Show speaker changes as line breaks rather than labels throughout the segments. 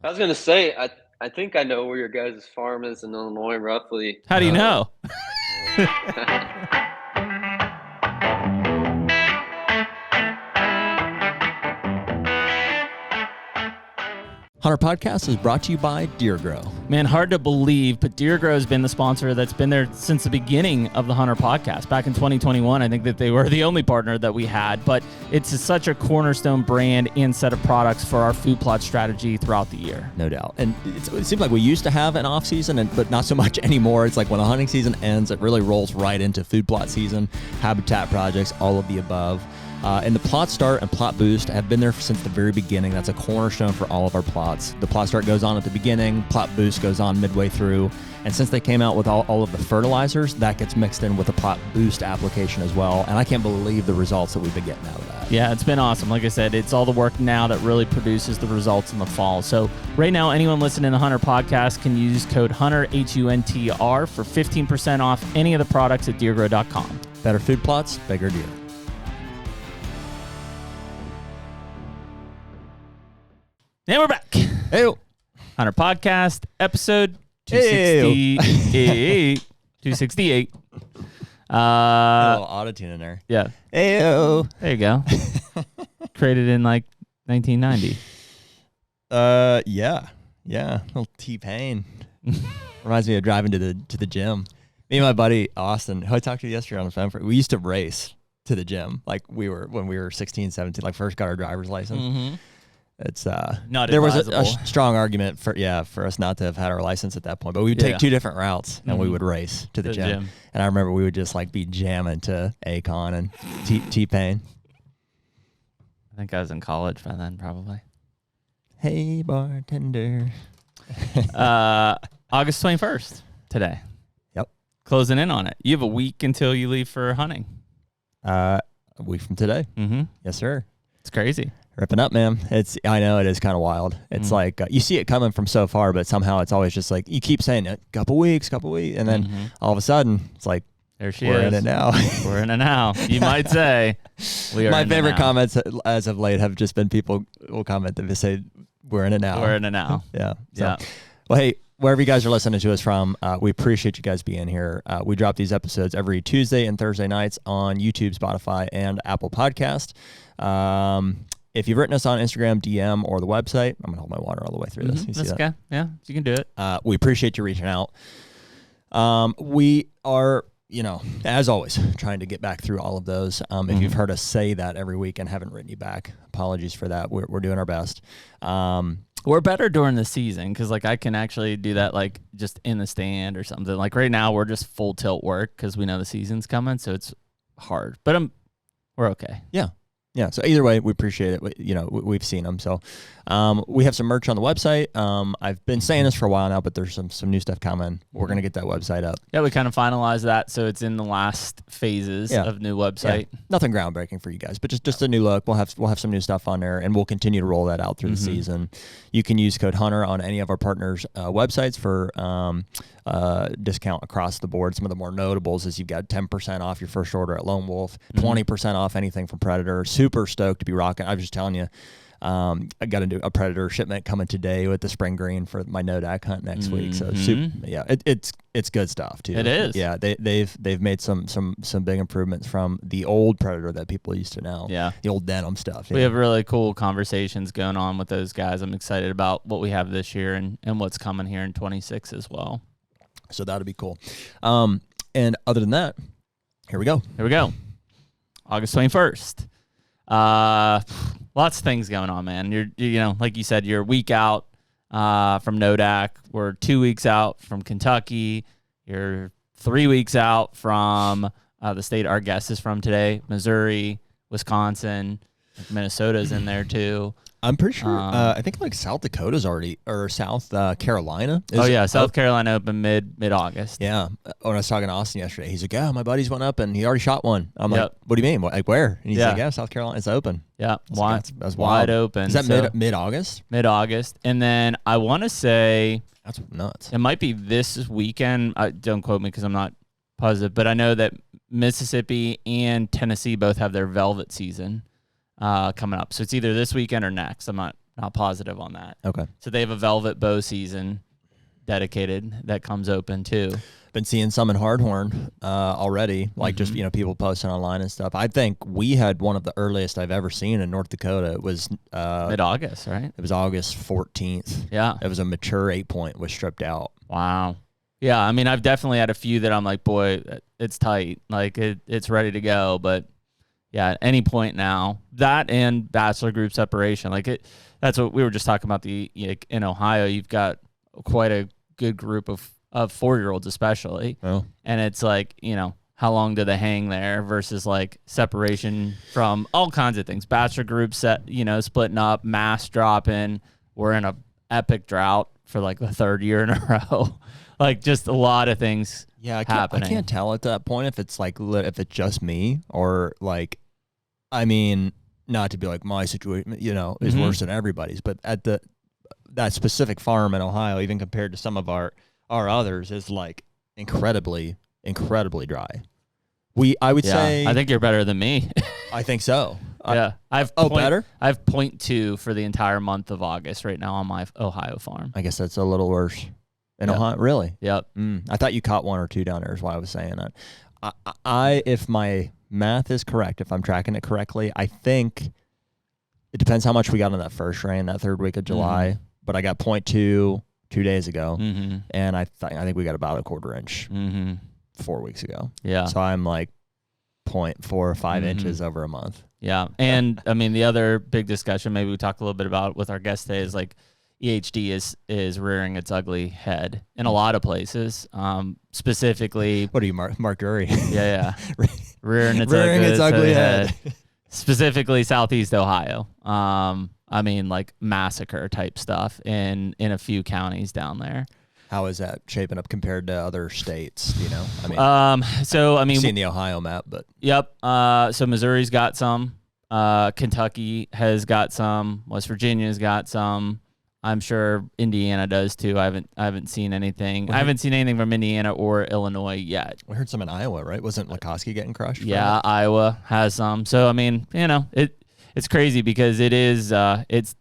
I was gonna say, I think I know where your guys' farm is in Illinois, roughly.
How do you know?
HUNTR Podcast is brought to you by Deer Grow.
Man, hard to believe, but Deer Grow has been the sponsor that's been there since the beginning of the HUNTR Podcast. Back in 2021, I think that they were the only partner that we had, but it's such a cornerstone brand and set of products for our food plot strategy throughout the year.
No doubt. And it seems like we used to have an off season, but not so much anymore. It's like when the hunting season ends, it really rolls right into food plot season, habitat projects, all of the above. And the Plot Start and Plot Boost have been there since the very beginning. That's a cornerstone for all of our plots. The Plot Start goes on at the beginning, Plot Boost goes on midway through. And since they came out with all of the fertilizers, that gets mixed in with the Plot Boost application as well. And I can't believe the results that we've been getting out of that.
Yeah, it's been awesome. Like I said, it's all the work now that really produces the results in the fall. So right now, anyone listening to the HUNTR Podcast can use code HUNTR, HUNTR, for 15% off any of the products at deergrow.com.
Better food plots, bigger deer.
And we're back.
Hey,
HUNTR Podcast, episode 268. 268.
a little auto-tune in there.
Yeah.
Heyo.
There you go. Created in like 1990.
Yeah. Little T-Pain. Reminds me of driving to the gym. Me and my buddy Austin, who I talked to yesterday on the phone, we used to race to the gym like when we were 16, 17, like first got our driver's license. Mm-hmm. It's
not
there
advisable.
was a strong argument for us not to have had our license at that point, but we would take two different routes and we would race to the gym. And I remember we would just like be jamming to Akon and T-Pain.
I think I was in college by then, probably.
Hey bartender.
August 21st today.
Yep.
Closing in on it. You have a week until you leave for hunting.
A week from today.
Mm-hmm.
Yes, sir.
It's crazy.
Ripping up, man. I know it is kind of wild. It's like you see it coming from so far, but somehow it's always just like you keep saying it, couple weeks, and then all of a sudden it's like
there she
we're
is.
in it now.
We're in it now. You might say we are.
My
in
favorite
it now.
comments as of late have just been people will comment that they say we're in it now.
We're in it now.
Yeah.
Yeah.
Well, hey, wherever you guys are listening to us from, we appreciate you guys being here. We drop these episodes every Tuesday and Thursday nights on YouTube, Spotify, and Apple Podcast. If you've written us on Instagram, DM, or the website, I'm going to hold my water all the way through this. You see
That's
that?
okay. Yeah, you can do it.
We appreciate you reaching out. We are, as always, trying to get back through all of those. If you've heard us say that every week and haven't written you back, apologies for that. We're doing our best.
We're better during the season because, like, I can actually do that, like, just in the stand or something. Like, right now, we're just full tilt work because we know the season's coming, so it's hard. But we're okay.
Yeah, so either way, we appreciate it. We've seen them. So we have some merch on the website. I've been saying this for a while now, but there's some new stuff coming. We're going to get that website up.
Yeah, we kind of finalized that, so it's in the last phases of new website.
Yeah. Nothing groundbreaking for you guys, but just a new look. We'll have some new stuff on there, and we'll continue to roll that out through the season. You can use code HUNTR on any of our partners' websites for discount across the board. Some of the more notables is you've got 10% off your first order at Lone Wolf, 20% off anything from Predator. Super stoked to be rocking. I was just telling you, I got to do a Predator shipment coming today with the spring green for my Nodak hunt next week. So it's good stuff too.
It is.
Yeah, they've made some big improvements from the old Predator that people used to know.
Yeah,
the old denim stuff.
We have really cool conversations going on with those guys. I'm excited about what we have this year and what's coming here in 26 as well.
So that'll be cool. And other than that, here we go.
August 21st. Lots of things going on, man. You're like you said, you're a week out from Nodak. We're 2 weeks out from Kentucky. You're 3 weeks out from the state our guest is from today, Missouri, Wisconsin, Minnesota's in there too.
I'm pretty sure. I think like South Dakota's already, or South Carolina.
South Carolina open mid-August.
Yeah. When I was talking to Austin yesterday, he's like, "Yeah, my buddies went up and he already shot one." I'm like, "What do you mean? Like where?" And he's like, "Yeah, South Carolina, it's open."
Yeah,
that's
wide open.
Is that mid-August?
Mid-August, and then I want to say
that's nuts.
It might be this weekend. Don't quote me because I'm not positive, but I know that Mississippi and Tennessee both have their velvet season coming up. So it's either this weekend or next. I'm not not positive on that.
Okay.
So they have a velvet bow season dedicated that comes open too.
Been seeing some in Hardhorn already, like just people posting online and stuff. I think we had one of the earliest I've ever seen in North Dakota. It was
mid-August, right?
It was August 14th.
Yeah,
it was a mature 8-point was stripped out.
Wow. Yeah, I mean, I've definitely had a few that I'm like, boy, it's tight, like it's ready to go. But yeah, at any point now, that and bachelor group separation, like that's what we were just talking about. In Ohio, you've got quite a good group of 4-year-olds especially.
Oh.
And it's like, how long do they hang there versus like separation from all kinds of things. Bachelor groups splitting up, mass dropping. We're in a epic drought for like the 3rd year in a row. Like just a lot of things happening.
I can't tell at that point if it's like if it's just me or like, I mean, not to be like my situation, is worse than everybody's, but at that specific farm in Ohio, even compared to some of our others, is like incredibly dry. I would say
I think you're better than me.
I think so.
Yeah,
better.
I have 0.2 for the entire month of August right now on my Ohio farm.
I guess that's a little worse in Ohio. Really?
Yep.
I thought you caught 1 or 2 down there. Is why I was saying that. If my math is correct, if I'm tracking it correctly, I think it depends how much we got on that first rain that 3rd week of July. But I got 0.2 2 days ago, and I think we got about a 1/4 inch 4 weeks ago.
Yeah.
So I'm like 0.4 or 5 inches over a month.
Yeah. And I mean, the other big discussion maybe we talked a little bit about with our guest today is like EHD is rearing its ugly head in a lot of places. Specifically,
what are you, Mark Drury?
Yeah. rearing its
ugly head.
Specifically Southeast Ohio. I mean, like massacre type stuff in a few counties down there.
How is that shaping up compared to other states? I've
seen
the Ohio map, but
yep. So Missouri's got some. Kentucky has got some. West Virginia's got some. I'm sure Indiana does too. I haven't seen anything. I haven't seen anything from Indiana or Illinois yet.
We heard some in Iowa, right? Wasn't Lakoski getting crushed?
Yeah, Iowa has some. So I mean, it's crazy because it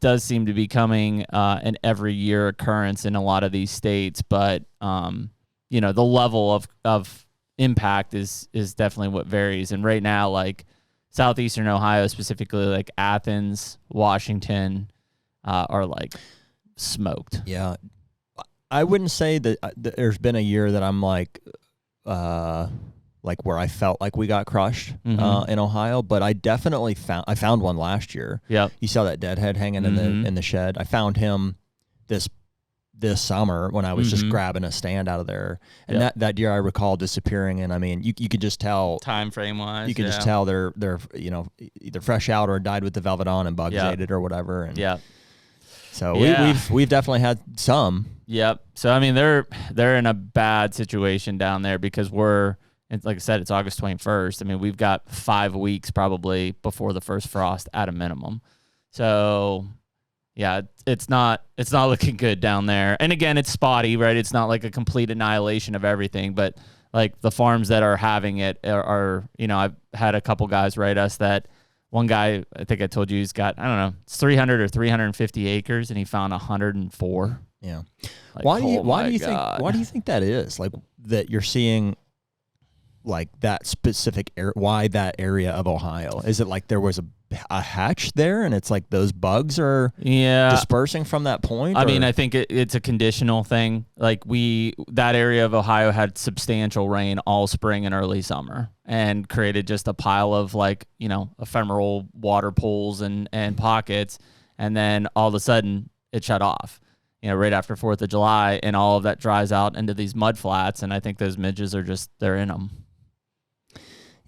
does seem to be becoming an every year occurrence in a lot of these states, but the level of impact is definitely what varies. And right now, like southeastern Ohio, specifically like Athens, Washington, are like smoked.
Yeah, I wouldn't say that there's been a year that I'm like where I felt like we got crushed in Ohio, but I definitely found one last year.
Yeah,
you saw that deadhead hanging in the shed. I found him this summer when I was just grabbing a stand out of there, and that deer I recall disappearing. And I mean, you could just tell
time frame wise.
You could just tell they're either fresh out or died with the velvet on and bugs ate it or whatever. And so we've definitely had some.
Yep. So I mean, they're in a bad situation down there because like I said, it's August 21st. I mean, we've got 5 weeks probably before the first frost at a minimum. So yeah, it's not looking good down there. And again, it's spotty, right? It's not like a complete annihilation of everything, but like the farms that are having it are I've had a couple guys write us that one guy, I think I told you, he's got, I don't know, it's 300 or 350 acres and he found 104.
Yeah.
Like,
why do you think that is? Like that you're seeing like that specific why that area of Ohio? Is it like there was a hatch there and it's like those bugs are dispersing from that point?
I mean, I think it's a conditional thing. Like that area of Ohio had substantial rain all spring and early summer and created just a pile of like, ephemeral water pools and pockets. And then all of a sudden it shut off, right after 4th of July, and all of that dries out into these mud flats. And I think those midges they're in them.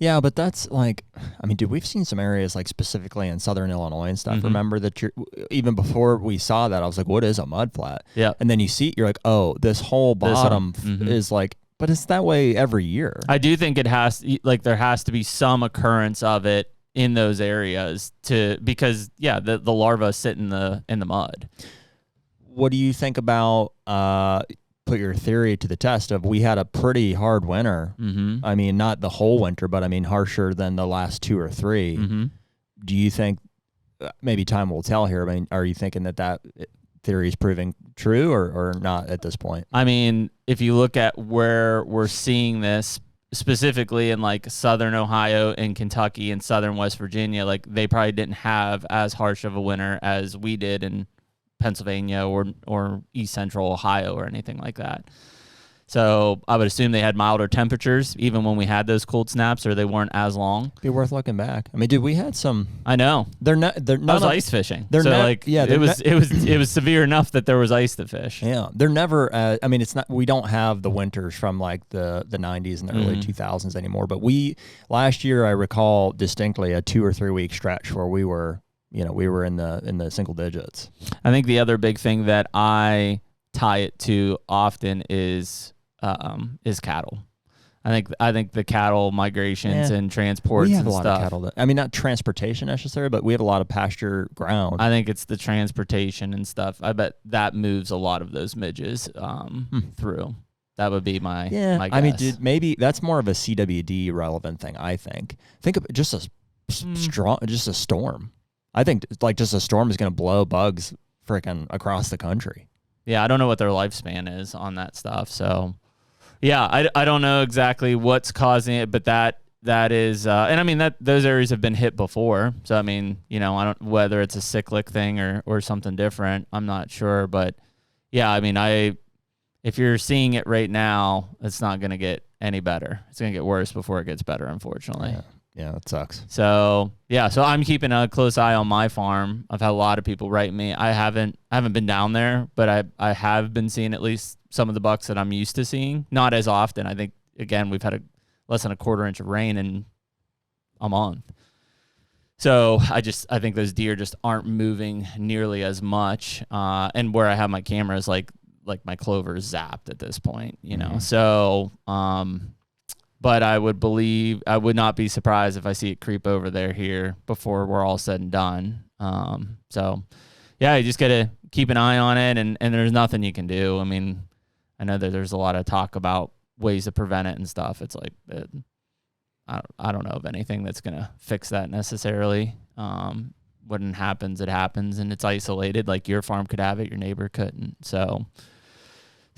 Yeah, but that's like, I mean, dude, we've seen some areas like specifically in southern Illinois and stuff. Remember that even before we saw that, I was like, what is a mud flat?
Yeah.
And then you're like, oh, this whole bottom is like, but it's that way every year.
I do think there has to be some occurrence of it in those areas because the larvae sit in the mud.
What do you think about, put your theory to the test of we had a pretty hard winter. I mean, not the whole winter, but I mean harsher than the last 2 or 3. Do you think maybe time will tell here. I mean, are you thinking that theory is proving true or not at this point?
I mean, if you look at where we're seeing this specifically in like southern Ohio and Kentucky and southern West Virginia, like they probably didn't have as harsh of a winter as we did in Pennsylvania or east central Ohio or anything like that. So I would assume they had milder temperatures even when we had those cold snaps, or they weren't as long.
Be worth looking back. I mean, dude, we had some.
I know.
They're not.
I was ice fishing.
They're
so like,
yeah.
It was severe enough that there was ice to fish.
Yeah, they're never. I mean, it's not. We don't have the winters from like the 90s and the early 2000s anymore. But last year, I recall distinctly a 2 or 3 week stretch where we were in the single digits.
I think the other big thing that I tie it to often is cattle. I think the cattle migrations and transports.
We have
and
a lot
stuff.
of cattle. I mean, not transportation necessarily, but we have a lot of pasture ground.
I think it's the transportation and stuff. I bet that moves a lot of those midges through. That would be my guess.
I mean, dude, maybe that's more of a CWD relevant thing. I think of just a storm. I think like just a storm is going to blow bugs freaking across the country.
Yeah, I don't know what their lifespan is on that stuff. So, yeah, I don't know exactly what's causing it, but that is, and I mean that those areas have been hit before. So I mean, I don't whether it's a cyclic thing or something different. I'm not sure, but yeah, I mean, if you're seeing it right now, it's not going to get any better. It's going to get worse before it gets better, unfortunately.
Yeah, it sucks.
So so I'm keeping a close eye on my farm. I've had a lot of people write me. I haven't been down there, but I have been seeing at least some of the bucks that I'm used to seeing. Not as often. I think again we've had less than a quarter inch of rain in a month. So I think those deer just aren't moving nearly as much. And where I have my cameras, like my clover is zapped at this point, So but I would not be surprised if I see it creep over there here before we're all said and done. So yeah, you just got to keep an eye on it, and there's nothing you can do. I mean, I know that there's a lot of talk about ways to prevent it and stuff. It's like, I don't know of anything that's going to fix that necessarily. When it happens, and it's isolated. Like your farm could have it, your neighbor couldn't. So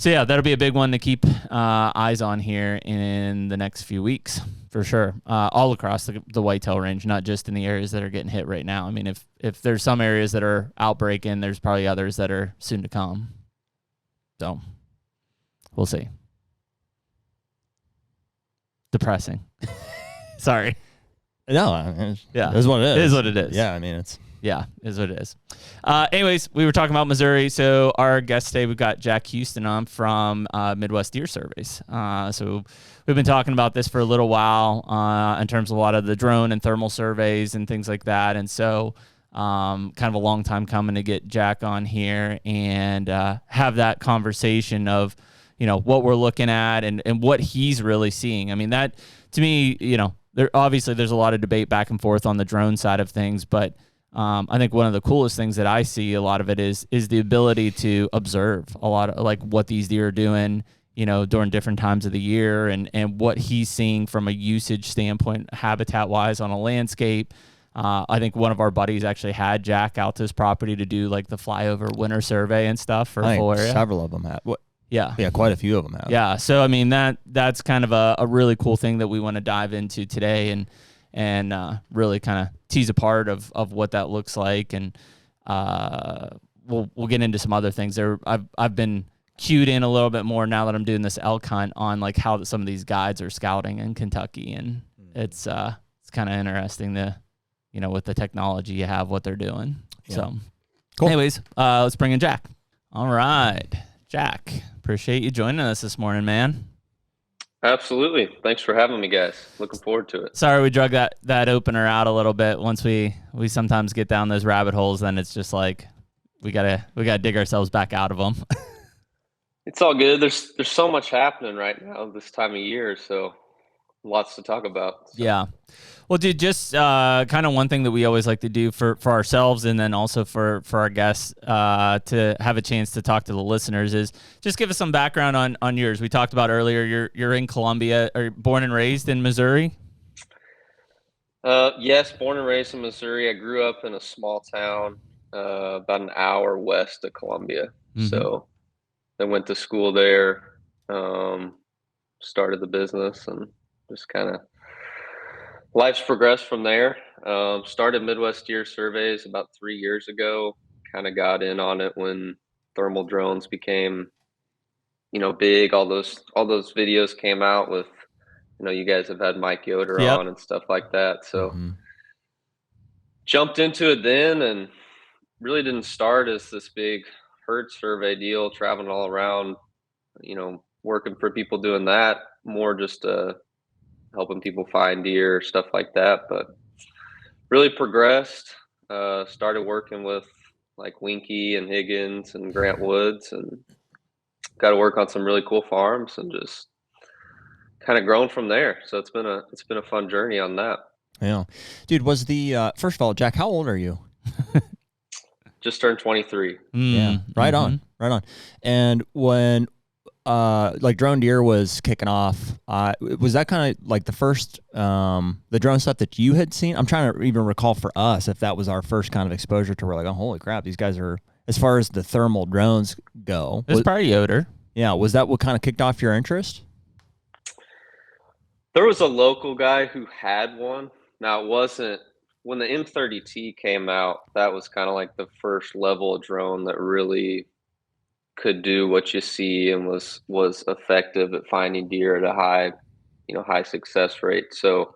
yeah, that'll be a big one to keep eyes on here in the next few weeks for sure. All across the whitetail range, not just in the areas that are getting hit right now. I mean, if there's some areas that are outbreaking, there's probably others that are soon to come. So we'll see. Depressing. Sorry.
No,
yeah,
it is what it is.
It is what it is.
Yeah, I mean it's.
Yeah, is what it is. Anyways, we were talking about Missouri. So our guest today, we've got Jack Huston on from Midwest Deer Surveys. So we've been talking about this for a little while in terms of a lot of the drone and thermal surveys and things like that. And so kind of a long time coming to get Jack on here and have that conversation of, what we're looking at and what he's really seeing. I mean, that to me, there's a lot of debate back and forth on the drone side of things, but I think one of the coolest things that I see, a lot of it is the ability to observe a lot of like what these deer are doing, during different times of the year and what he's seeing from a usage standpoint, habitat wise on a landscape. I think one of our buddies actually had Jack out to his property to do like the flyover winter survey and stuff for full area.
Several of them have.
Yeah,
quite a few of them have.
Yeah, so I mean that's kind of a really cool thing that we want to dive into today and really kind of tease apart of what that looks like, and we'll get into some other things there. I've been cued in a little bit more now that I'm doing this elk hunt on like how some of these guides are scouting in Kentucky, and it's kind of interesting to with the technology you have what they're doing. Yeah. So
cool.
Anyways, let's bring in Jack. All right, Jack, appreciate you joining us this morning, man.
Absolutely. Thanks for having me, guys. Looking forward to it.
Sorry we drug that opener out a little bit. Once we sometimes get down those rabbit holes, then it's just like we gotta dig ourselves back out of them.
It's all good. There's so much happening right now this time of year, so lots to talk about. So.
Yeah. Well, dude, just kind of one thing that we always like to do for ourselves and then also for our guests to have a chance to talk to the listeners is just give us some background on yours. We talked about earlier, you're in Columbia, are you born and raised in Missouri?
Yes, born and raised in Missouri. I grew up in a small town about an hour west of Columbia. So I went to school there, started the business, and just kind of life's progressed from there. Started Midwest Deer Surveys about 3 years ago. Kind of got in on it when thermal drones became, big. All those videos came out with, you guys have had Mike Yoder
Yep.
on and stuff like that. So jumped into it then, and really didn't start as this big herd survey deal, traveling all around, working for people doing that, more just helping people find deer, stuff like that. But really progressed, started working with like Winke and Higgins and Grant Woods, and got to work on some really cool farms, and just kind of grown from there. So it's been a fun journey on that.
Yeah, dude. Was the first of all, Jack, how old are you?
Just turned 23.
Yeah, right on. And when like drone deer was kicking off, was that kind of like the first the drone stuff that you had seen? I'm trying to even recall for us if that was our first kind of exposure to where like, oh, holy crap, these guys are, as far as the thermal drones go.
It's probably Yoder.
Yeah, was that what kind of kicked off your interest?
There was a local guy who had one. Now, it wasn't when the M30T came out, that was kind of like the first level of drone that really could do what you see and was effective at finding deer at a high success rate. So,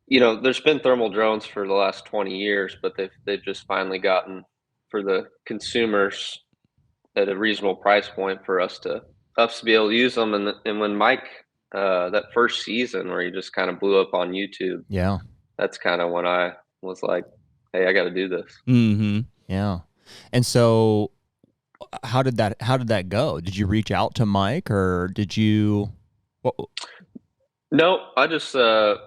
there's been thermal drones for the last 20 years, but they've just finally gotten, for the consumers, at a reasonable price point for us to be able to use them. And when Mike, that first season where he just kind of blew up on YouTube,
yeah,
that's kind of when I was like, hey, I got to do this.
Yeah. And so how did that go? Did you reach out to Mike, or did you?
No, I just got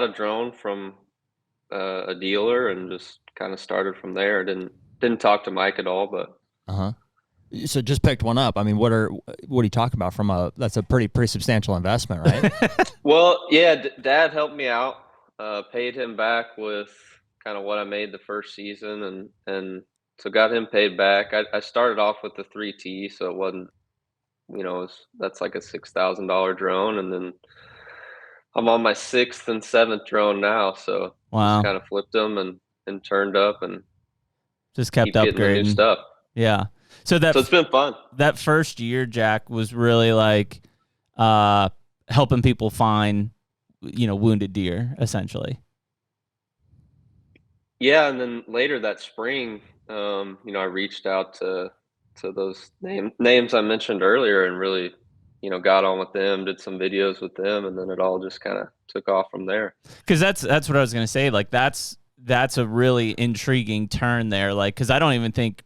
a drone from a dealer and just kind of started from there. Didn't talk to Mike at all, but
so just picked one up. I mean, what are you talking about? That's a pretty substantial investment, right?
Well, yeah, Dad helped me out, paid him back with kind of what I made the first season, and so got him paid back. I started off with the 3T, so it wasn't, that's like a $6,000 drone, and then I'm on my 6th and 7th drone now. So
wow,
just kind of flipped them and turned up and
just kept upgrading
new stuff.
Yeah. So
it's been fun.
That first year, Jack, was really like helping people find, wounded deer, essentially.
Yeah, and then later that spring, I reached out to those names I mentioned earlier, and really, got on with them, did some videos with them, and then it all just kind of took off from there.
Because that's what I was gonna say. Like that's a really intriguing turn there. Like, because I don't even think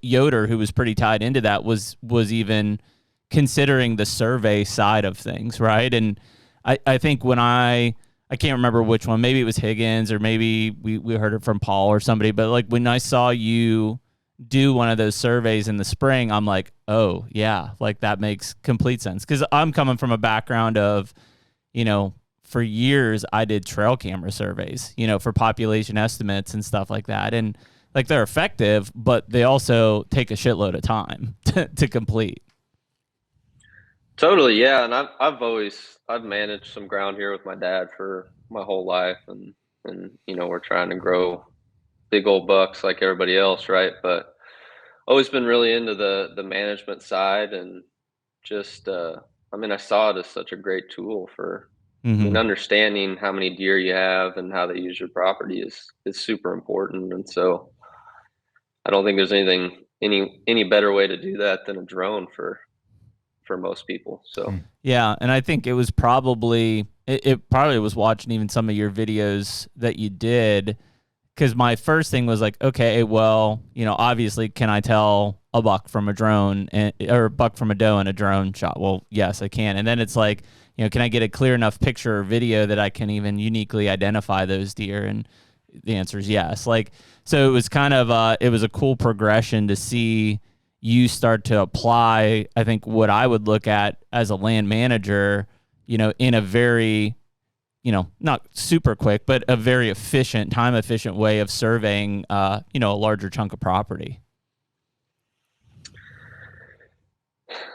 Yoder, who was pretty tied into that, was even considering the survey side of things, right? And I think when I can't remember which one, maybe it was Higgins, or maybe we heard it from Paul or somebody, but like when I saw you do one of those surveys in the spring, I'm like, oh yeah, like that makes complete sense. Because I'm coming from a background of, for years I did trail camera surveys, for population estimates and stuff like that. And like they're effective, but they also take a shitload of time to complete.
Totally, yeah. And I've managed some ground here with my dad for my whole life, and we're trying to grow big old bucks like everybody else, right? But always been really into the management side, and just I saw it as such a great tool for understanding how many deer you have and how they use your property is super important. And so I don't think there's any better way to do that than a drone for most people. So
yeah, and I think it was probably was watching even some of your videos that you did, because my first thing was like, okay, well, obviously, can I tell a buck from a drone or a buck from a doe in a drone shot? Well, yes, I can. And then it's like, can I get a clear enough picture or video that I can even uniquely identify those deer? And the answer is yes. Like, so it was kind of it was a cool progression to see you start to apply, I think, what I would look at as a land manager, in a very, not super quick, but a very efficient, time efficient way of surveying, a larger chunk of property.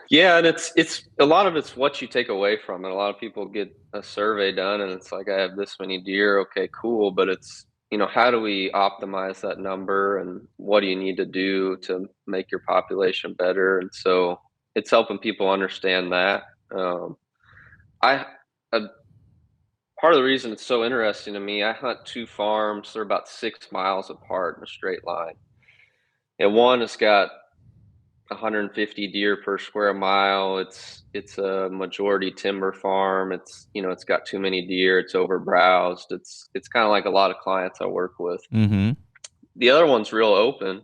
Yeah, and it's a lot of it's what you take away from it. A lot of people get a survey done and it's like, I have this many deer. Okay, cool. But it's, how do we optimize that number, and what do you need to do to make your population better? And so it's helping people understand that. I Part of the reason it's so interesting to me, I hunt two farms. They're about 6 miles apart in a straight line. And one has got 150 deer per square mile. It's a majority timber farm. It's got too many deer. It's overbrowsed. It's kind of like a lot of clients I work with.
Mm-hmm.
The other one's real open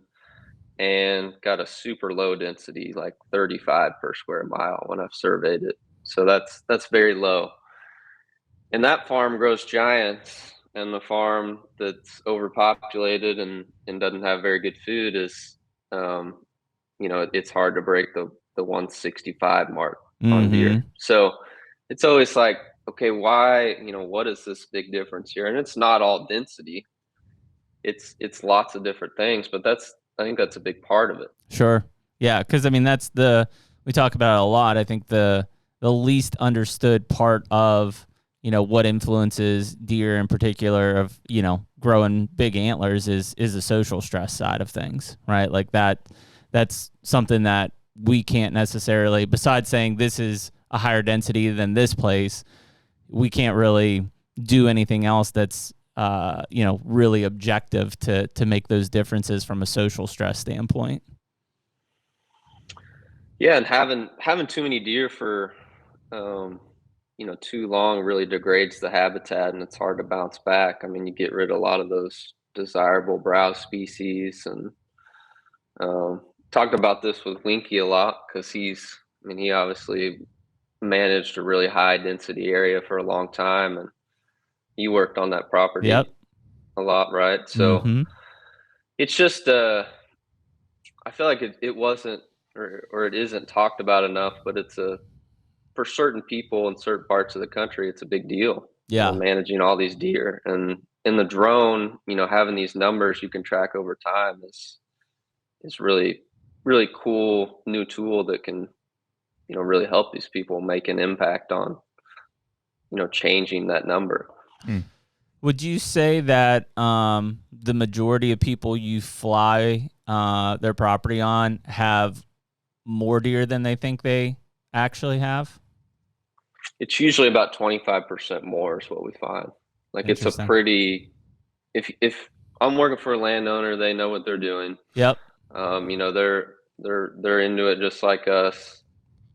and got a super low density, like 35 per square mile when I've surveyed it. So that's very low. And that farm grows giants, and the farm that's overpopulated and doesn't have very good food is, it's hard to break the 165 mark on deer. So it's always like, okay, why, what is this big difference here? And it's not all density. It's lots of different things, but I think that's a big part of it.
Sure. Yeah. Cause we talk about it a lot. I think the least understood part of, what influences deer in particular of, growing big antlers is the social stress side of things, right? Like that's something that we can't necessarily, besides saying this is a higher density than this place, we can't really do anything else that's, really objective to make those differences from a social stress standpoint.
Yeah. And having too many deer for, too long really degrades the habitat, and it's hard to bounce back. I mean, you get rid of a lot of those desirable browse species. And talked about this with Winke a lot, because he obviously managed a really high density area for a long time, and he worked on that property a lot, right? So it's just I feel like it wasn't or it isn't talked about enough, but for certain people in certain parts of the country, it's a big deal.
Yeah.
Managing all these deer, and in the drone, having these numbers you can track over time is really, really cool new tool that can, really help these people make an impact on, changing that number.
Would you say that the majority of people you fly their property on have more deer than they think they actually have?
It's usually about 25% more is what we find. Like, it's a pretty, if I'm working for a landowner, they know what they're doing.
Yep.
They're into it just like us.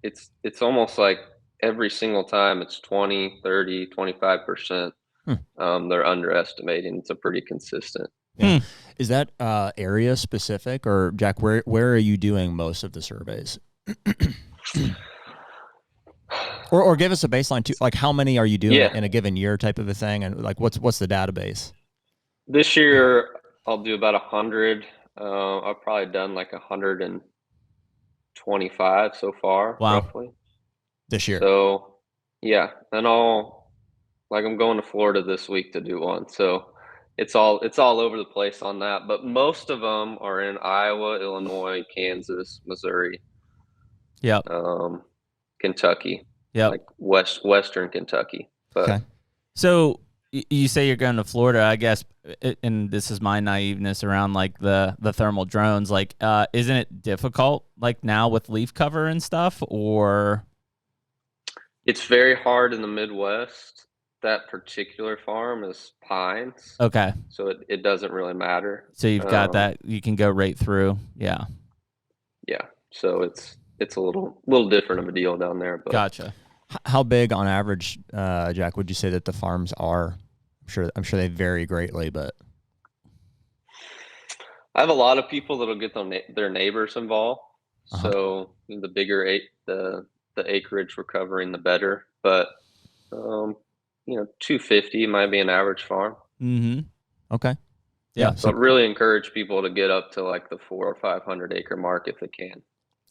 It's almost like every single time it's 20, 30, 25%. They're underestimating. It's a pretty consistent.
Yeah. Is that area specific, or Jack, where are you doing most of the surveys? or give us a baseline too, like how many are you doing in a given year type of a thing, and like what's the database?
This year I'll do about 100. I've probably done like 125 so far, roughly.
This year.
So yeah, and I'm going to Florida this week to do one. So it's all over the place on that, but most of them are in Iowa, Illinois, Kansas, Missouri.
Yep.
Kentucky.
Yep.
Like Western Kentucky. But
okay. So you say you're going to Florida, I guess, and this is my naiveness around like the thermal drones. Like, isn't it difficult like now with leaf cover and stuff, or?
It's very hard in the Midwest. That particular farm is pines.
Okay.
So it doesn't really matter.
So you've got that, you can go right through. Yeah. Yeah.
So it's a little different of a deal down there. But.
Gotcha.
How big on average, Jack, would you say that the farms are? I'm sure they vary greatly, but
I have a lot of people that'll get their neighbors involved. So the bigger the acreage we're covering, the better. But 250 might be an average farm.
Okay.
Yeah.
So I really encourage people to get up to like the 400 or 500 acre mark if they can.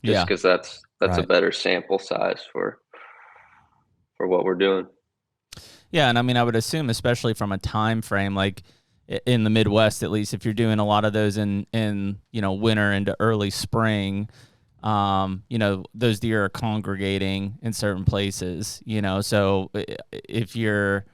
Just because that's a better sample size for for what we're doing.
Yeah, and I mean, I would assume, especially from a time frame, like in the Midwest, at least, if you're doing a lot of those in winter into early spring, those deer are congregating in certain places. So if you're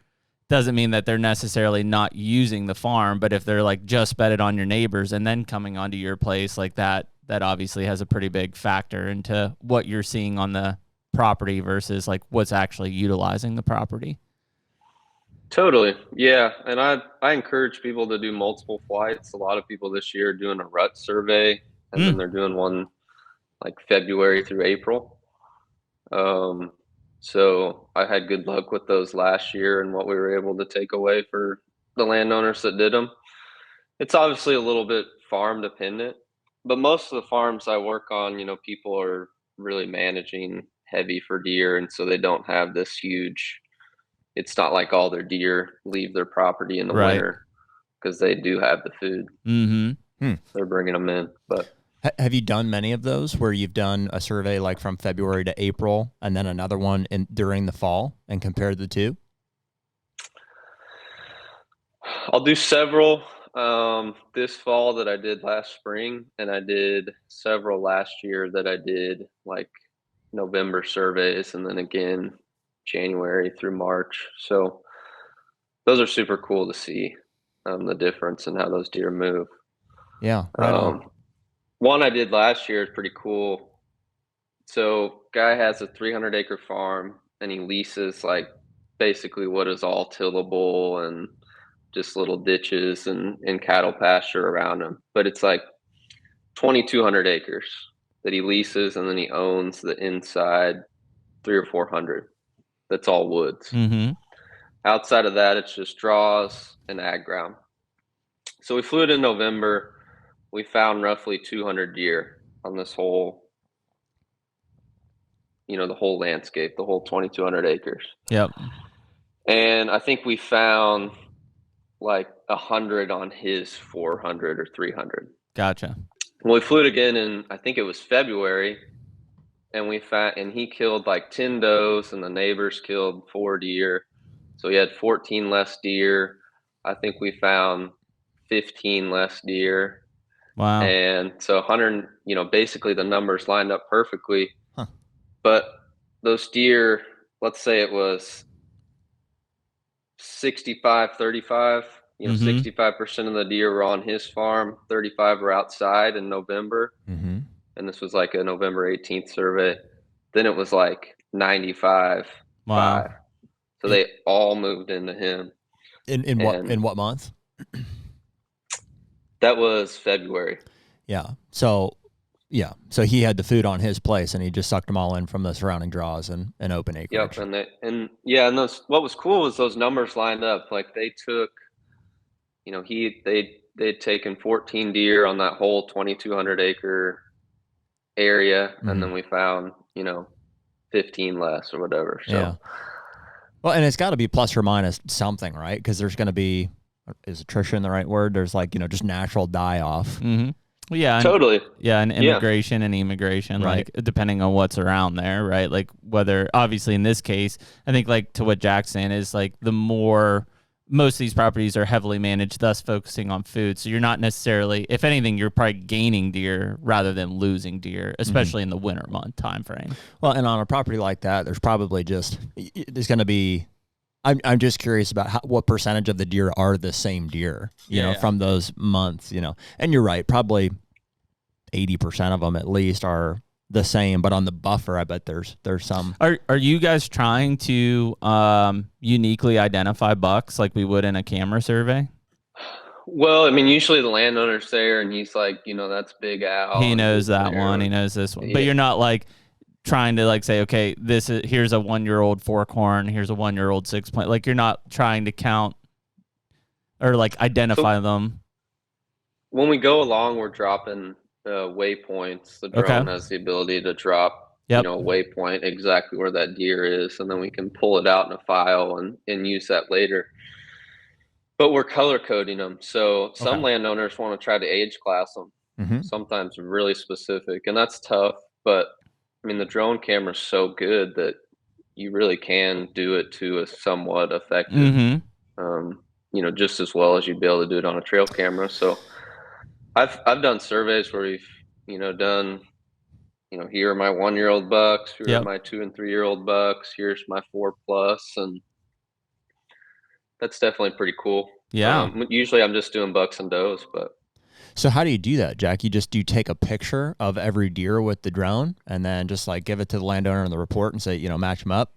doesn't mean that they're necessarily not using the farm, but if they're like just bedded on your neighbors and then coming onto your place like that obviously has a pretty big factor into what you're seeing on the property versus like what's actually utilizing the property.
Totally. Yeah. And I encourage people to do multiple flights. A lot of people this year are doing a rut survey, and then they're doing one like February through April. So I had good luck with those last year and what we were able to take away for the landowners that did them. It's obviously a little bit farm dependent, but most of the farms I work on, people are really managing heavy for deer. And so they don't have this huge, it's not like all their deer leave their property in the winter, because they do have the food. They're bringing them in. But
have you done many of those where you've done a survey like from February to April and then another one during the fall and compared the two?
I'll do several this fall that I did last spring, and I did several last year that I did like November surveys, and then again January through March. So those are super cool to see the difference in how those deer move.
Yeah. Right
one I did last year is pretty cool. So guy has a 300-acre farm, and he leases like basically what is all tillable and just little ditches and cattle pasture around him. But it's like 2,200 acres that he leases, and then he owns the inside 300 or 400. That's all woods. Outside of that, it's just draws and ag ground. So we flew it in November. We found roughly 200 deer on this whole, the whole landscape, the whole 2,200 acres.
Yep.
And I think we found like 100 on his 400 or 300.
Gotcha.
Well, we flew it again in, I think it was February, and he killed like 10 does, and the neighbors killed 4 deer. So he had 14 less deer. I think we found 15 less deer.
Wow.
And so 100, basically the numbers lined up perfectly. But those deer, let's say it was 65-35, 65% of the deer were on his farm, 35 were outside in November. And this was like a November 18th survey. Then it was like 95.
Wow.
So they all moved into him.
In what month?
That was February.
Yeah. So he had the food on his place, and he just sucked them all in from the surrounding draws and open acreage.
Yep. And what was cool was those numbers lined up. Like they took, they'd taken 14 deer on that whole 2,200 acre area, and then we found 15 less or whatever. So
yeah. Well, and it's got to be plus or minus something, right? Because there's going to be, is attrition the right word? There's like just natural die off.
Well, yeah,
totally.
Yeah, and immigration and immigration,
right.
Like depending on what's around there, right? Like whether obviously in this case, I think like to what Jack's saying is like most of these properties are heavily managed, thus focusing on food. So you're not necessarily, if anything, you're probably gaining deer rather than losing deer, especially in the winter month time frame.
Well, and on a property like that, there's probably there's going to be, I'm just curious about what percentage of the deer are the same deer, you know, from those months, and you're right, probably 80% of them at least are the same, but on the buffer, I bet there's some.
Are you guys trying to uniquely identify bucks like we would in a camera survey?
Well, I mean, usually the landowner's there, and he's like, that's Big Al.
He knows that one. He knows this one. But you're not like trying to like say, okay, here's a 1-year-old forkhorn, here's a 1-year-old 6-point. Like you're not trying to count or like identify them.
When we go along, we're dropping waypoints. The drone has the ability to drop a waypoint exactly where that deer is, and then we can pull it out in a file and use that later. But we're color coding them, so some landowners want to try to age class them. Sometimes really specific, and that's tough. But I mean, the drone camera is so good that you really can do it to a somewhat effective,
Mm-hmm.
Just as well as you'd be able to do it on a trail camera. So I've done surveys where we've, done, here are my 1-year-old bucks, here are
Yep.
my 2 and 3-year-old bucks, here's my 4+, and that's definitely pretty cool.
Yeah.
Usually I'm just doing bucks and does, but.
So how do you do that, Jack? Do you take a picture of every deer with the drone and then just like give it to the landowner in the report and say, match them up?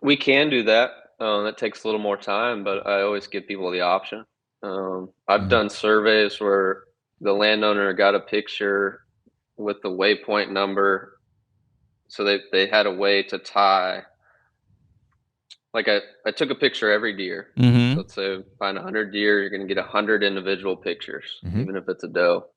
We can do that. That takes a little more time, but I always give people the option. I've done surveys where the landowner got a picture with the waypoint number, so they had a way to tie. Like I took a picture every deer.
Mm-hmm.
So let's say find 100 deer, you're going to get 100 individual pictures, even if it's a doe.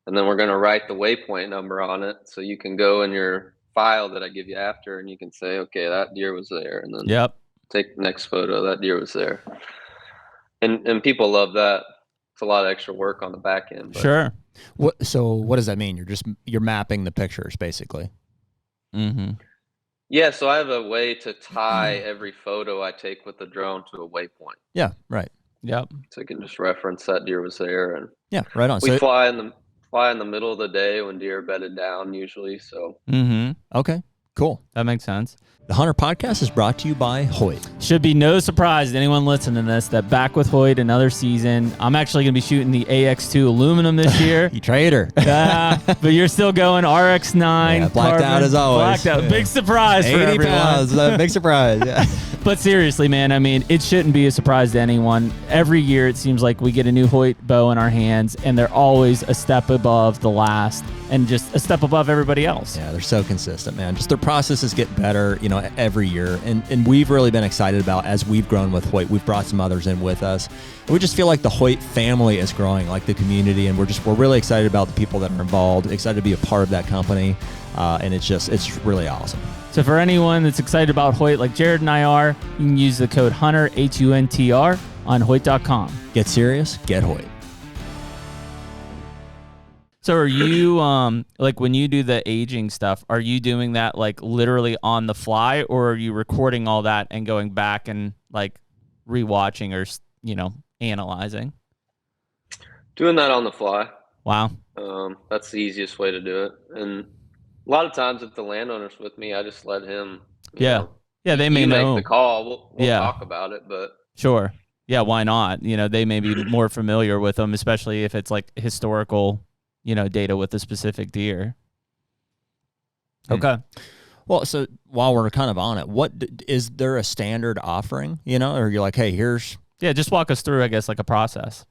And then we're going to write the waypoint number on it, so you can go in your file that I give you after, and you can say, okay, that deer was there, and then take the next photo. That deer was there, and people love that. It's a lot of extra work on the back end. But.
Sure.
So what does that mean? You're mapping the pictures basically.
Mm-hmm.
Yeah, so I have a way to tie every photo I take with the drone to a waypoint.
Yeah, right.
Yep.
So you can just reference that deer was there, and
yeah, right on.
We fly in the middle of the day when deer are bedded down usually. So.
Mm-hmm.
Okay, cool.
That makes sense.
The HUNTR Podcast is brought to you by Hoyt.
Should be no surprise to anyone listening to this that back with Hoyt another season. I'm actually going to be shooting the AX2 aluminum this year.
You traitor.
But you're still going RX9.
Yeah, blacked out as always.
Blacked out. Yeah. Big surprise for everyone.
80 pounds. Big surprise. Yeah.
But seriously, man, I mean, it shouldn't be a surprise to anyone. Every year it seems like we get a new Hoyt bow in our hands, and they're always a step above the last and just a step above everybody else.
Yeah, they're so consistent, man. Just their processes get better, every year. And we've really been excited about, as we've grown with Hoyt, we've brought some others in with us. And we just feel like the Hoyt family is growing, like the community, and we're really excited about the people that are involved, excited to be a part of that company. And it's really awesome.
So for anyone that's excited about Hoyt like Jared and I are, you can use the code HUNTR, HUNTR, on Hoyt.com.
Get serious, get Hoyt.
So are you, like when you do the aging stuff, are you doing that like literally on the fly, or are you recording all that and going back and like rewatching or, analyzing?
Doing that on the fly.
Wow.
That's the easiest way to do it. And a lot of times if the landowner's with me, I just let him.
Yeah, they may
make
know.
the call. We'll talk about it, but.
Sure. Yeah, why not? They may be more familiar with them, especially if it's like historical data with a specific deer. Okay.
Well, so while we're kind of on it, what is there a standard offering, or you're like, hey, here's.
Yeah, just walk us through, I guess, like a process.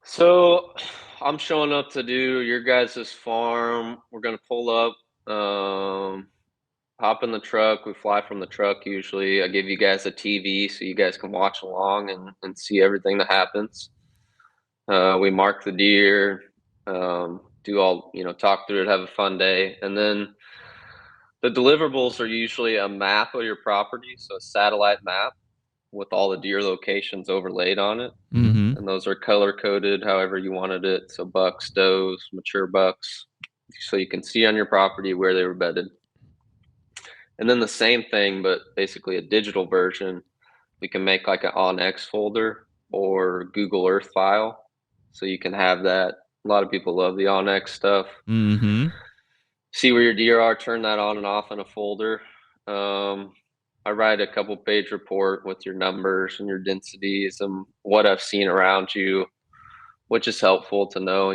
So I'm showing up to do your guys' farm. We're going to pull up, hop in the truck. We fly from the truck usually. I give you guys a TV so you guys can watch along and see everything that happens. We mark the deer, do all, talk through it, have a fun day. And then the deliverables are usually a map of your property. So a satellite map with all the deer locations overlaid on it.
Mm-hmm.
And those are color coded however you wanted it. So bucks, does, mature bucks. So you can see on your property where they were bedded. And then the same thing, but basically a digital version. We can make like an OnX folder or Google Earth file. So you can have that. A lot of people love the OnX stuff.
Mm-hmm.
See where your deer are, turn that on and off in a folder. I write a couple page report with your numbers and your densities and what I've seen around you, which is helpful to know.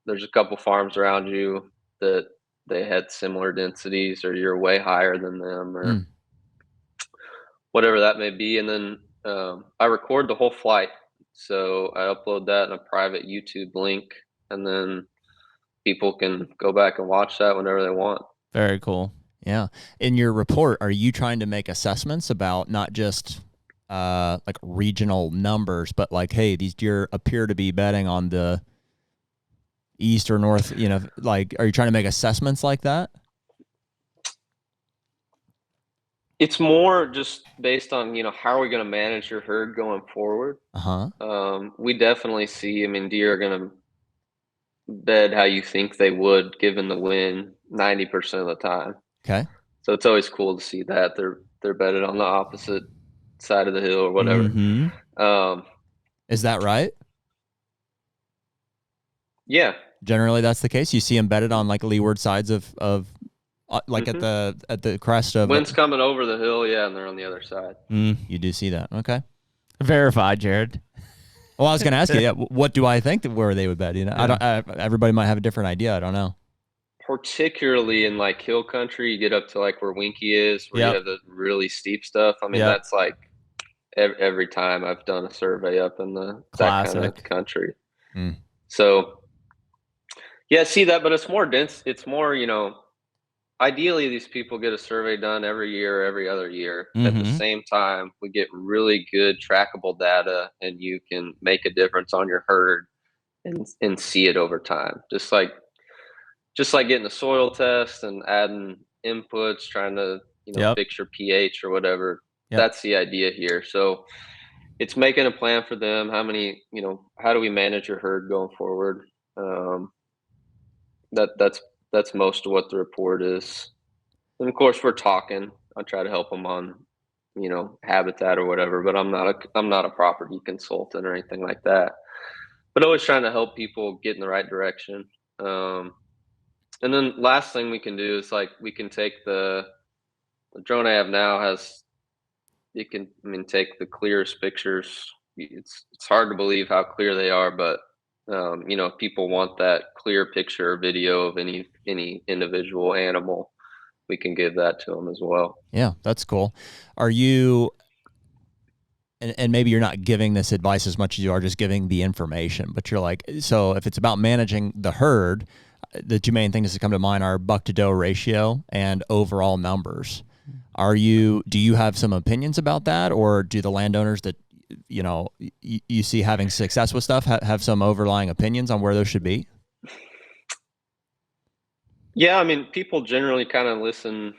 There's a couple farms around you that they had similar densities, or you're way higher than them, or whatever that may be. And then I record the whole flight. So I upload that in a private YouTube link, and then people can go back and watch that whenever they want.
Very cool.
Yeah. In your report, are you trying to make assessments about not just like regional numbers, but like, hey, these deer appear to be bedding on the east or north, like, are you trying to make assessments like that?
It's more just based on, how are we going to manage your herd going forward? We definitely see, deer are going to bed how you think they would given the wind 90% of the time.
Okay.
So it's always cool to see that they're bedded on the opposite side of the hill or whatever.
Mm-hmm.
Is that right?
Yeah.
Generally, that's the case. You see them bedded on like leeward sides of like
Mm-hmm.
at the crest of
Wind's coming over the hill, and they're on the other side.
You do see that. Okay.
Verified, Jared.
Well, I was going to ask you, what do I think that where they would bed? You know, everybody might have a different idea. I don't know.
Particularly in like hill country, you get up to like where Winke is, where you have the really steep stuff. I mean, that's like every time I've done a survey up in that kind of country. So yeah, see that, but it's more dense. It's more, ideally these people get a survey done every year, every other year. At the same time, we get really good trackable data, and you can make a difference on your herd and see it over time. Just like getting a soil test and adding inputs, trying to, fix your pH or whatever. That's the idea here. So it's making a plan for them. How many, how do we manage your herd going forward? That's most of what the report is. And of course we're talking. I try to help them on, habitat or whatever, but I'm not a property consultant or anything like that, but always trying to help people get in the right direction. And then last thing we can do is like, we can take the drone I have now take the clearest pictures. It's hard to believe how clear they are, but if people want that clear picture or video of any individual animal, we can give that to them as well.
Yeah, that's cool. Are you, and maybe you're not giving this advice as much as you are just giving the information, but you're like, so if it's about managing the herd, the two main things that come to mind are buck to doe ratio and overall numbers. Do you have some opinions about that, or do the landowners that you see having success with stuff have some overlying opinions on where those should be?
Yeah, people generally kind of listen.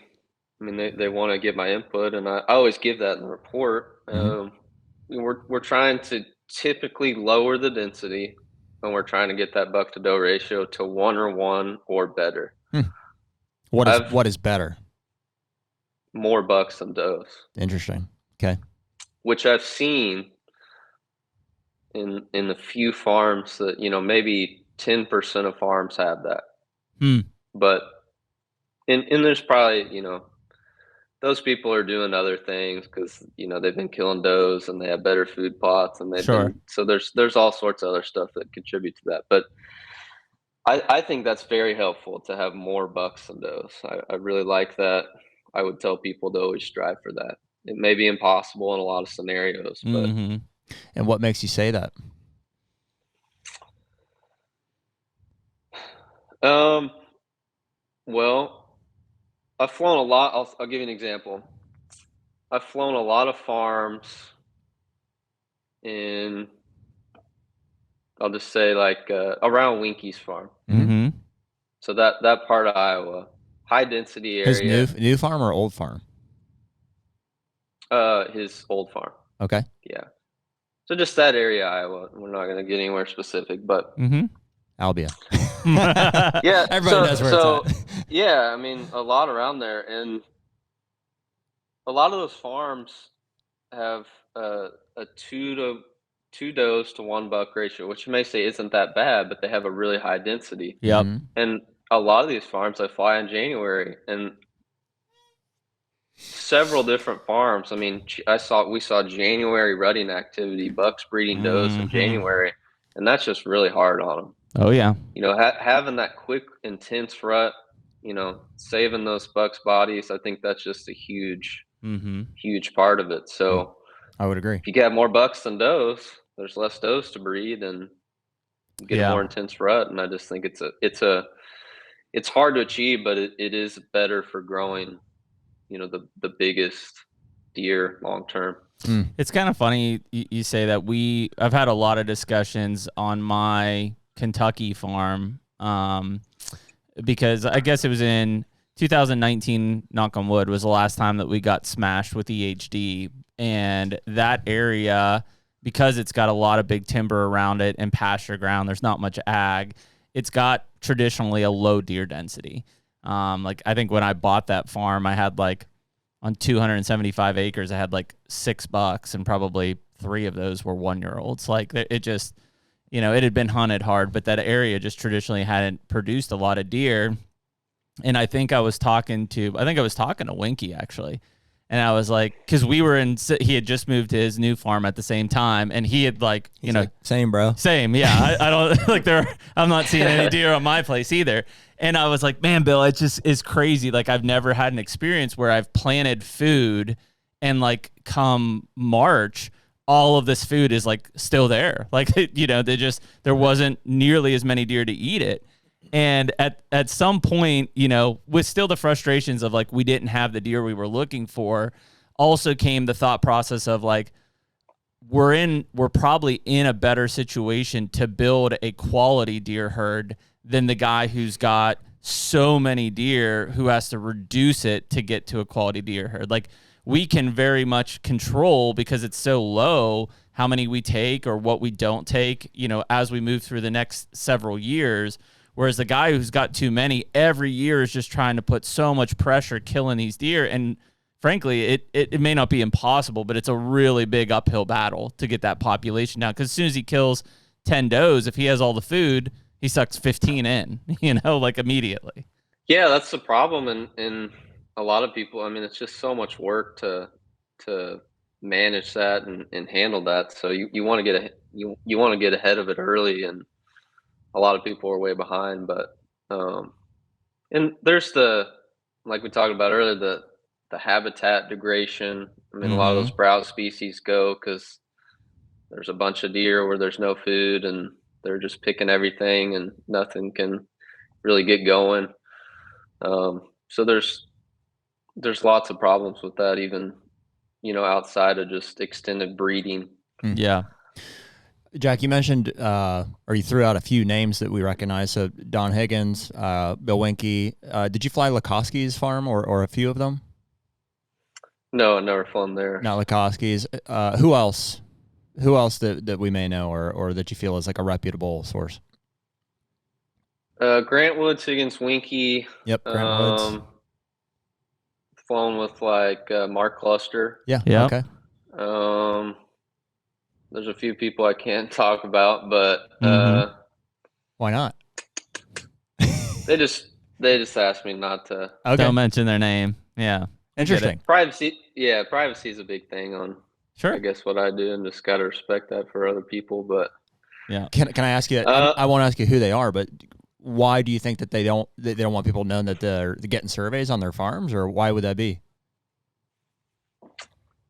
They want to get my input, and I always give that in the report. We're trying to typically lower the density, and we're trying to get that buck to doe ratio to 1 or better.
What is better?
More bucks than does.
Interesting. Okay. Which
I've seen in the few farms that, maybe 10% of farms have that. But and there's probably, those people are doing other things because, they've been killing does and they have better food plots, and so there's all sorts of other stuff that contribute to that. But I think that's very helpful to have more bucks than does. I really like that. I would tell people to always strive for that. It may be impossible in a lot of scenarios, but.
And what makes you say that?
Well, I've flown a lot. I'll give you an example. I've flown a lot of farms in, I'll just say like around Winke's farm. So that part of Iowa, high density area.
His new farm or old farm?
His old farm.
Okay.
Yeah. So just that area, Iowa. We're not going to get anywhere specific, but
Albia.
Yeah.
Everybody knows where it's at.
Yeah, a lot around there, and a lot of those farms have a 2 does to 1 buck ratio, which you may say isn't that bad, but they have a really high density.
Yep.
And a lot of these farms, I fly in January, and several different farms. We saw January rutting activity, bucks breeding does in January, and that's just really hard on them.
Oh yeah.
Having that quick, intense rut, saving those bucks' bodies, I think that's just a huge part of it. So
I would agree.
If you get more bucks than does, there's less does to breed, and you get a more intense rut. And I just think it's hard to achieve, but it is better for growing, the biggest deer long term.
It's kind of funny you say that. I've had a lot of discussions on my Kentucky farm, because I guess it was in 2019, knock on wood, was the last time that we got smashed with EHD. And that area, because it's got a lot of big timber around it and pasture ground, there's not much ag. It's got traditionally a low deer density. Like I think when I bought that farm, I had like on 275 acres, I had like 6 bucks, and probably 3 of those were 1-year-olds. Like it just, you know, it had been hunted hard, but that area just traditionally hadn't produced a lot of deer. And I think I was talking to Winke actually. And I was like, because he had just moved to his new farm at the same time, and he had like,
He's like, same, bro.
Same, yeah. I don't like I'm not seeing any deer on my place either. And I was like, man, Bill, it just is crazy. Like I've never had an experience where I've planted food, and like come March, all of this food is like still there. Like, you know, there wasn't nearly as many deer to eat it. And at some point, you know, with still the frustrations of like we didn't have the deer we were looking for, also came the thought process of like we're probably in a better situation to build a quality deer herd than the guy who's got so many deer who has to reduce it to get to a quality deer herd. Like we can very much control, because it's so low, how many we take or what we don't take, you know, as we move through the next several years. Whereas the guy who's got too many every year is just trying to put so much pressure killing these deer. And frankly, it may not be impossible, but it's a really big uphill battle to get that population down. Because as soon as he kills 10 does, if he has all the food, he sucks 15 in, you know, like immediately.
Yeah, that's the problem. And a lot of people, I mean, it's just so much work to manage that and handle that. So you want to get ahead of it early, and a lot of people are way behind. But and there's like we talked about earlier, the habitat degradation. I mean, a lot of those browse species go because there's a bunch of deer where there's no food, and they're just picking everything, and nothing can really get going. So there's lots of problems with that, even, you know, outside of just extended breeding.
Yeah.
Jack, you mentioned, or you threw out a few names that we recognize. So Don Higgins, Bill Winke. Did you fly Likoski's farm or a few of them?
No, never flown there.
Not Likoski's. Who else? Who else that we may know or that you feel is like a reputable source?
Grant Woods, Higgins, Winke.
Yep, Grant Woods.
Flown with like Mark Cluster.
Yeah. Okay.
There's a few people I can't talk about, but
why not?
they just asked me not to.
Okay. Don't mention their name. Yeah.
Interesting.
Privacy. Yeah, privacy is a big thing on.
Sure.
I guess what I do, and just gotta respect that for other people. But
yeah, can I ask you? I won't ask you who they are, but why do you think that they don't want people knowing that they're getting surveys on their farms, or why would that be?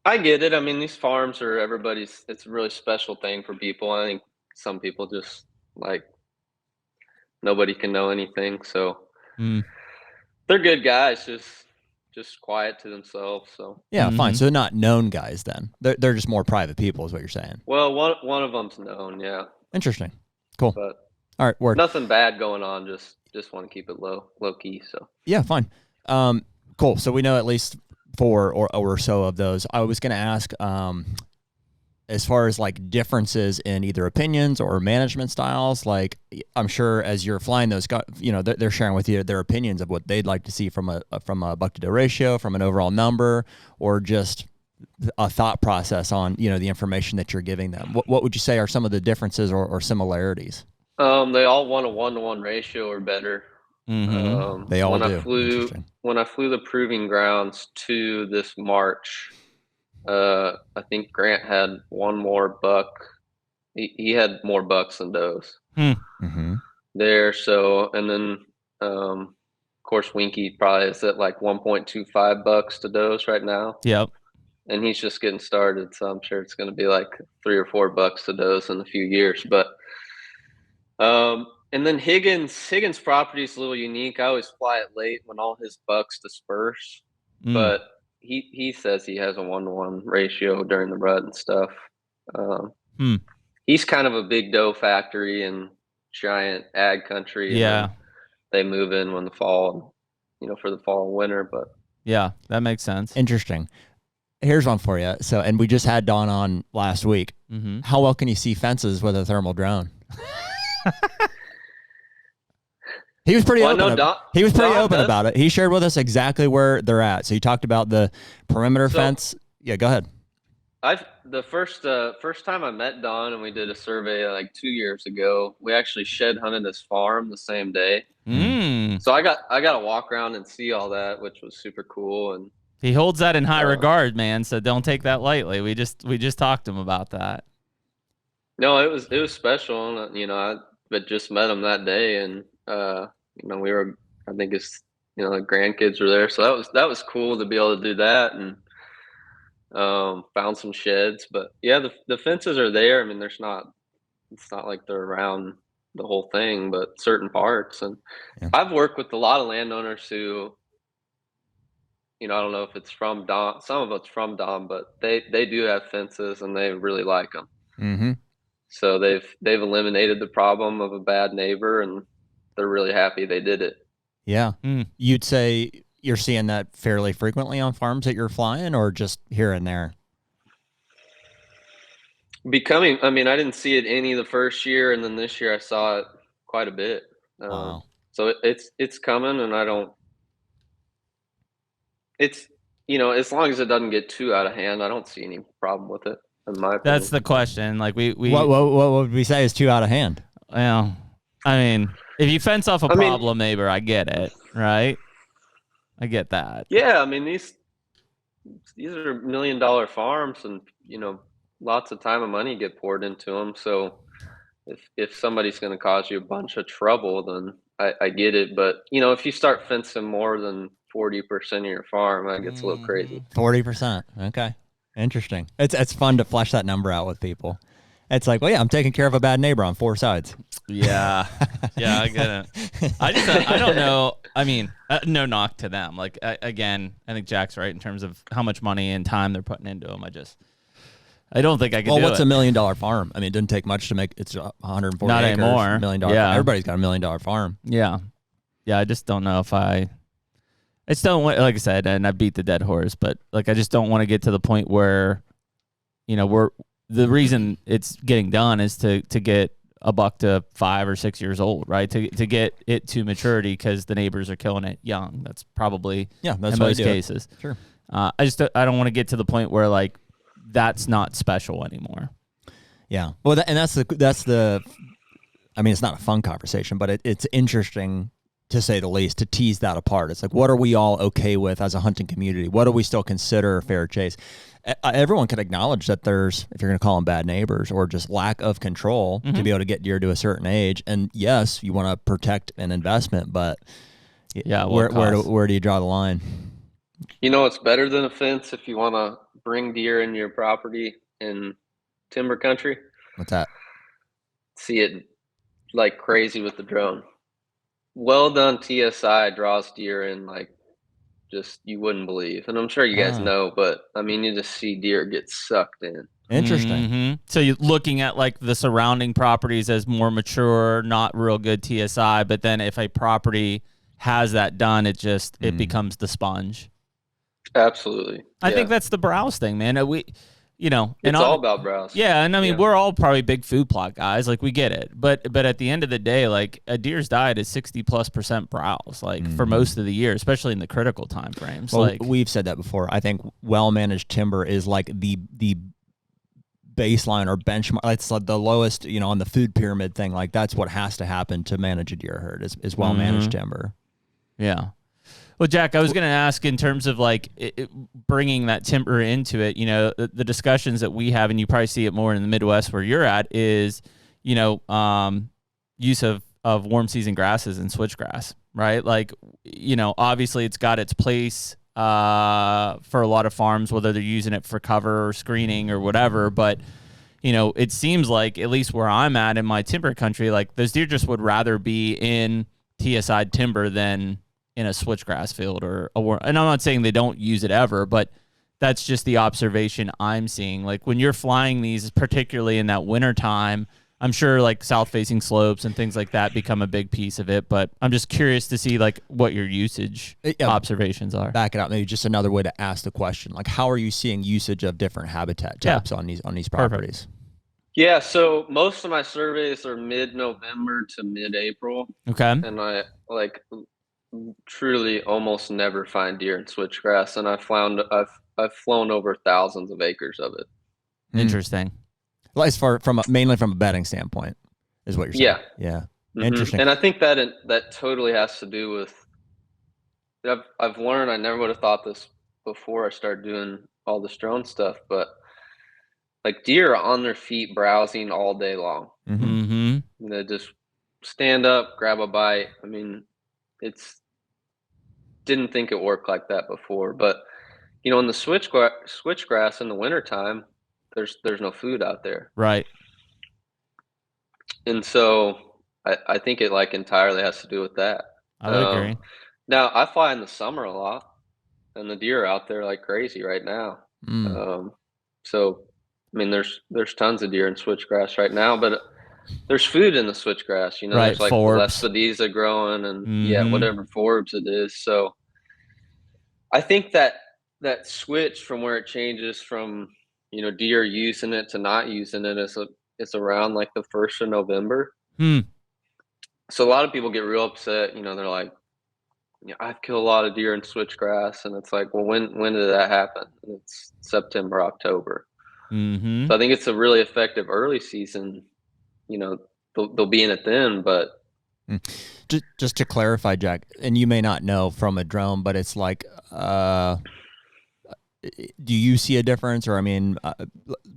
I get it. I mean, these farms are it's a really special thing for people. I think some people just like nobody can know anything. So they're good guys, just quiet to themselves. So
yeah, fine. So they're not known guys then. They're just more private people is what you're saying.
Well, one of them's known, yeah.
Interesting. Cool.
But
all right, word.
Nothing bad going on, just want to keep it low key. So
yeah, fine. Cool. So we know at least 4 or so of those. I was going to ask, as far as like differences in either opinions or management styles, like I'm sure as you're flying those guys, you know, they're sharing with you their opinions of what they'd like to see from a buck to doe ratio, from an overall number, or just a thought process on, you know, the information that you're giving them. What would you say are some of the differences or similarities?
They all want a 1-to-1 ratio or better.
They all do.
When I flew the proving grounds to this March, I think Grant had one more buck. He had more bucks than does there. So, and then of course Winke probably is at like 1.25 bucks to does right now.
Yep. And
he's just getting started, so I'm sure it's going to be like 3 or 4 bucks to does in a few years. But and then Higgins' property is a little unique. I always fly it late when all his bucks disperse, but he says he has a 1-to-1 ratio during the rut and stuff. He's kind of a big doe factory and giant ag country.
Yeah,
they move in when the fall, you know, for the fall and winter. But
yeah, that makes sense.
Interesting. Here's one for you. So, and we just had Don on last week. How well can you see fences with a thermal drone? He was pretty open. He was pretty
Don
open about it. He shared with us exactly where they're at. So he talked about the perimeter fence. Yeah, go ahead.
The first time I met Don and we did a survey like 2 years ago, we actually shed hunted his farm the same day. So I got to walk around and see all that, which was super cool. And
he holds that in high regard, man. So don't take that lightly. We just talked to him about that.
No, it was special. And, I just met him that day, and we were, I think his, the grandkids were there, so that was cool to be able to do that, and found some sheds. But yeah, the fences are there. I mean, it's not like they're around the whole thing, but certain parts. And I've worked with a lot of landowners who, I don't know if it's from Don, some of it's from Don, but they do have fences and they really like them.
Mm-hmm.
So they've eliminated the problem of a bad neighbor, and they're really happy they did it.
Yeah. You'd say you're seeing that fairly frequently on farms that you're flying, or just here and there?
I didn't see it any the first year, and then this year I saw it quite a bit.
Wow.
So it's coming, and as long as it doesn't get too out of hand, I don't see any problem with it. In my opinion.
That's the question. Like we
what would we say is too out of hand?
Well, I mean, if you fence off a problem neighbor, I get it, right? I get that.
Yeah, I mean these are $1 million farms, and lots of time and money get poured into them. So if somebody's going to cause you a bunch of trouble, then I get it. But if you start fencing more than 40% of your farm, that gets a little crazy.
40%. Okay. Interesting. It's fun to flesh that number out with people. It's like, well, yeah, I'm taking care of a bad neighbor on 4 sides.
Yeah. Yeah, I get it. I don't know. I mean, no knock to them. Like, again, I think Jack's right in terms of how much money and time they're putting into them. I don't think I can do it.
Well, what's $1 million farm? I mean, it doesn't take much to make, it's 140
Not
acres,
anymore.
$1 million.
Yeah.
Everybody's got $1 million farm.
Yeah. Yeah, I just don't know if I still want, like I said, and I beat the dead horse, but like I just don't want to get to the point where, the reason it's getting done is to get a buck to 5 or 6 years old, right? To get it to maturity because the neighbors are killing it young. That's probably in most cases.
Sure.
I don't want to get to the point where like that's not special anymore.
Yeah. Well, that's the. I mean, it's not a fun conversation, but it's interesting, to say the least, to tease that apart. It's like, what are we all okay with as a hunting community? What do we still consider a fair chase? Everyone can acknowledge that there's, if you're going to call them bad neighbors, or just lack of control to be able to get deer to a certain age. And yes, you want to protect an investment, but where do you draw the line?
It's better than a fence if you want to bring deer into your property in timber country.
What's that?
See it like crazy with the drone. Well done TSI draws deer in like just you wouldn't believe. And I'm sure you guys know, but I mean, you just see deer get sucked in.
Interesting.
Mm-hmm. So you're looking at like the surrounding properties as more mature, not real good TSI, but then if a property has that done, it becomes the sponge.
Absolutely.
I think that's the browse thing, man.
It's all about browse.
Yeah, and I mean, we're all probably big food plot guys. Like, we get it. But at the end of the day, like, a deer's diet is 60+% browse, like, for most of the year, especially in the critical time frames.
Well, we've said that before. I think well-managed timber is like the baseline or benchmark. It's like the lowest, on the food pyramid thing. Like, that's what has to happen to manage a deer herd is well-managed timber.
Yeah. Well, Jack, I was going to ask in terms of like bringing that timber into it, the discussions that we have, and you probably see it more in the Midwest where you're at, is, use of warm season grasses and switchgrass, right? Like, obviously it's got its place for a lot of farms, whether they're using it for cover or screening or whatever. But, it seems like, at least where I'm at in my timber country, like those deer just would rather be in TSI timber than in a switchgrass field and I'm not saying they don't use it ever, but that's just the observation I'm seeing. Like when you're flying these, particularly in that winter time, I'm sure like south facing slopes and things like that become a big piece of it, but I'm just curious to see like what your usage observations are.
Back it up. Maybe just another way to ask the question. Like, how are you seeing usage of different habitat types on these properties?
Yeah, so most of my surveys are mid-November to mid-April.
Okay.
And I truly almost never find deer in switchgrass, and I've flown over thousands of acres of it.
Interesting.
Well, as far mainly from a bedding standpoint, is what you're saying. Yeah.
Mm-hmm.
Interesting.
And I think that totally has to do with. I've learned, I never would have thought this before I started doing all this drone stuff, but like deer are on their feet browsing all day long.
Mm-hmm.
Just stand up, grab a bite. I mean, didn't think it worked like that before, but in the switchgrass in the wintertime, there's no food out there.
Right.
And so I think it like entirely has to do with that.
I would agree.
Now I fly in the summer a lot, and the deer are out there like crazy right now. So I mean, there's tons of deer in switchgrass right now, but there's food in the switchgrass.
Right,
there's like
forbs.
Lespedeza growing, and whatever forbs it is. So I think that switch from where it changes from deer using it to not using it is around like the 1st of November. So a lot of people get real upset. They're like, I've killed a lot of deer in switchgrass, and it's like, well, when did that happen? And it's September, October. So I think it's a really effective early season. They'll be in it then, but
just to clarify, Jack, and you may not know from a drone, but it's like, do you see a difference? Or I mean,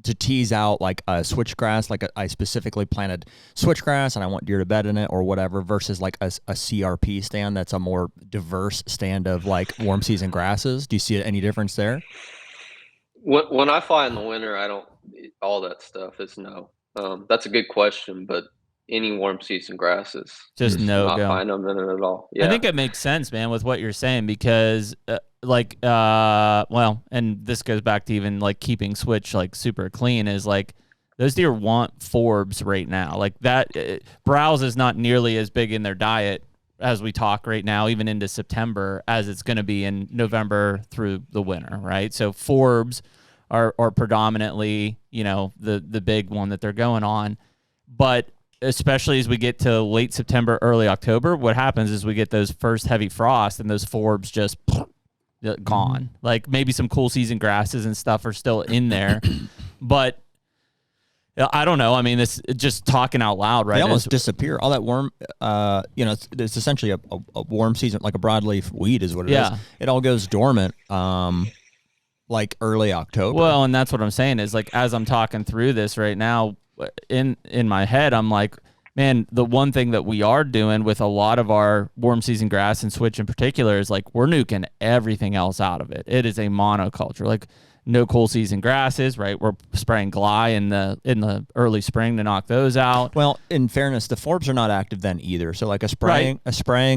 to tease out like a switchgrass, like I specifically planted switchgrass and I want deer to bed in it or whatever, versus like a CRP stand that's a more diverse stand of like warm season grasses. Do you see any difference there?
When I fly in the winter, I don't. All that stuff is no. That's a good question, but any warm season grasses,
just no
not
go.
find them in it at all. Yeah.
I think it makes sense, man, with what you're saying, because well, and this goes back to even like keeping switch like super clean, is like those deer want forbs right now. Like that browse is not nearly as big in their diet as we talk right now, even into September, as it's going to be in November through the winter, right? So forbs are predominantly, the big one that they're going on. But especially as we get to late September, early October, what happens is we get those first heavy frosts and those forbs just gone. Like maybe some cool season grasses and stuff are still in there, but I don't know. I mean, this just talking out loud, right?
They almost disappear. All that worm, it's essentially a warm season, like a broadleaf weed is what it is. It all goes dormant, like early October.
Well, and that's what I'm saying is like, as I'm talking through this right now in my head, I'm like, man, the one thing that we are doing with a lot of our warm season grass and switch in particular is like, we're nuking everything else out of it. It is a monoculture. Like, no cool season grasses, right? We're spraying Gly in the early spring to knock those out.
Well, in fairness, the forbs are not active then either. So like a spraying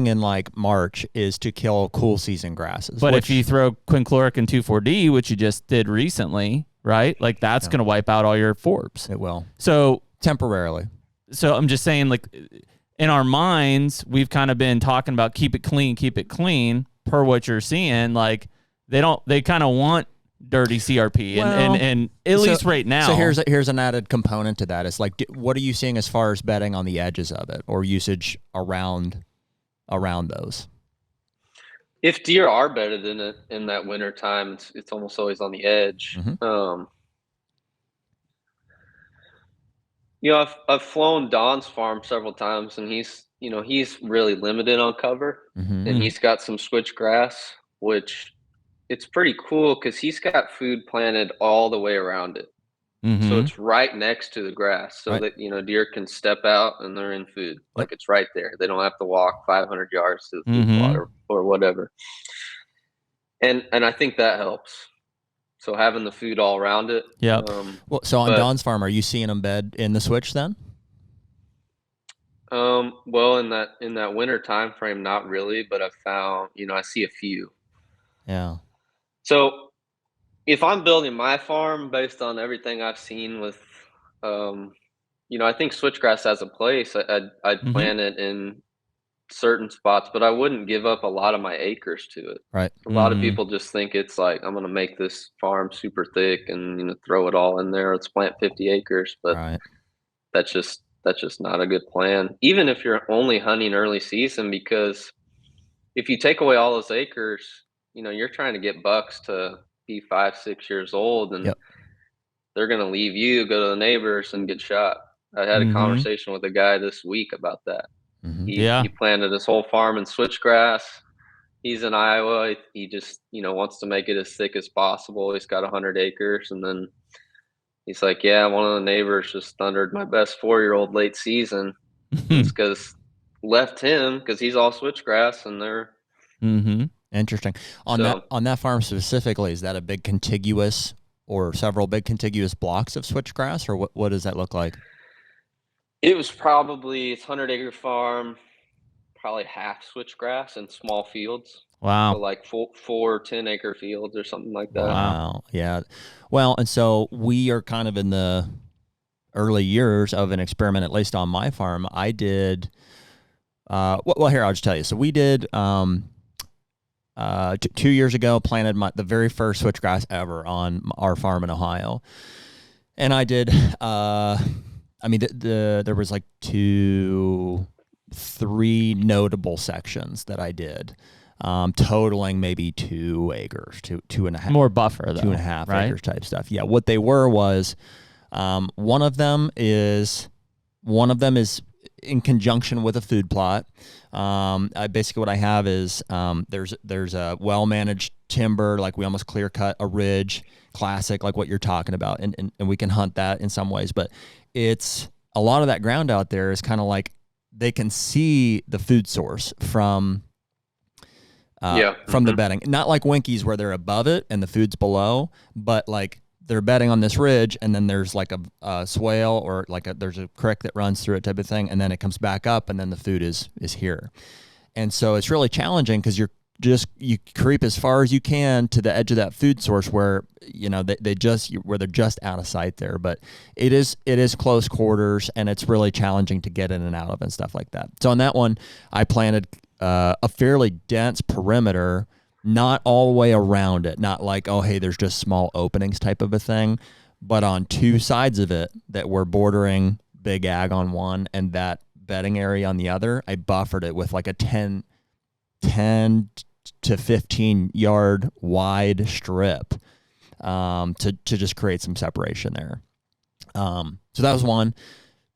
in like March is to kill cool season grasses.
But if you throw quinchloric and 2,4-D, which you just did recently, right? Like that's going to wipe out all your forbs.
It will.
So temporarily.
So
I'm just saying, like, in our minds, we've kind of been talking about keep it clean, per what you're seeing. Like they kind of want dirty CRP, and at least right now.
So here's an added component to that. It's like, what are you seeing as far as bedding on the edges of it, or usage around those?
If deer are bedded in it in that winter time, it's almost always on the edge. I've flown Don's farm several times, and he's really limited on cover, and he's got some switchgrass, which it's pretty cool because he's got food planted all the way around it. So it's right next to the grass, so that deer can step out and they're in food. Like it's right there. They don't have to walk 500 yards to the food plot or whatever. And I think that helps. So having the food all around it.
Yeah.
So on Don's farm, are you seeing them bed in the switch then?
Well, in that winter time frame, not really, but I've found, I see a few.
Yeah.
So if I'm building my farm based on everything I've seen with, I think switchgrass has a place. I'd plant it in certain spots, but I wouldn't give up a lot of my acres to it.
Right.
A lot of people just think it's like, I'm going to make this farm super thick and, throw it all in there. Let's plant 50 acres. But
Right.
that's just not a good plan. Even if you're only hunting early season, because if you take away all those acres, you're trying to get bucks to be 5-6 years old, and
Yep.
they're going to leave you, go to the neighbors, and get shot. I had a conversation with a guy this week about that. He planted his whole farm in switchgrass. He's in Iowa. He just, wants to make it as thick as possible. He's got 100 acres. And then he's like, yeah, one of the neighbors just thundered my best 4-year-old late season. It's because left him, because he's all switchgrass, and they're
interesting. On that farm specifically, is that a big contiguous or several big contiguous blocks of switchgrass, or what does that look like?
It was probably, it's 100-acre farm, probably half switchgrass and small fields.
Wow.
So like 4 10-acre fields or something like that.
Wow. Yeah. Well, and so we are kind of in the early years of an experiment, at least on my farm. I did, well, here, I'll just tell you. So we did, 2 years ago, planted the very first switchgrass ever on our farm in Ohio. And I did, there was like 3 notable sections that I did, totaling maybe 2 acres, 2.5.
More buffer, though.
2.5
right?
acres type stuff. Yeah. What they were was, one of them is in conjunction with a food plot. Basically what I have is, there's a well-managed timber, like we almost clear cut a ridge, classic, like what you're talking about. And we can hunt that in some ways, but it's a lot of that ground out there is kind of like they can see the food source from the bedding. Not like Winke's where they're above it and the food's below, but like they're bedding on this ridge, and then there's like a swale or like there's a creek that runs through it type of thing, and then it comes back up, and then the food is here. And so it's really challenging because you creep as far as you can to the edge of that food source where they're just out of sight there. But it is close quarters, and it's really challenging to get in and out of and stuff like that. So on that one, I planted a fairly dense perimeter, not all the way around it, not like, oh, hey, there's just small openings type of a thing, but on 2 sides of it that were bordering big ag on one and that bedding area on the other, I buffered it with like a 10 to 15 yard wide strip to just create some separation there. So that was one.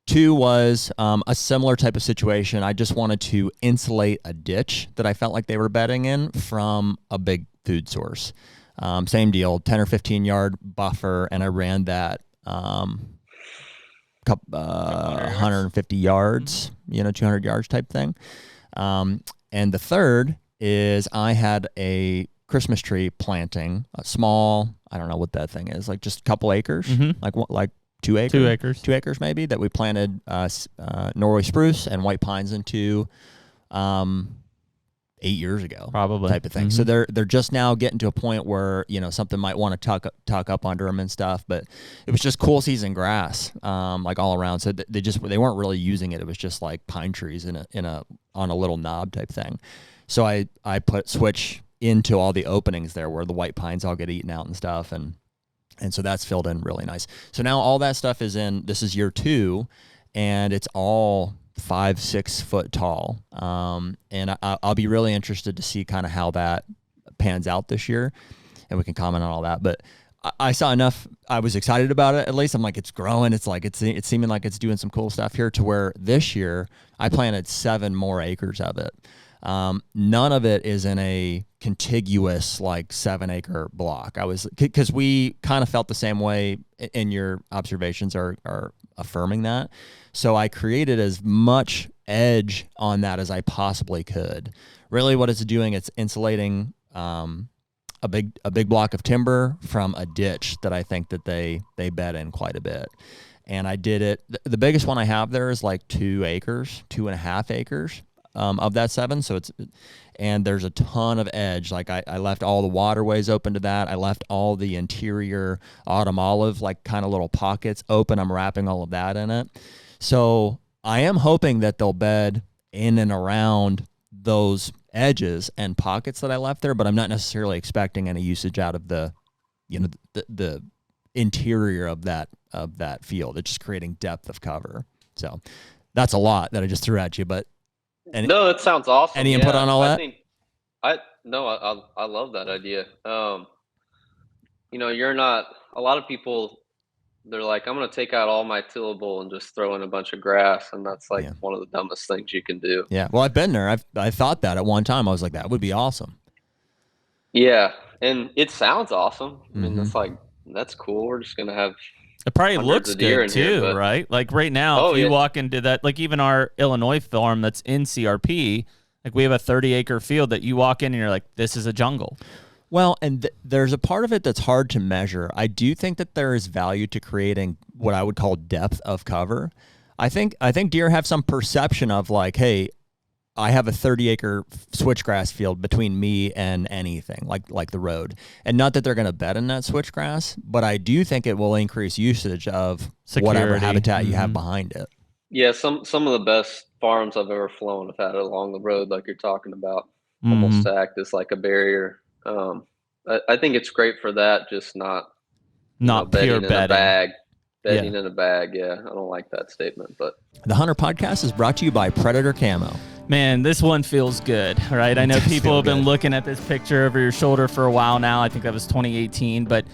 2 was a similar type of situation. I just wanted to insulate a ditch that I felt like they were bedding in from a big food source. Same deal, 10 or 15 yard buffer, and I ran that 150 yards, 200 yards type thing. And the third is I had a Christmas tree planting, a small, I don't know what that thing is, like just a couple acres, like 2 acres.
2 acres.
2 acres maybe, that we planted Norway spruce and white pines into 8 years ago,
probably,
type of thing. So they're just now getting to a point where something might want to tuck up under them and stuff. But it was just cool season grass, like all around. So they weren't really using it. It was just like pine trees on a little knob type thing. So I put switch into all the openings there where the white pines all get eaten out and stuff, and so that's filled in really nice. So now all that stuff is in. This is year 2, and it's all 5-6 foot tall. And I'll be really interested to see kind of how that pans out this year, and we can comment on all that. But I saw enough. I was excited about it. At least I'm like, it's growing. It's like it's seeming like it's doing some cool stuff here. To where this year I planted 7 more acres of it. None of it is in a contiguous like 7-acre block. Because we kind of felt the same way, and your observations are affirming that. So I created as much edge on that as I possibly could. Really what it's doing, it's insulating a big block of timber from a ditch that I think that they bed in quite a bit. And I did it. The biggest one I have there is like 2 acres, 2.5 acres. Of that 7, and there's a ton of edge. Like I left all the waterways open to that. I left all the interior autumn olive, like kind of little pockets open. I'm wrapping all of that in it. So I am hoping that they'll bed in and around those edges and pockets that I left there, but I'm not necessarily expecting any usage out of the interior of that field. It's just creating depth of cover. So that's a lot that I just threw at you, but
no, that sounds awesome.
Any input on all that?
I love that idea. You're not, a lot of people, they're like, I'm going to take out all my tillable and just throw in a bunch of grass. And that's like one of the dumbest things you can do.
Yeah. Well, I've been there. I thought that at one time. I was like, that would be awesome.
Yeah. And it sounds awesome. I mean, that's cool. We're just going to have,
it probably looks good too, right? Like right now, if you walk into that, like even our Illinois farm that's in CRP, like we have a 30-acre field that you walk in and you're like, this is a jungle.
Well, and there's a part of it that's hard to measure. I do think that there is value to creating what I would call depth of cover. I think deer have some perception of like, hey, I have a 30-acre switchgrass field between me and anything like the road. And not that they're going to bed in that switchgrass, but I do think it will increase usage of whatever habitat you have behind it.
Yeah, some of the best farms I've ever flown have had it along the road like you're talking about. Almost to act as like a barrier. I think it's great for that, just not
pure bedding.
Bedding in a bag. Yeah, I don't like that statement. But
the HUNTR Podcast is brought to you by Predator Camo.
Man, this one feels good, right? I know people have been looking at this picture over your shoulder for a while now. I think that was 2018, but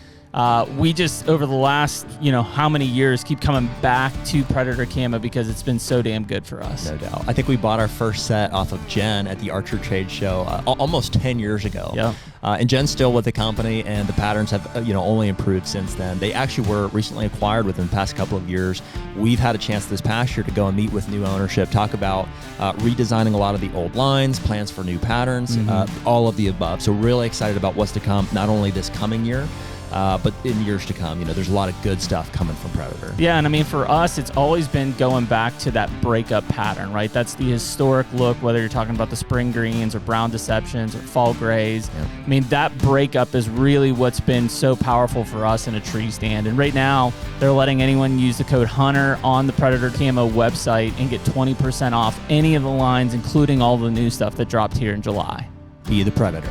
we just, over the last, how many years, keep coming back to Predator Camo because it's been so damn good for us.
No doubt. I think we bought our first set off of Jen at the Archer Trade Show almost 10 years ago.
Yeah.
And Jen's still with the company, and the patterns have, only improved since then. They actually were recently acquired within the past couple of years. We've had a chance this past year to go and meet with new ownership, talk about redesigning a lot of the old lines, plans for new patterns, all of the above. So really excited about what's to come, not only this coming year, but in years to come. There's a lot of good stuff coming from Predator.
Yeah, and I mean, for us, it's always been going back to that breakup pattern, right? That's the historic look, whether you're talking about the spring greens or brown deceptions or fall grays. Yeah. I mean, that breakup is really what's been so powerful for us in a tree stand. And right now, they're letting anyone use the code HUNTR on the Predator Camo website and get 20% off any of the lines, including all the new stuff that dropped here in July.
Be the Predator.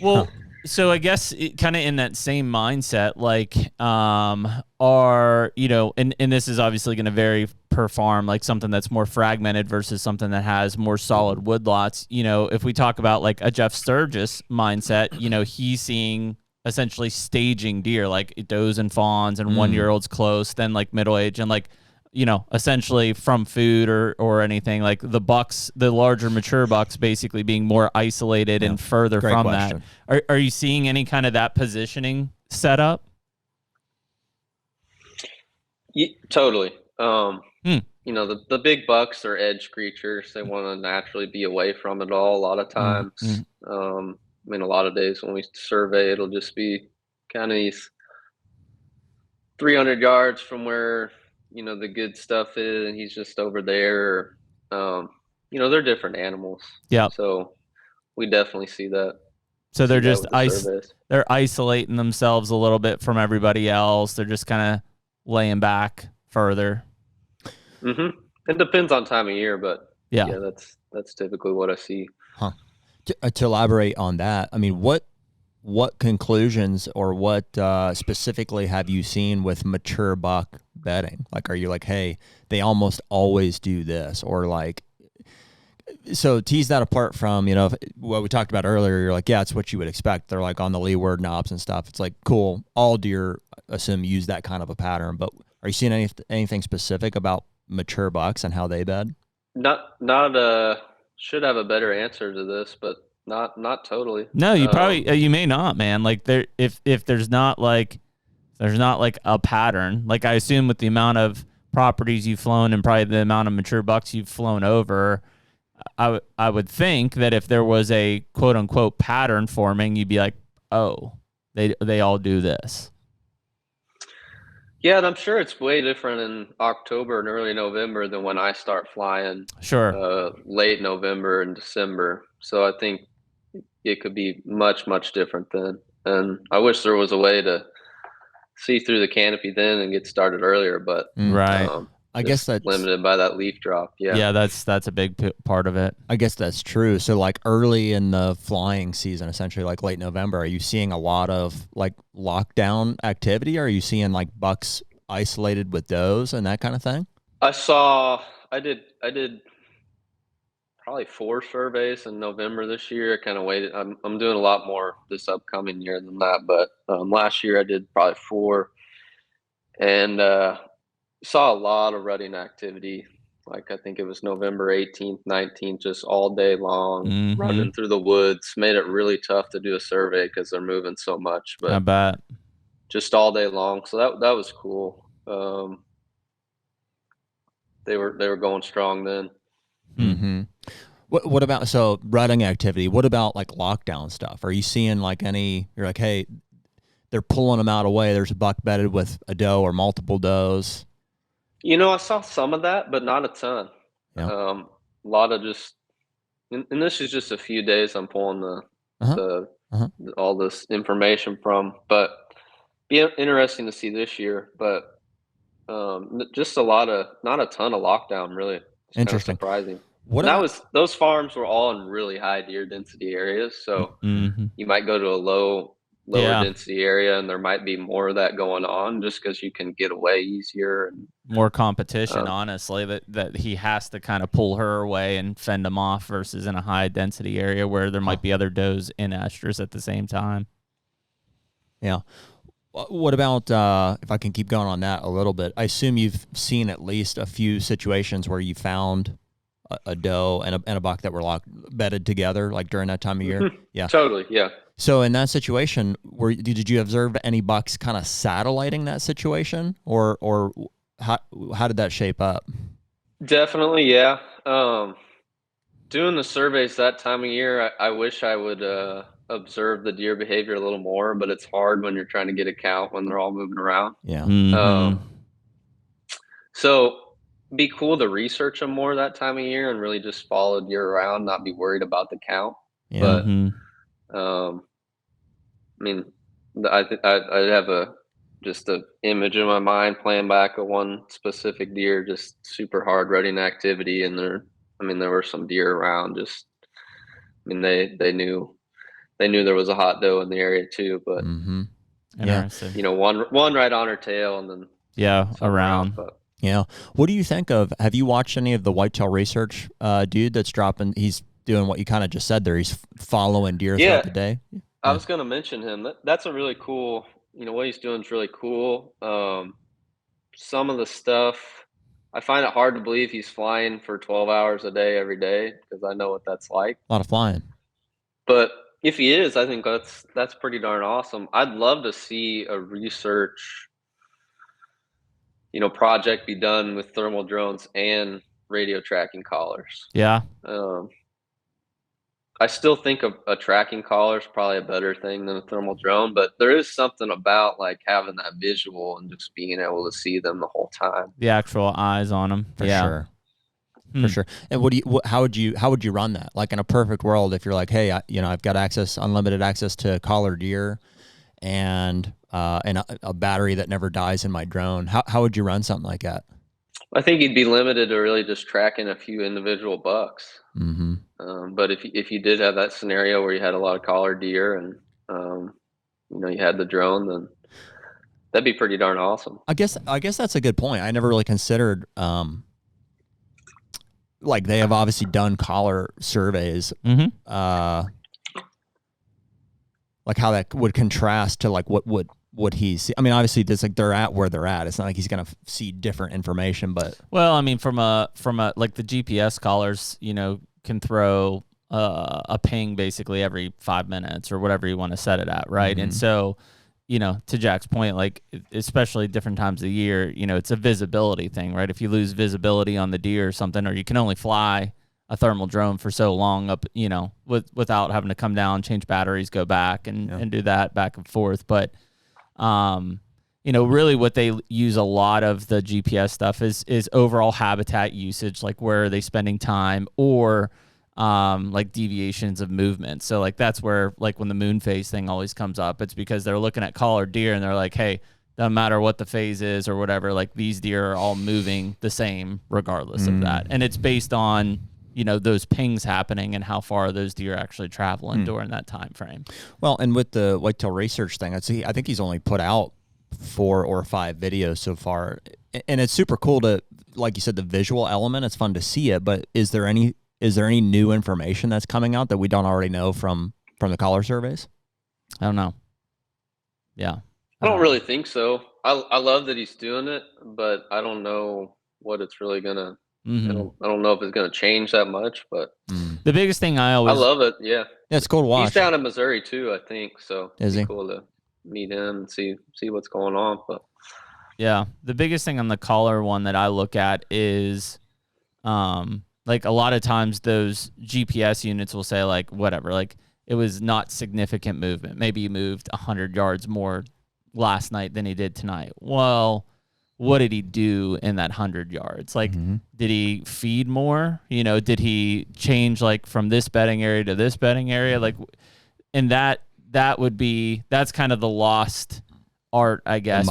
Well, so I guess kind of in that same mindset, like, and this is obviously going to vary per farm, like something that's more fragmented versus something that has more solid woodlots. If we talk about like a Jeff Sturgis mindset, he's seeing essentially staging deer, like does and fawns and 1-year-olds close, then like middle age and like, essentially from food or anything, like the bucks, the larger mature bucks basically being more isolated and further
Great
from
question.
that. Are you seeing any kind of that positioning set up?
Yeah, totally. The big bucks are edge creatures. They want to naturally be away from it all a lot of times. A lot of days when we survey, it'll just be kind of these 300 yards from where the good stuff is, and he's just over there. They're different animals.
Yeah.
So we definitely see that.
So they're just they're isolating themselves a little bit from everybody else. They're just kind of laying back further.
It depends on time of year, but yeah, that's typically what I see.
Huh. To elaborate on that, I mean, what conclusions or what specifically have you seen with mature buck bedding? Like, are you like, hey, they almost always do this, or like, so tease that apart from, what we talked about earlier. You're like, yeah, it's what you would expect. They're like on the leeward knobs and stuff. It's like, cool. All deer, assume, use that kind of a pattern, but are you seeing anything specific about mature bucks and how they bed?
Not should have a better answer to this, but not totally.
No, you probably you may not, man. Like if there's not like a pattern. Like I assume with the amount of properties you've flown and probably the amount of mature bucks you've flown over, I would think that if there was a quote unquote pattern forming, you'd be like, oh, they all do this.
Yeah, and I'm sure it's way different in October and early November than when I start flying.
Sure.
Late November and December. So I think it could be much, much different then. And I wish there was a way to see through the canopy then and get started earlier, but
right.
I guess that's
limited by that leaf drop.
Yeah, that's a big part of it.
I guess that's true. So like early in the flying season, essentially like late November, are you seeing a lot of like lockdown activity? Are you seeing like bucks isolated with does and that kind of thing?
I did probably 4 surveys in November this year. I kind of waited. I'm doing a lot more this upcoming year than that, but last year I did probably 4, and saw a lot of rutting activity. Like I think it was November 18th, 19th, just all day long, running through the woods. Made it really tough to do a survey because they're moving so much. But
I bet.
Just all day long. So that was cool. They were going strong then.
Mm-hmm. What about, so rutting activity? What about like lockdown stuff? Are you seeing like any? You're like, hey, they're pulling them out away. There's a buck bedded with a doe or multiple does.
I saw some of that, but not a ton.
Yeah.
A lot of just, and this is just a few days I'm pulling all this information from, but be interesting to see this year. But just not a ton of lockdown, really. It's
Interesting.
Kind of surprising. Those farms were all in really high deer density areas, so you might go to a lower density area, and there might be more of that going on, just because you can get away easier and
more competition. Honestly, that he has to kind of pull her away and fend them off, versus in a high density area where there might be other does in estrus at the same time.
Yeah. What about, if I can keep going on that a little bit, I assume you've seen at least a few situations where you found a doe and a buck that were bedded together, like during that time of year? Yeah.
Totally, yeah.
So in that situation, did you observe any bucks kind of satelliting that situation, or how did that shape up?
Definitely, yeah. Doing the surveys that time of year, I wish I would observe the deer behavior a little more, but it's hard when you're trying to get a count when they're all moving around.
Yeah.
So be cool to research them more that time of year and really just follow deer around, not be worried about the count.
Yeah.
But I mean, I have just an image in my mind playing back of one specific deer, just super hard rutting activity, and there were some deer around. They knew there was a hot doe in the area too, but one right on her tail, and then
around.
Yeah. What do you think of? Have you watched any of the whitetail research dude that's dropping? He's doing what you kind of just said there. He's following deer throughout the day.
I was going to mention him. That's a really cool. What he's doing is really cool. Some of the stuff, I find it hard to believe he's flying for 12 hours a day every day, because I know what that's like.
A lot of flying.
But if he is, I think that's pretty darn awesome. I'd love to see a research, project be done with thermal drones and radio tracking collars.
Yeah.
I still think a tracking collar is probably a better thing than a thermal drone, but there is something about like having that visual and just being able to see them the whole time.
The actual eyes on them.
For sure. For sure. And how would you run that? Like in a perfect world, if you're like, hey, I've got unlimited access to collar deer and a battery that never dies in my drone, how would you run something like that?
I think you'd be limited to really just tracking a few individual bucks. But if you did have that scenario where you had a lot of collared deer and you had the drone, then that'd be pretty darn awesome.
I guess that's a good point. I never really considered like they have obviously done collar surveys. Like how that would contrast to like what he see. I mean, obviously, it's like they're at where they're at. It's not like he's gonna see different information, but
from a like the GPS collars, can throw a ping basically every 5 minutes or whatever you want to set it at, right? And so, to Jack's point, like especially different times of the year, it's a visibility thing, right? If you lose visibility on the deer or something, or you can only fly a thermal drone for so long up, without having to come down, change batteries, go back and do that back and forth, but. Really what they use a lot of the GPS stuff is overall habitat usage, like where are they spending time, or like deviations of movement. So like that's where like when the moon phase thing always comes up, it's because they're looking at collared deer and they're like, hey, no matter what the phase is or whatever, like these deer are all moving the same regardless of that. And it's based on, those pings happening and how far those deer are actually traveling during that time frame.
Well, and with the whitetail research thing, I think he's only put out 4 or 5 videos so far. And it's super cool to, like you said, the visual element, it's fun to see it, but is there any new information that's coming out that we don't already know from the collar surveys?
I don't know. Yeah.
I don't really think so. I love that he's doing it, but I don't know what it's really gonna. I don't know if it's gonna change that much, but
the biggest thing I
love it. Yeah,
it's cool to watch.
He's down in Missouri too, I think. So
is he?
Cool to meet him and see what's going on. But
yeah, the biggest thing on the collar one that I look at is, like a lot of times those GPS units will say like whatever, like it was not significant movement. Maybe he moved 100 yards more last night than he did tonight. Well, what did he do in that 100 yards? Like, did he feed more? Did he change like from this bedding area to this bedding area? Like, and that's kind of the lost art, I guess,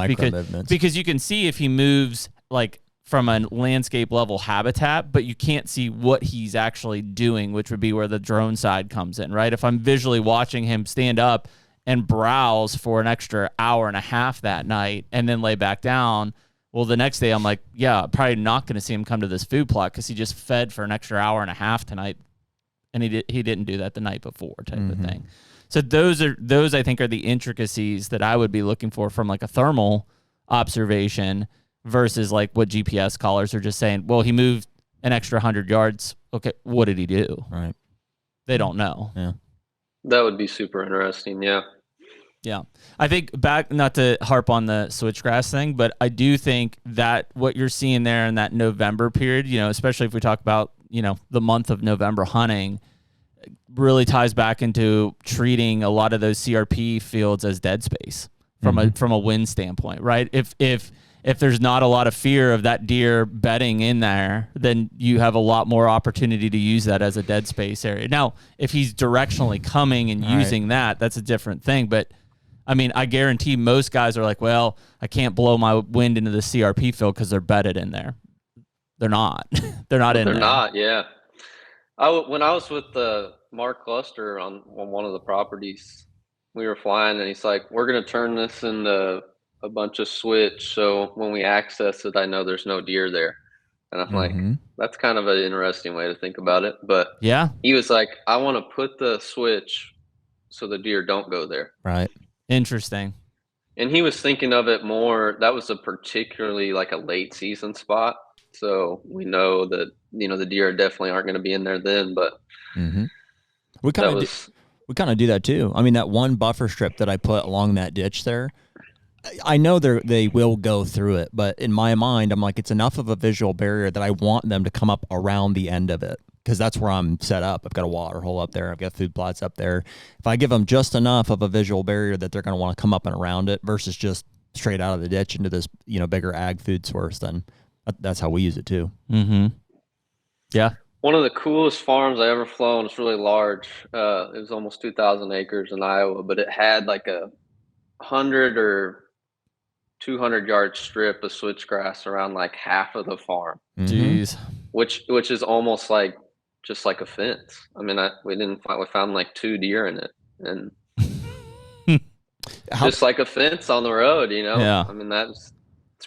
because you can see if he moves like from a landscape level habitat, but you can't see what he's actually doing, which would be where the drone side comes in, right? If I'm visually watching him stand up and browse for an extra hour and a half that night and then lay back down, well, the next day I'm like, yeah, probably not going to see him come to this food plot because he just fed for an extra hour and a half tonight, and he didn't do that the night before type of thing. So those I think are the intricacies that I would be looking for from like a thermal observation versus like what GPS collars are just saying, well, he moved an extra 100 yards. Okay, what did he do?
Right.
They don't know.
Yeah.
That would be super interesting. Yeah.
Yeah. I think back, not to harp on the switchgrass thing, but I do think that what you're seeing there in that November period, especially if we talk about, the month of November hunting, really ties back into treating a lot of those CRP fields as dead space from a wind standpoint, right? If there's not a lot of fear of that deer bedding in there, then you have a lot more opportunity to use that as a dead space area. Now, if he's directionally coming and using that, that's a different thing. But I mean, I guarantee most guys are like, well, I can't blow my wind into the CRP field because they're bedded in there. They're not. They're not in there.
They're not, yeah. When I was with Mark Cluster on one of the properties, we were flying, and he's like, we're going to turn this into a bunch of switch, so when we access it, I know there's no deer there. And I'm like, that's kind of an interesting way to think about it. But
yeah,
he was like, I want to put the switch so the deer don't go there.
Right.
Interesting.
And he was thinking of it more, that was a particularly like a late season spot. So we know that, the deer definitely aren't going to be in there then, but
we kind of do that too. I mean, that one buffer strip that I put along that ditch there, I know they will go through it, but in my mind, I'm like, it's enough of a visual barrier that I want them to come up around the end of it, because that's where I'm set up. I've got a water hole up there. I've got food plots up there. If I give them just enough of a visual barrier that they're going to want to come up and around it versus just straight out of the ditch into this, bigger ag food source, then that's how we use it too.
Yeah.
One of the coolest farms I ever flown. It's really large. It was almost 2,000 acres in Iowa, but it had like a 100 or 200 yard strip of switchgrass around like half of the farm.
Jeez.
Which is almost like just like a fence. I mean, we found like 2 deer in it, and just like a fence on the road,
Yeah.
I mean, it's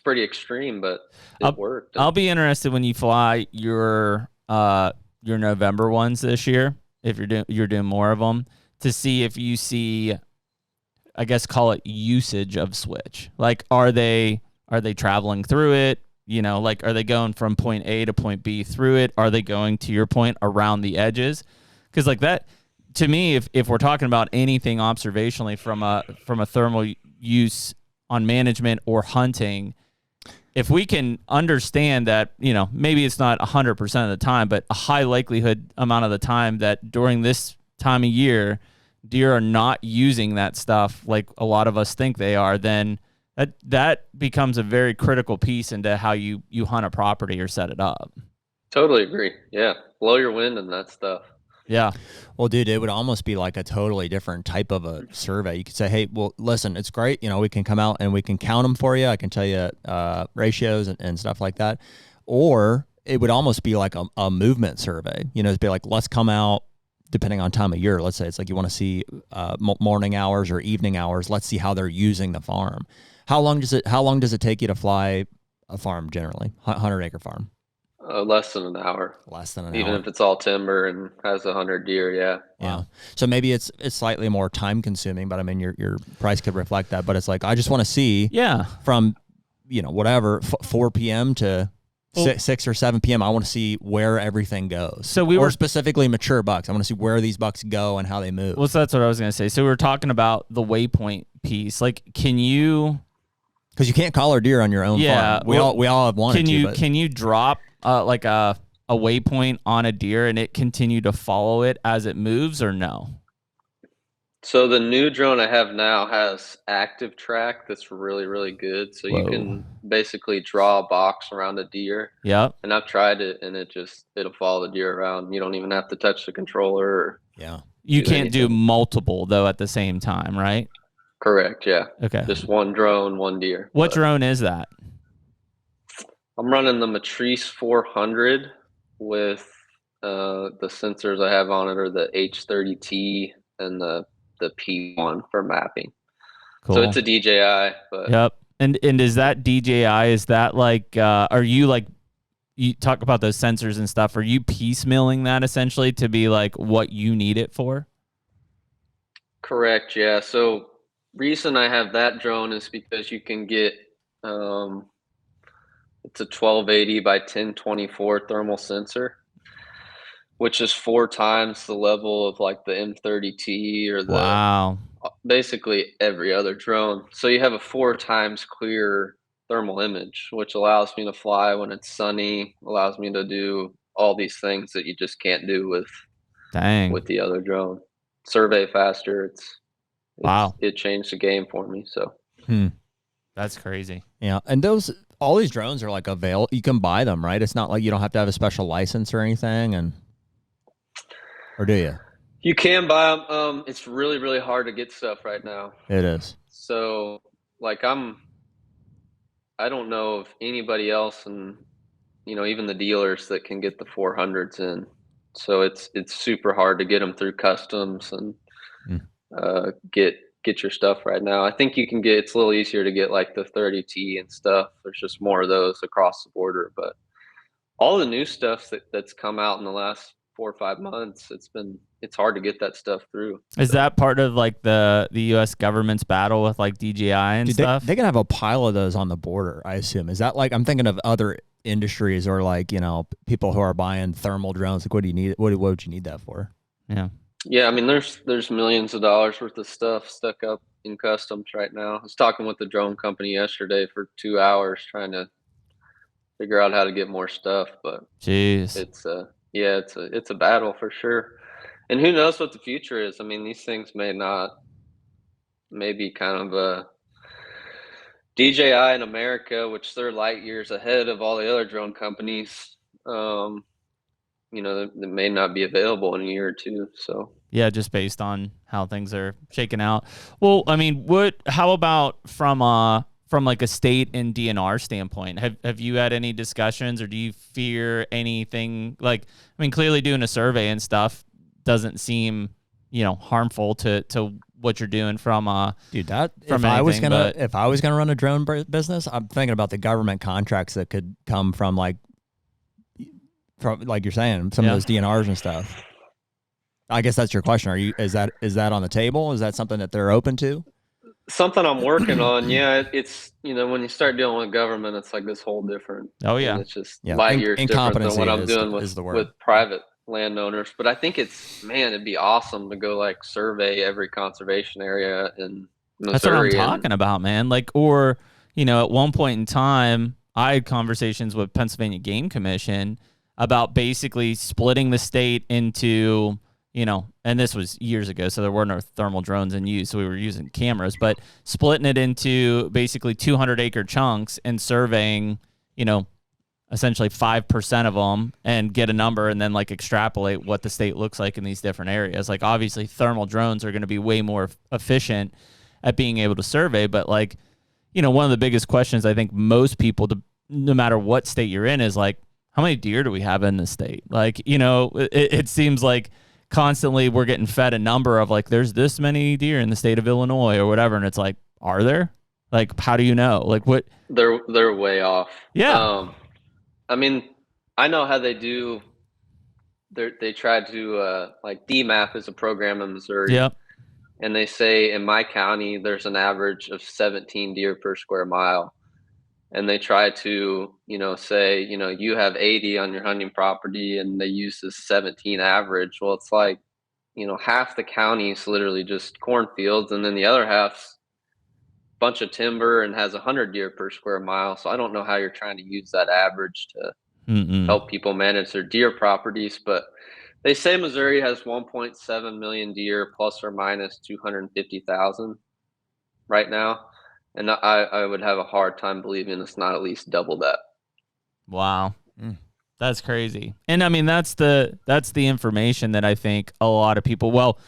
pretty extreme, but it worked.
I'll be interested when you fly your November ones this year, if you're doing more of them, to see if you see, I guess, call it usage of switch. Like, are they traveling through it? Like, are they going from point A to point B through it? Are they going, to your point, around the edges? Because like that, to me, if we're talking about anything observationally from a thermal use on management or hunting, if we can understand that, maybe it's not 100% of the time, but a high likelihood amount of the time that during this time of year, deer are not using that stuff like a lot of us think they are, then that becomes a very critical piece into how you hunt a property or set it up.
Totally agree. Yeah. Blow your wind and that stuff.
Yeah.
Well, dude, it would almost be like a totally different type of a survey. You could say, hey, well, listen, it's great. We can come out and we can count them for you. I can tell you ratios and stuff like that. Or it would almost be like a movement survey. It'd be like, let's come out, depending on time of year. Let's say it's like you want to see morning hours or evening hours. Let's see how they're using the farm. How long does it take you to fly a farm generally, 100-acre farm?
Less than an hour.
Less than an
hour. Even if it's all timber and has 100 deer, yeah.
Yeah. So maybe it's slightly more time consuming, but I mean your price could reflect that. But it's like, I just want to see from whatever 4 p.m. to 6 or 7 p.m. I want to see where everything goes.
So
or specifically mature bucks. I want to see where these bucks go and how they move.
Well, so that's what I was going to say. So we were talking about the waypoint piece. Like, can you?
Because you can't collar deer on your own farm. We all have wanted to.
Can you drop like a waypoint on a deer and it continue to follow it as it moves, or no?
So the new drone I have now has active track that's really, really good. So you can basically draw a box around a deer.
Yeah.
And I've tried it, and it'll follow the deer around. You don't even have to touch the controller.
You can't do multiple though at the same time, right?
Correct. Yeah.
Okay.
Just one drone, one deer.
What drone is that?
I'm running the Matrice 400 with the sensors I have on it are the H30T and the P1 for mapping. Cool. So it's a DJI. But
yep. And is that DJI? Is that like? Are you like? You talk about those sensors and stuff. Are you piecemealing that essentially to be like what you need it for?
Correct. Yeah. So reason I have that drone is because you can get it's a 1280 by 1024 thermal sensor, which is 4 times the level of like the M30T or the basically every other drone. So you have a 4 times clearer thermal image, which allows me to fly when it's sunny, allows me to do all these things that you just can't do with the other drone. Survey faster. It changed the game for me. So
that's crazy.
Yeah. And all these drones are like you can buy them, right? It's not like you don't have to have a special license or anything. Or do you?
You can buy them. It's really, really hard to get stuff right now.
It is.
So like I don't know of anybody else, and even the dealers that can get the 400s in. So it's super hard to get them through customs and get your stuff right now. I think it's a little easier to get like the 30T and stuff. There's just more of those across the border, but all the new stuff that's come out in the last 4 or 5 months, it's hard to get that stuff through.
Is that part of like the U.S. government's battle with like DJI and stuff?
They can have a pile of those on the border, I assume. Is that like, I'm thinking of other industries or like, people who are buying thermal drones. Like, what do you need? What would you need that for?
Yeah.
Yeah. I mean, there's millions of dollars worth of stuff stuck up in customs right now. I was talking with the drone company yesterday for 2 hours trying to figure out how to get more stuff, but
jeez,
it's a battle for sure. And who knows what the future is? I mean, these things may be kind of a DJI in America, which they're light years ahead of all the other drone companies. That may not be available in a year or two. So
yeah, just based on how things are shaking out. Well, I mean, how about from like a state and DNR standpoint? Have you had any discussions, or do you fear anything? Like, I mean, clearly doing a survey and stuff doesn't seem, harmful to what you're doing from
dude. If I was gonna run a drone business, I'm thinking about the government contracts that could come from like you're saying, some of those DNRs and stuff. I guess that's your question. Is that on the table? Is that something that they're open to?
Something I'm working on. Yeah, it's when you start dealing with government, it's like this whole different.
Oh yeah,
it's just light years different than what I'm doing with private landowners. But I think it'd be awesome to go like survey every conservation area in Missouri.
That's what I'm talking about, man. Like, or at one point in time, I had conversations with Pennsylvania Game Commission about basically splitting the state into, and this was years ago, so there were no thermal drones in use, so we were using cameras, but splitting it into basically 200-acre chunks and surveying, essentially 5% of them and get a number and then like extrapolate what the state looks like in these different areas. Like obviously thermal drones are going to be way more efficient at being able to survey, but like, you know, one of the biggest questions I think most people, no matter what state you're in, is like, how many deer do we have in this state? Like, you know, it seems like constantly we're getting fed a number of like, there's this many deer in the state of Illinois or whatever. And it's like, are there? Like, how do you know? Like what?
They're way off.
Yeah.
I mean, I know how they do. They try to like DMAP is a program in Missouri.
Yep.
And they say in my county there's an average of 17 deer per square mile. And they try to, you know, say, you know, you have 80 on your hunting property, and they use this 17 average. Well, it's like, you know, half the county is literally just cornfields, and then the other half's bunch of timber and has 100 deer per square mile. So I don't know how you're trying to use that average to help people manage their deer properties, but they say Missouri has 1.7 million deer plus or minus 250,000 right now. And I would have a hard time believing it's not at least double that.
Wow. That's crazy. And I mean, that's the information that I think a lot of people, well,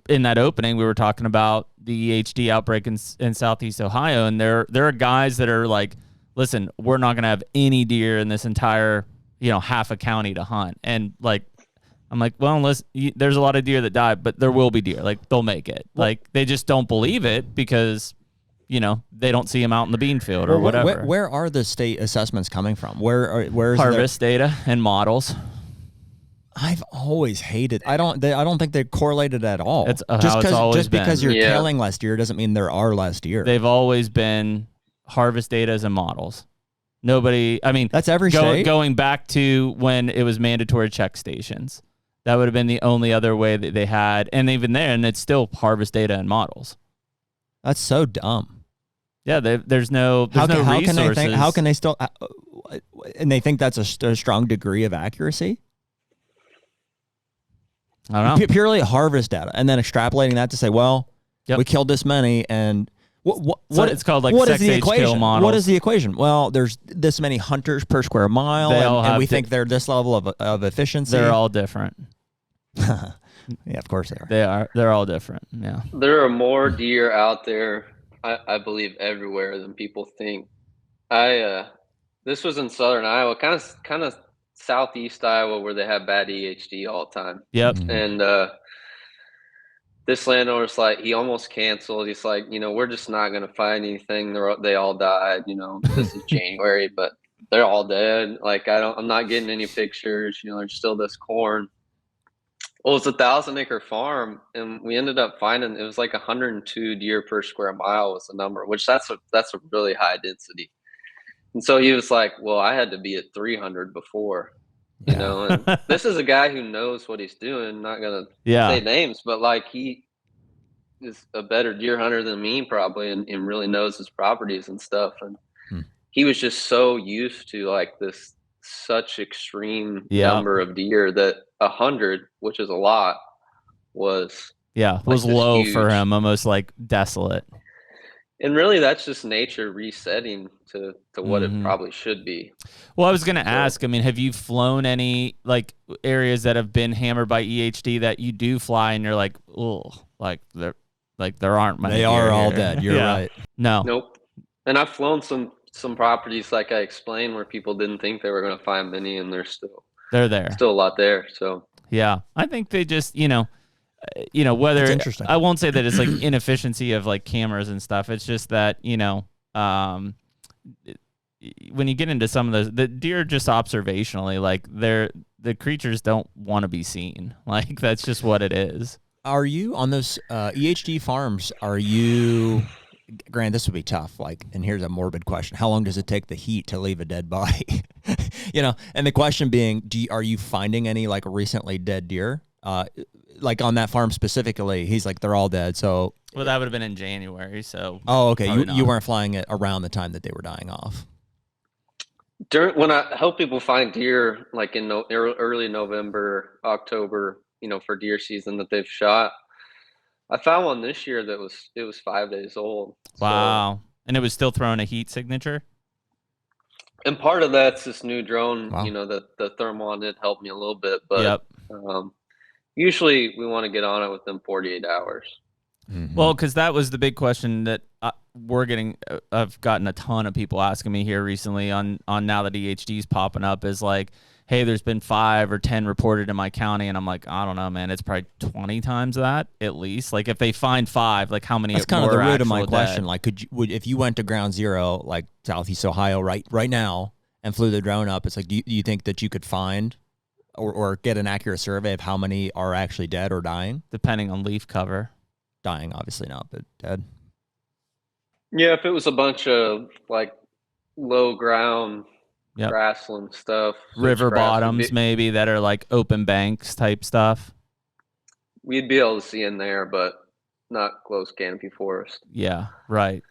in that opening, we were talking about the EHD outbreak in Southeast Ohio. And there are guys that are like, listen, we're not going to have any deer in this entire, you know, half a county to hunt. And like, I'm like, well, there's a lot of deer that die, but there will be deer. Like they'll make it. Like they just don't believe it because, you know, they don't see them out in the bean field or whatever.
Where are the state assessments coming from? Where's
harvest data and models?
I've always hated. I don't think they're correlated at all.
It's how it's always
just because
been.
you're killing less deer doesn't mean there are less deer.
They've always been harvest data and models. Nobody. I mean,
that's every state.
Going back to when it was mandatory check stations, that would have been the only other way that they had, and even then, it's still harvest data and models.
That's so dumb.
Yeah, there's no resources.
How can they still? And they think that's a strong degree of accuracy.
I don't know.
Purely harvest data, and then extrapolating that to say, well, we killed this many, and what
it's called like
what
sex
is the
age
equation?
kill models.
What is the equation? Well, there's this many hunters per square mile, and we think they're this level of efficiency.
They're all different.
Yeah, of course they are.
They're all different. Yeah.
There are more deer out there, I believe, everywhere than people think. This was in southern Iowa, kind of southeast Iowa, where they have bad EHD all the time.
Yep.
And this landowner's like, he almost canceled. He's like, you know, we're just not going to find anything. They all died. You know, this is January, but they're all dead. Like I'm not getting any pictures. You know, there's still this corn. Well, it's a 1,000-acre farm, and we ended up finding it was like 102 deer per square mile was the number, which that's a really high density. And so he was like, well, I had to be at 300 before, you know, and this is a guy who knows what he's doing. Not going to say names, but like he is a better deer hunter than me probably, and really knows his properties and stuff. And he was just so used to like this such extreme number of deer that 100, which is a lot, was
low
huge
for him, almost like desolate.
And really, that's just nature resetting to what it probably should be.
Well, I was going to ask, I mean, have you flown any like areas that have been hammered by EHD that you do fly and you're like, oh, like there aren't many.
They are all dead. You're right.
No.
Nope. And I've flown some properties, like I explained, where people didn't think they were going to find many, and they're there. Still a lot there. So
yeah, I think they just, you know, whether
interesting.
I won't say that it's like inefficiency of like cameras and stuff. It's just that, you know, when you get into some of the deer, just observationally, like the creatures don't want to be seen. Like that's just what it is.
Are you on those EHD farms? Are you? Grant, this would be tough. Like, and here's a morbid question: how long does it take the heat to leave a dead body? You know, and the question being, are you finding any like recently dead deer? Like on that farm specifically, he's like, they're all dead. So,
well, that would have been in January. So,
oh, okay, you weren't flying it around the time that they were dying off.
When I help people find deer, like in early November, October, you know, for deer season that they've shot, I found one this year that was 5 days old.
Wow. So, and it was still throwing a heat signature?
And part of that's this new drone.
Wow.
You know, the thermal on it helped me a little bit, but
Yep.
usually we want to get on it within 48 hours.
Mm-hmm.
Well, because that was the big question that I've gotten a ton of people asking me here recently on now that EHD's popping up is like, hey, there's been 5 or 10 reported in my county, and I'm like, I don't know, man, it's probably 20 times that at least. Like if they find 5, like how many?
That's kind of the root of my question.
Dead?
Like, if you went to ground zero, like Southeast Ohio, right now, and flew the drone up, it's like, do you think that you could find or get an accurate survey of how many are actually dead or dying?
Depending on leaf cover.
Dying, obviously not, but dead.
Yeah, if it was a bunch of like low ground grassland stuff,
river bottoms maybe that are like open banks type stuff,
we'd be able to see in there, but not close canopy forest.
Yeah, right.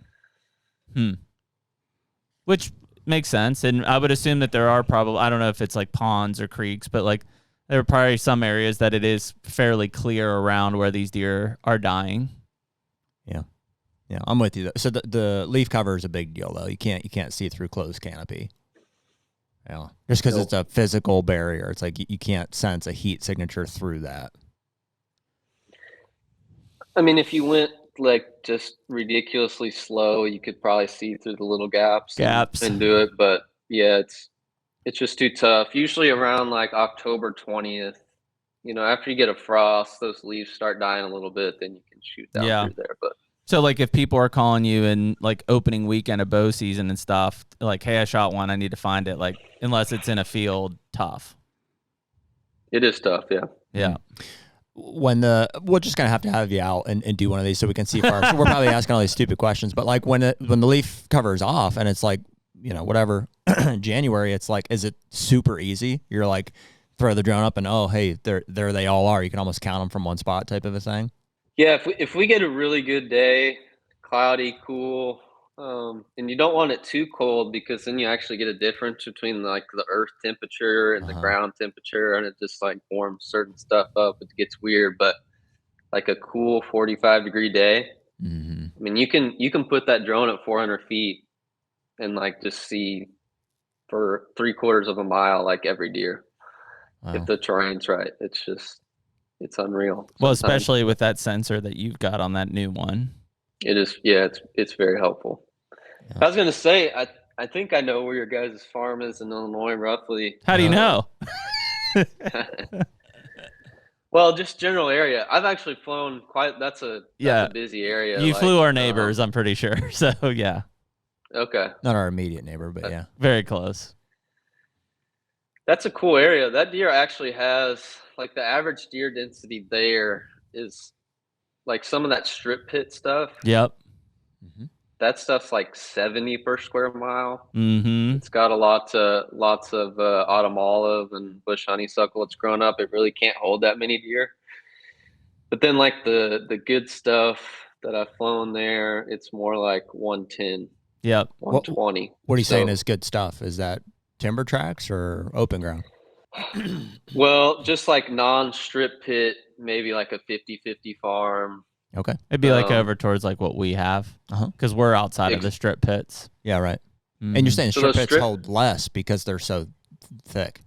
Which makes sense, and I would assume that there are probably, I don't know if it's like ponds or creeks, but like there are probably some areas that it is fairly clear around where these deer are dying.
Yeah, I'm with you. So the leaf cover is a big deal, though. You can't see through closed canopy. Yeah, just because it's a physical barrier. It's like you can't sense a heat signature through that.
I mean, if you went like just ridiculously slow, you could probably see through the little gaps and do it. But yeah, it's just too tough. Usually around like October 20th, you know, after you get a frost, those leaves start dying a little bit, then you can shoot down through there. But
so like if people are calling you in like opening weekend of bow season and stuff, like, hey, I shot one, I need to find it, like unless it's in a field, tough.
It is tough, yeah.
Yeah.
We're just gonna have to have you out and do one of these so we can see far. So we're probably asking all these stupid questions, but like when the leaf cover is off and it's like, you know, whatever, January, it's like, is it super easy? You're like, throw the drone up and, oh, hey, there they all are. You can almost count them from one spot type of a thing.
Yeah, if we get a really good day, cloudy, cool, and you don't want it too cold because then you actually get a difference between like the earth temperature and the ground temperature, and it just like warms certain stuff up. It gets weird, but like a cool 45-degree day, I mean, you can put that drone at 400 feet and like just see for 3/4 of a mile like every deer. Wow. If the terrain's right, it's unreal.
Well, especially with that sensor that you've got on that new one.
It is, yeah, it's very helpful. Yeah. I was going to say, I think I know where your guys' farm is in Illinois, roughly.
How do you know?
Well, just general area. I've actually flown that's a busy area.
You flew our neighbors, I'm pretty sure. So, yeah.
Okay.
Not our immediate neighbor, but yeah.
Very close.
That's a cool area. That deer actually has, like, the average deer density there is like some of that strip pit stuff.
Yep.
That stuff's like 70 per square mile.
It's
got lots of autumn olive and bush honeysuckle. It's grown up. It really can't hold that many deer. But then like the good stuff that I've flown there, it's more like 110.
Yep.
120.
What are you saying is good stuff? Is that timber tracks or open ground?
Well, just like non-strip pit, maybe like a 50-50 farm.
Okay.
It'd be like over towards like what we have because we're outside of the strip pits.
Yeah, right. And you're saying strip pits hold less because they're so thick.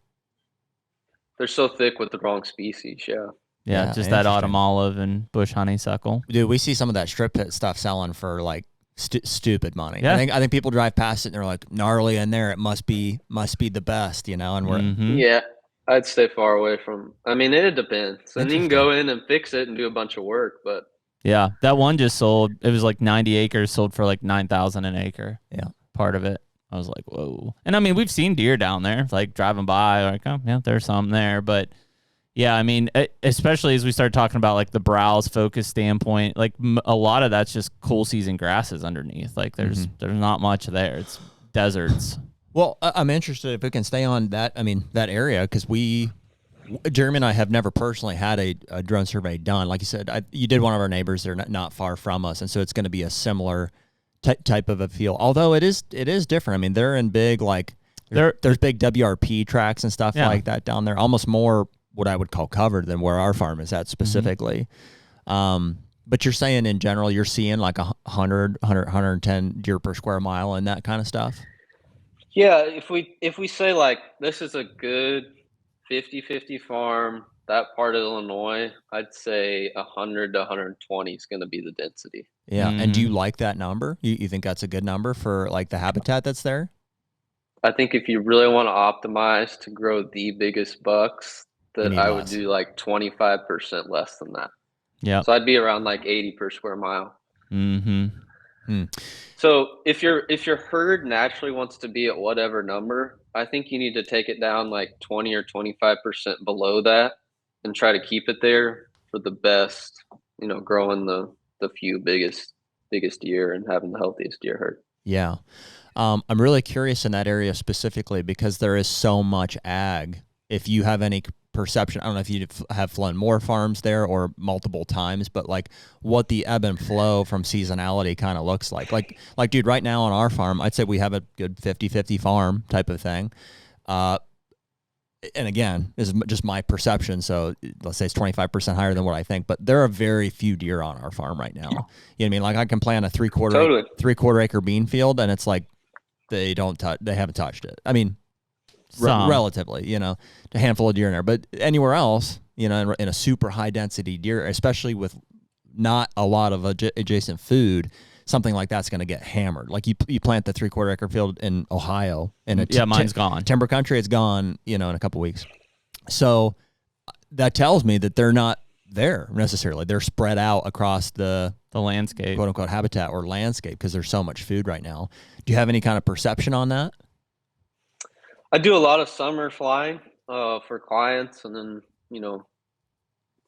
They're so thick with the wrong species, yeah.
Yeah, just that autumn olive and bush honeysuckle.
Dude, we see some of that strip pit stuff selling for like stupid money.
Yeah.
I think people drive past it and they're like, gnarly in there. It must be the best, you know. And we're
yeah, I'd stay far away from. I mean, it depends. And you can go in and fix it and do a bunch of work, but
yeah, that one just sold. It was like 90 acres, sold for like $9,000 an acre.
Yeah,
part of it. I was like, whoa. And I mean, we've seen deer down there, like driving by, like, oh yeah, there's some there, but. Yeah, I mean, especially as we start talking about like the browse focus standpoint, like a lot of that's just cool season grasses underneath. Like there's not much there. It's deserts.
Well, I'm interested if we can stay on that. I mean, that area because Jeremy and I have never personally had a drone survey done. Like you said, you did one of our neighbors. They're not far from us, and so it's going to be a similar type of a feel. Although it is different. I mean, they're in big like there's big WRP tracks and stuff like that down there. Almost more what I would call covered than where our farm is at specifically. But you're saying in general, you're seeing like 100, 110 deer per square mile and that kind of stuff?
Yeah, if we say like this is a good 50-50 farm, that part of Illinois, I'd say 100 to 120 is going to be the density.
Yeah. And do you like that number? You think that's a good number for like the habitat that's there?
I think if you really want to optimize to grow the biggest bucks, that I would do like 25% less than that.
Yeah.
So I'd be around like 80 per square mile.
Hmm.
So if your herd naturally wants to be at whatever number, I think you need to take it down like 20 or 25% below that and try to keep it there for the best, growing the few biggest deer and having the healthiest deer herd.
Yeah. I'm really curious in that area specifically because there is so much ag. If you have any perception, I don't know if you have flown more farms there or multiple times, but like what the ebb and flow from seasonality kind of looks like. Like, dude, right now on our farm, I'd say we have a good 50-50 farm type of thing. And again, this is just my perception. So let's say it's 25% higher than what I think, but there are very few deer on our farm right now. You know what I mean? Like I can plant a three-quarter acre bean field and it's like, they haven't touched it. I mean, relatively, a handful of deer in there, but anywhere else, in a super high density deer, especially with not a lot of adjacent food, something like that's going to get hammered. Like you plant the three-quarter acre field in Ohio and
mine's gone.
Timber country, it's gone, in a couple weeks. So that tells me that they're not there necessarily. They're spread out across the
landscape,
quote unquote habitat or landscape, because there's so much food right now. Do you have any kind of perception on that?
I do a lot of summer flying for clients, and then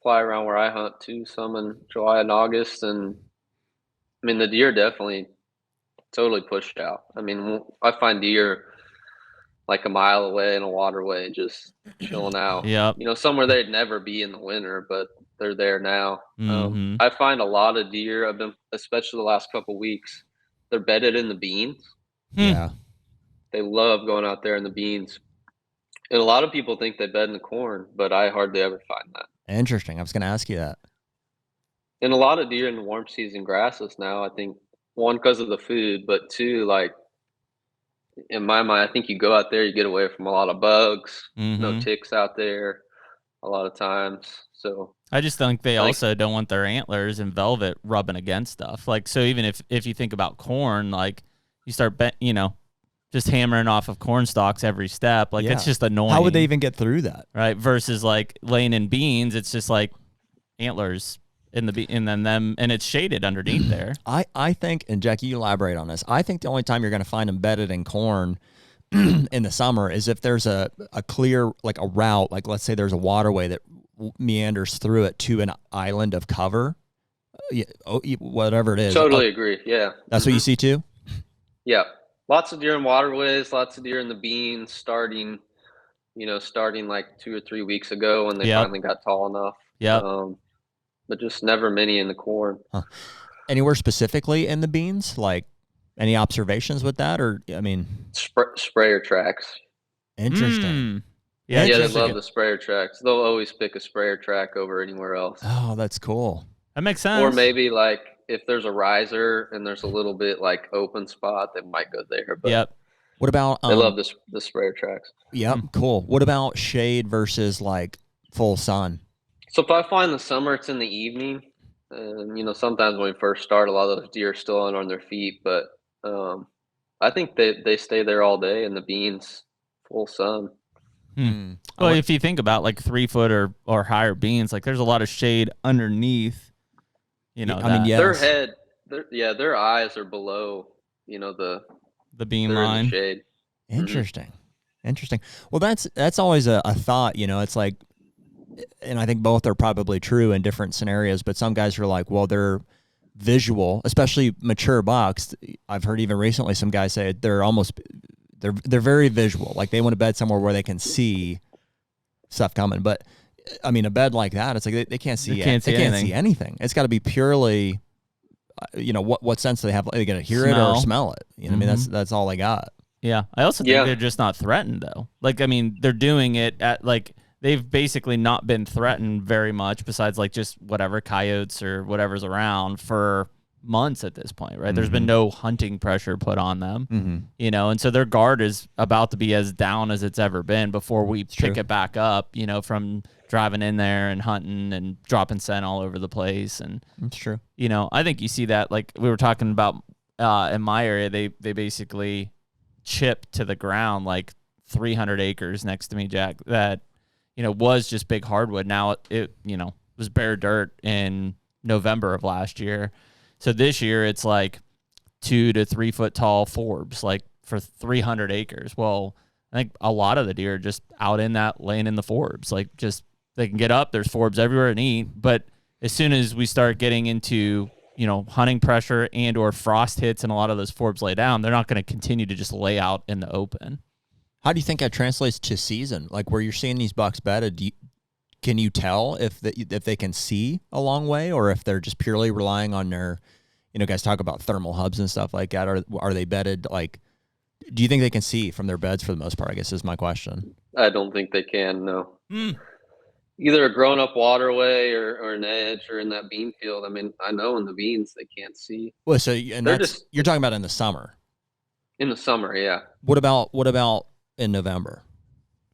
fly around where I hunt too, some in July and August. And I mean, the deer definitely totally pushed out. I mean, I find deer like a mile away in a waterway just chilling out.
Yeah.
Somewhere they'd never be in the winter, but they're there now. I find a lot of deer, especially the last couple of weeks, they're bedded in the beans.
Yeah.
They love going out there in the beans. And a lot of people think they bed in the corn, but I hardly ever find that.
Interesting. I was going to ask you that.
And a lot of deer in the warm season grasses now, I think, one, because of the food, but two, like, in my mind, I think you go out there, you get away from a lot of bugs, no ticks out there a lot of times. So
I just think they also don't want their antlers and velvet rubbing against stuff. Like, so even if you think about corn, like you start, just hammering off of corn stalks every step, like it's just annoying.
How would they even get through that?
Right. Versus like laying in beans, it's just like antlers in the and then them, and it's shaded underneath there.
I think, and Jackie, you elaborate on this. I think the only time you're going to find them bedded in corn in the summer is if there's a clear, like a route, like let's say there's a waterway that meanders through it to an island of cover, whatever it is.
Totally agree. Yeah.
That's what you see too?
Yeah. Lots of deer in waterways, lots of deer in the beans starting like 2 or 3 weeks ago when they finally got tall enough.
Yeah.
But just never many in the corn.
Huh. Anywhere specifically in the beans? Like any observations with that? Or, I mean,
sprayer tracks.
Interesting.
Yeah, they love the sprayer tracks. They'll always pick a sprayer track over anywhere else.
Oh, that's cool.
That makes sense.
Or maybe like if there's a riser and there's a little bit like open spot, they might go there. But
what about
they love the sprayer tracks.
Yep, cool. What about shade versus like full sun?
So if I find the summer, it's in the evening. And sometimes when we first start, a lot of those deer are still on their feet, but I think they stay there all day in the beans, full sun.
Well, if you think about like 3 foot or higher beans, like there's a lot of shade underneath.
Yes. Their eyes are below, the
beam line.
In the shade.
Interesting. Well, that's always a thought. It's like, and I think both are probably true in different scenarios. But some guys are like, well, they're visual, especially mature bucks. I've heard even recently some guys say they're very visual. Like they want to bed somewhere where they can see stuff coming. But I mean, a bed like that, it's like they can't see. They can't see anything. It's got to be purely, what sense do they have? Are they going to hear it or smell it? I mean, that's all they got.
Yeah, I also think they're just not threatened though. Like, I mean, they're doing it at like they've basically not been threatened very much, besides like just whatever coyotes or whatever's around for months at this point, right? There's been no hunting pressure put on them, you know, and so their guard is about to be as down as it's ever been before we pick it back up, you know, from driving in there and hunting and dropping scent all over the place. And
that's true.
You know, I think you see that, like we were talking about in my area, they basically chip to the ground like 300 acres next to me, Jack, that, you know, was just big hardwood. Now it you know, was bare dirt in November of last year. So this year it's like 2 to 3 foot tall forbs, like for 300 acres. Well, I think a lot of the deer are just out in that laying in the forbs, like just they can get up. There's forbs everywhere and eat. But as soon as we start getting into, you know, hunting pressure and or frost hits and a lot of those forbs lay down, they're not going to continue to just lay out in the open.
How do you think that translates to season? Like where you're seeing these bucks bedded, can you tell if they can see a long way, or if they're just purely relying on their, you know, guys talk about thermal hubs and stuff like that. Are they bedded? Like, do you think they can see from their beds for the most part, I guess is my question.
I don't think they can, no. Either a grown up waterway or an edge or in that bean field. I mean, I know in the beans they can't see.
Well, so and you're talking about in the summer.
In the summer, yeah.
What about in November?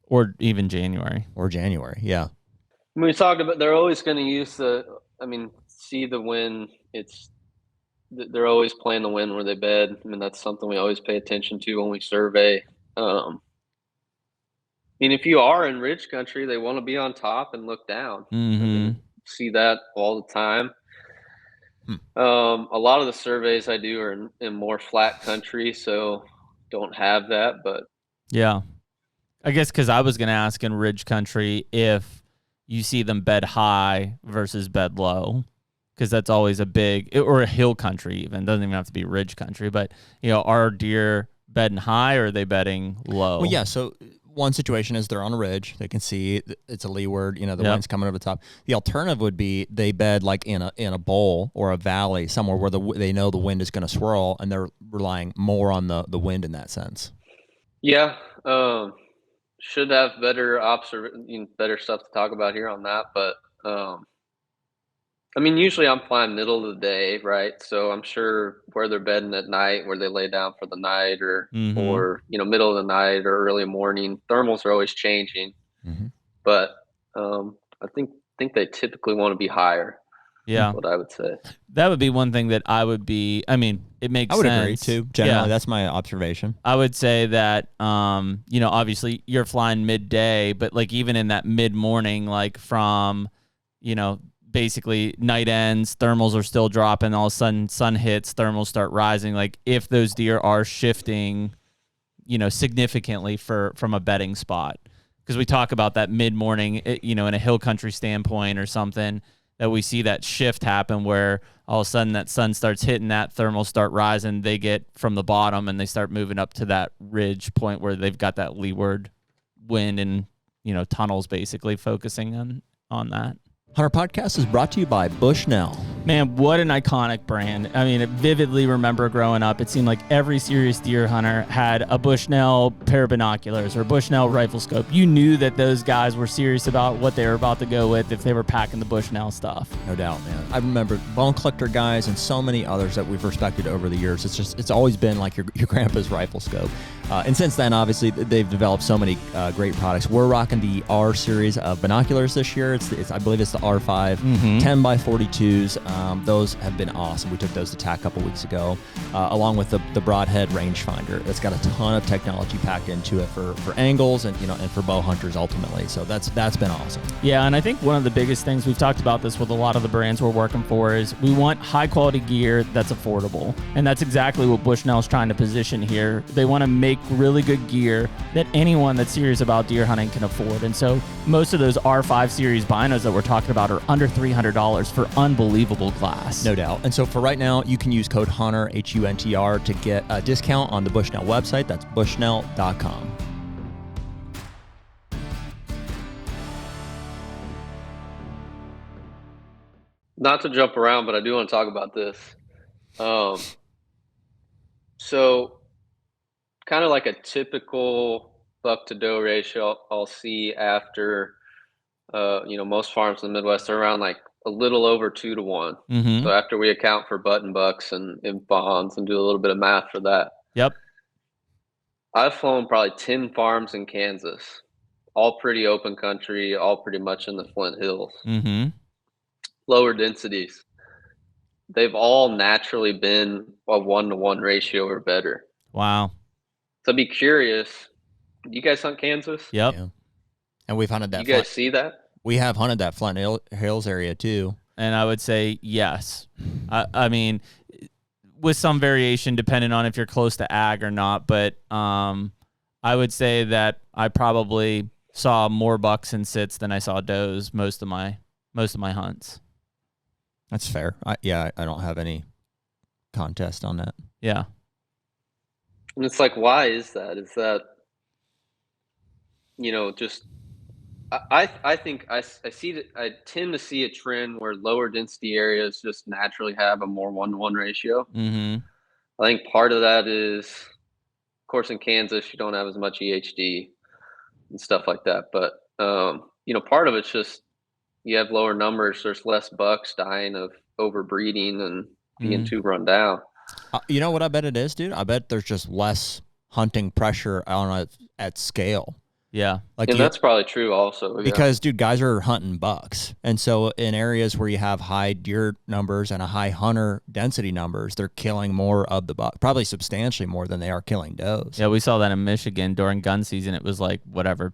Or even January.
Yeah.
When we talked about, they're always going to use see the wind. They're always playing the wind where they bed. I mean, that's something we always pay attention to when we survey. I mean, if you are in ridge country, they want to be on top and look down. I mean, see that all the time. A lot of the surveys I do are in more flat country, so don't have that. But
yeah, I guess because I was going to ask in ridge country if you see them bed high versus bed low, because that's always a big, or a hill country even. Doesn't even have to be ridge country, but, you know, are deer bedding high or are they bedding low?
Well, yeah, so one situation is they're on a ridge. They can see it's a leeward, you know, the wind's coming over the top. The alternative would be they bed like in a bowl or a valley somewhere where they know the wind is going to swirl, and they're relying more on the wind in that sense.
Yeah. Should have better stuff to talk about here on that, but I mean, usually I'm flying middle of the day, right? So I'm sure where they're bedding at night, where they lay down for the night, or you know, middle of the night or early morning. Thermals are always changing, but I think they typically want to be higher.
Yeah,
what I would say.
That would be one thing that I would be. I mean, it makes sense.
I would agree too. Generally, that's my observation.
I would say that, you know, obviously you're flying midday, but like even in that mid morning, like from, you know, basically night ends, thermals are still dropping. All of a sudden, sun hits, thermals start rising. Like if those deer are shifting, you know, significantly from a bedding spot, because we talk about that mid morning, you know, in a hill country standpoint or something, that we see that shift happen where all of a sudden that sun starts hitting, that thermals start rising, they get from the bottom and they start moving up to that ridge point where they've got that leeward wind and, you know, tunnels basically focusing on that.
HUNTR Podcast is brought to you by Bushnell.
Man, what an iconic brand. I mean, I vividly remember growing up, it seemed like every serious deer hunter had a Bushnell pair of binoculars or a Bushnell rifle scope. You knew that those guys were serious about what they were about to go with if they were packing the Bushnell stuff.
No doubt, man. I remember Bone Collector guys and so many others that we've respected over the years. It's always been like your grandpa's rifle scope. And since then, obviously, they've developed so many great products. We're rocking the R series of binoculars this year. I believe it's the R5 10x42s. Those have been awesome. We took those to TAC a couple weeks ago, along with the Broadhead rangefinder. It's got a ton of technology packed into it for angles and, you know, and for bow hunters ultimately. So that's been awesome.
Yeah, and I think one of the biggest things, we've talked about this with a lot of the brands we're working for, is we want high quality gear that's affordable. And that's exactly what Bushnell's trying to position here. They want to make really good gear that anyone that's serious about deer hunting can afford. And so most of those R5 series binos that we're talking about are under $300 for unbelievable glass.
No doubt. And so for right now, you can use code HUNTR, HUNTR, to get a discount on the Bushnell website. That's bushnell.com.
Not to jump around, but I do want to talk about this. So kind of like a typical buck to doe ratio I'll see after, you know, most farms in the Midwest are around like a little over 2 to 1. So after we account for button bucks and fawns and do a little bit of math for that,
Yep.
I've flown probably 10 farms in Kansas, all pretty open country, all pretty much in the Flint Hills. Lower densities. They've all naturally been a 1-to-1 ratio or better.
Wow.
So I'd be curious. You guys hunt Kansas?
Yep.
Yeah. And we've hunted that.
You guys see that?
We have hunted that Flint Hills area too.
And I would say yes. I mean, with some variation depending on if you're close to ag or not, but I would say that I probably saw more bucks and sits than I saw does most of my hunts.
That's fair. I don't have any contest on that.
Yeah.
And it's like, why is that? Is that, just I think I see that I tend to see a trend where lower density areas just naturally have a more 1-to-1 ratio. I think part of that is, of course, in Kansas you don't have as much EHD and stuff like that, but part of it's just you have lower numbers. There's less bucks dying of overbreeding and being too run down.
You know what I bet it is, dude? I bet there's just less hunting pressure on it at scale.
Yeah.
And that's probably true also.
Because, dude, guys are hunting bucks. And so in areas where you have high deer numbers and a high hunter density numbers, they're killing more of the buck, probably substantially more than they are killing does.
Yeah, we saw that in Michigan during gun season. It was like,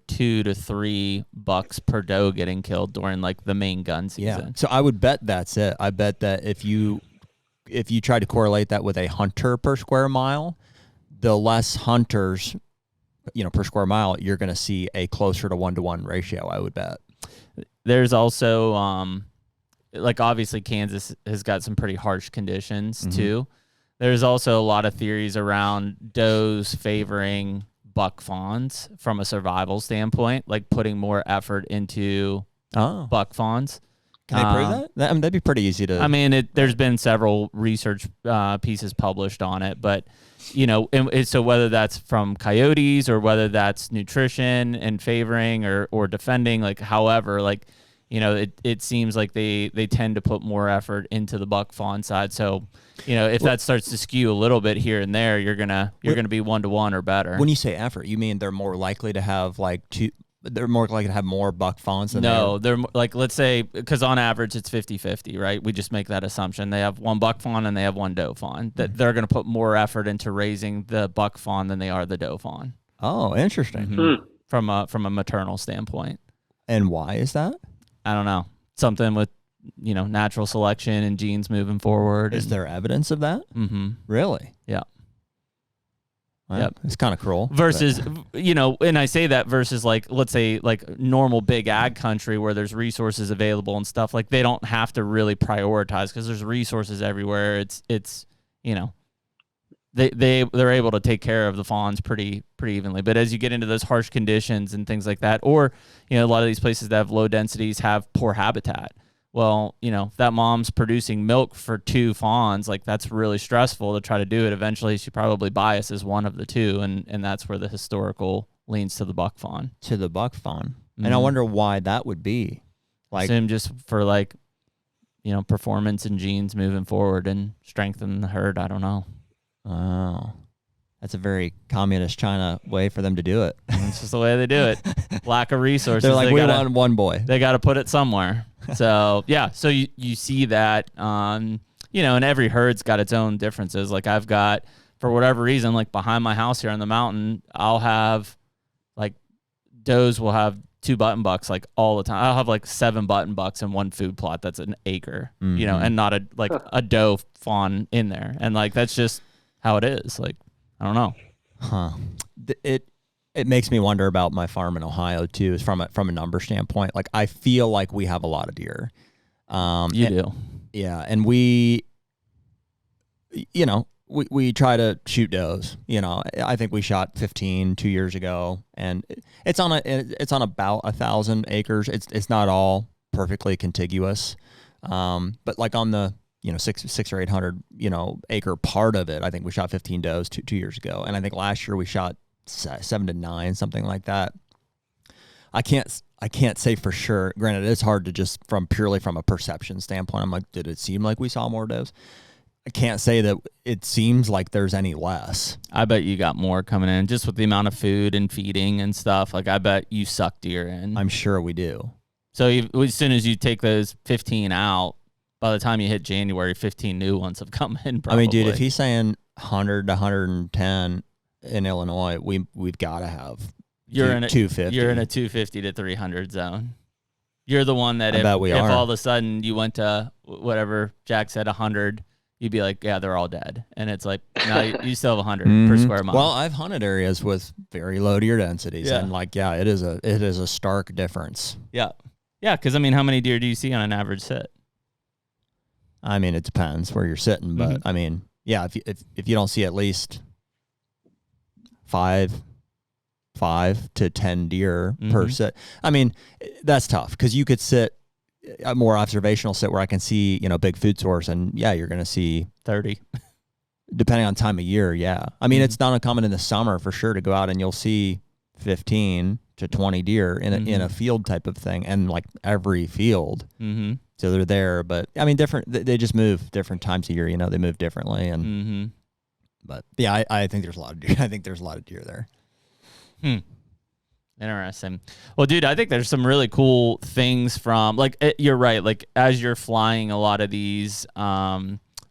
2 to 3 bucks per doe getting killed during like the main gun season.
Yeah. So I would bet that's it. I bet that if you try to correlate that with a hunter per square mile, the less hunters per square mile, you're going to see a closer to 1-to-1 ratio, I would bet.
There's also, obviously Kansas has got some pretty harsh conditions too. There's also a lot of theories around does favoring buck fawns from a survival standpoint, like putting more effort into buck fawns.
Can they prove that? That'd be pretty easy to...
I mean, there's been several research pieces published on it, but, so whether that's from coyotes or whether that's nutrition and favoring or defending, however, it seems like they tend to put more effort into the buck fawn side. So, if that starts to skew a little bit here and there, you're gonna be 1-to-1 or better.
When you say effort, you mean they're more likely to have they're more likely to have more buck fawns than
they're let's say, because on average it's 50-50, right? We just make that assumption. They have one buck fawn and they have one doe fawn. That they're going to put more effort into raising the buck fawn than they are the doe fawn.
Oh, interesting.
From a maternal standpoint.
And why is that?
I don't know. Something with natural selection and genes moving forward.
Is there evidence of that? Really?
Yeah.
Yep. It's kind of cruel.
Versus, and I say that versus let's say normal big ag country where there's resources available and stuff, they don't have to really prioritize because there's resources everywhere. It's they're able to take care of the fawns pretty evenly. But as you get into those harsh conditions and things like that, or, a lot of these places that have low densities have poor habitat. Well, if that mom's producing milk for 2 fawns, that's really stressful to try to do it. Eventually, she probably biases one of the two, and that's where the historical leans to the buck fawn.
And I wonder why that would be.
Assume just for performance and genes moving forward and strengthen the herd. I don't know.
Oh, that's a very communist China way for them to do it.
It's just the way they do it. Lack of resources.
They're we want one boy.
They got to put it somewhere. So, yeah. So you see that, and every herd's got its own differences. I've got, for whatever reason, behind my house here on the mountain, I'll have, does will have 2 button bucks, all the time. I'll have, 7 button bucks in one food plot that's an acre, and not a doe fawn in there. And, that's just how it is. I don't know.
Huh. It makes me wonder about my farm in Ohio too, is from a number standpoint. I feel like we have a lot of deer.
You do.
Yeah. And we try to shoot does, I think we shot 15 2 years ago, and it's on about 1,000 acres. It's not all perfectly contiguous. But on the, 600 or 800, acre part of it, I think we shot 15 does two years ago. And I think last year we shot 7 to 9, something like that. I can't say for sure. Granted, it's hard to just purely from a perception standpoint. I'm like, did it seem like we saw more does? I can't say that it seems like there's any less.
I bet you got more coming in just with the amount of food and feeding and stuff. Like I bet you suck deer in.
I'm sure we do.
So as soon as you take those 15 out, by the time you hit January, 15 new ones have come in. Probably.
I mean, dude, if he's saying 100 to 110 in Illinois, we've got to have 250.
You're in a 250 to 300 zone. You're the one that if all of a sudden you went to whatever Jack said 100, you'd be like, yeah, they're all dead. And it's like, no, you still have 100 per square mile.
Well, I've hunted areas with very low deer densities, and like, yeah, it is a stark difference.
Yeah, yeah, because I mean, how many deer do you see on an average sit?
I mean, it depends where you're sitting, but I mean, yeah, if you don't see at least 5 to 10 deer per sit, I mean, that's tough because you could sit a more observational sit where I can see, big food source, and yeah, you're going to see
30,
depending on time of year. Yeah, I mean, it's not uncommon in the summer for sure to go out and you'll see 15 to 20 deer in a field type of thing, and like every field. So they're there, but I mean, they just move different times of year, they move differently. And, but yeah, I think there's a lot of deer. I think there's a lot of deer there.
Interesting. Well, dude, I think there's some really cool things from you're right. Like as you're flying a lot of these,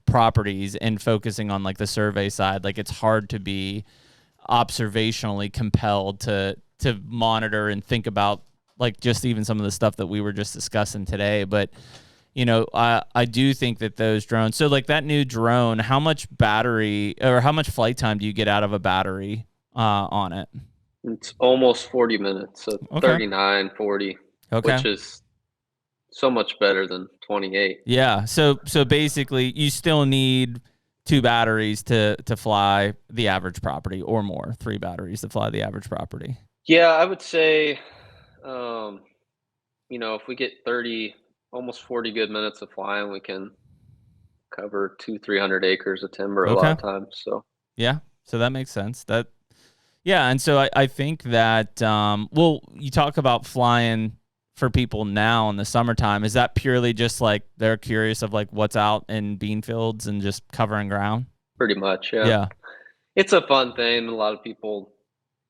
properties and focusing on like the survey side, like it's hard to be observationally compelled to monitor and think about like just even some of the stuff that we were just discussing today. But, I do think that those drones, so like that new drone, how much battery or how much flight time do you get out of a battery on it?
It's almost 40 minutes, so 39, 40, which is so much better than 28.
Yeah. So basically you still need 2 batteries to fly the average property or more, 3 batteries to fly the average property.
Yeah, I would say, if we get almost 40 good minutes of flying, we can cover 200-300 acres of timber a lot of times. So
yeah, so that makes sense. And so I think that you talk about flying for people now in the summertime. Is that purely just like they're curious of like what's out in bean fields and just covering ground? Pretty
much, yeah. Yeah, it's a fun thing. A lot of people,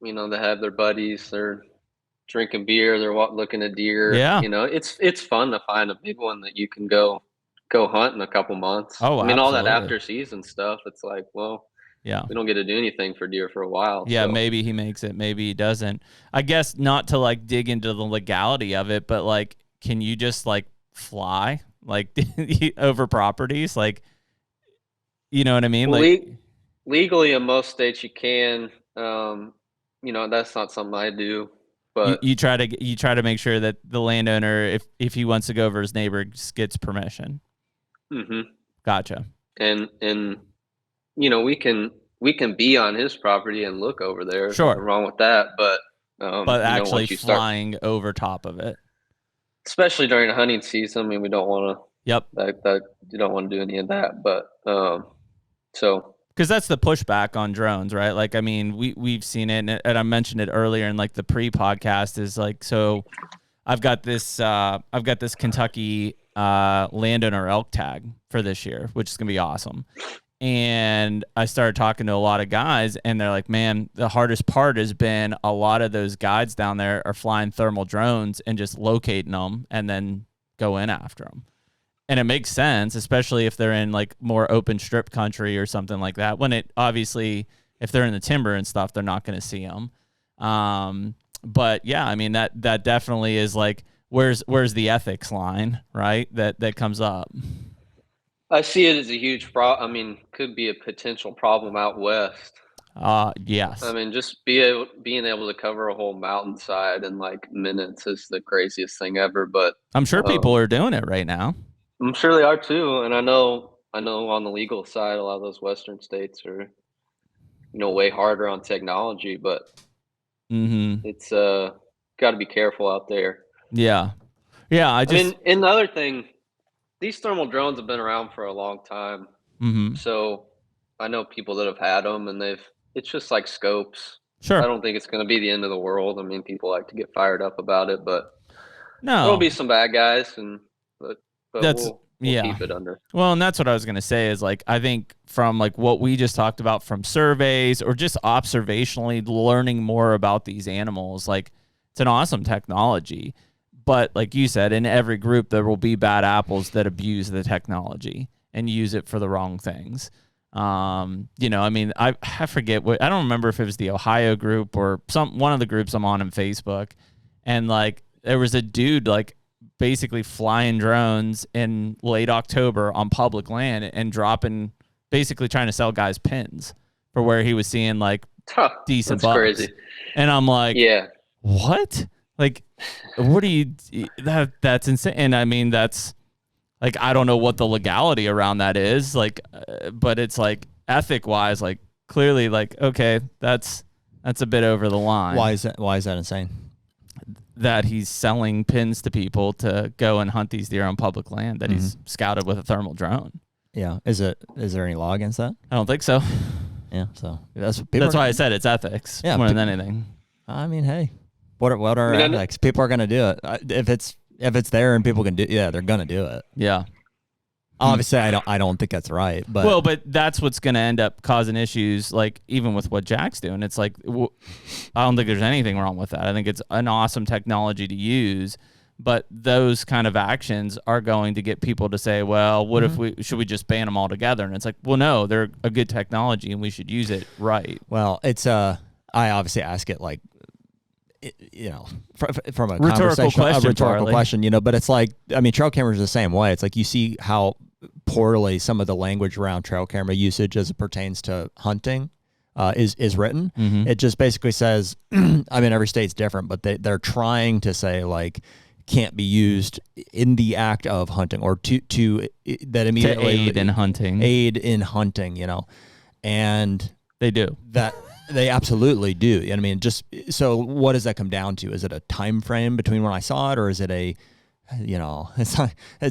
they have their buddies, they're drinking beer, they're looking at deer.
Yeah.
It's fun to find a big one that you can go hunt in a couple months.
Oh,
I mean, all that after season stuff, it's like, well,
yeah,
we don't get to do anything for deer for a while.
Yeah,
so.
Maybe he makes it, maybe he doesn't. I guess not to like dig into the legality of it, but like, can you just like fly like over properties? Like, you know what I mean? Like
legally in most states you can. That's not something I do. But
you try to make sure that the landowner, if he wants to go over his neighbor, gets permission. Gotcha.
And we can be on his property and look over there.
Sure.
Nothing wrong with that, but
actually flying over top of it,
especially during the hunting season. I mean, we don't want to.
Yep.
That you don't want to do any of that, but so.
Because that's the pushback on drones, right? Like, I mean, we've seen it, and I mentioned it earlier in like the pre-podcast. Is like, so I've got this Kentucky landowner elk tag for this year, which is gonna be awesome. And I started talking to a lot of guys, and they're like, man, the hardest part has been a lot of those guides down there are flying thermal drones and just locating them and then go in after them. And it makes sense, especially if they're in like more open strip country or something like that. When it obviously, if they're in the timber and stuff, they're not going to see them. But yeah, I mean that definitely is like where's the ethics line, right? That comes up.
I see it as a huge problem. I mean, could be a potential problem out west.
Yes.
I mean, just being able to cover a whole mountainside in like minutes is the craziest thing ever. But
I'm sure people are doing it right now.
I'm sure they are too, and I know on the legal side, a lot of those western states are, way harder on technology, but it's got to be careful out there.
Yeah, yeah. I mean,
and the other thing, these thermal drones have been around for a long time, so I know people that have had them, and it's just like scopes.
Sure.
I don't think it's going to be the end of the world. I mean, people like to get fired up about it, but
No,
there'll be some bad guys, but
that's
we'll keep it under.
Well, and that's what I was going to say is like, I think from like what we just talked about from surveys or just observationally learning more about these animals, like it's an awesome technology. But like you said, in every group, there will be bad apples that abuse the technology and use it for the wrong things. You know, I mean, I forget what, I don't remember if it was the Ohio group or one of the groups I'm on Facebook. And like, there was a dude like basically flying drones in late October on public land and dropping, basically trying to sell guys pins for where he was seeing like decent bucks.
Crazy.
And I'm like,
yeah,
what? Like, what do you, that's insane. And I mean, that's like, I don't know what the legality around that is, like, but it's like ethic wise, like clearly like, okay, that's a bit over the line.
Why is that insane?
That he's selling pins to people to go and hunt these deer on public land that he's scouted with a thermal drone.
Yeah. Is there any law against that?
I don't think so.
Yeah. So that's
why I said it's ethics more than anything.
I mean, hey, what are ethics? People are going to do it. If it's there and people can do, yeah, they're going to do it.
Yeah.
Obviously, I don't think that's right. But
but that's what's going to end up causing issues. Like even with what Jack's doing, it's like I don't think there's anything wrong with that. I think it's an awesome technology to use, but those kind of actions are going to get people to say, "Well, what if should we just ban them all together?" And it's like, well, no, they're a good technology and we should use it right.
Well, it's I obviously ask it like, you know, from a
rhetorical
question, you know, but it's like, I mean, trail cameras are the same way. It's like you see how poorly some of the language around trail camera usage as it pertains to hunting is written. It just basically says, I mean, every state's different, but they're trying to say like can't be used in the act of hunting or to that immediately
to aid in hunting,
you know, and
they do that.
They absolutely do. You know what I mean, just so what does that come down to? Is it a time frame between when I saw it, or is it a, you know, it's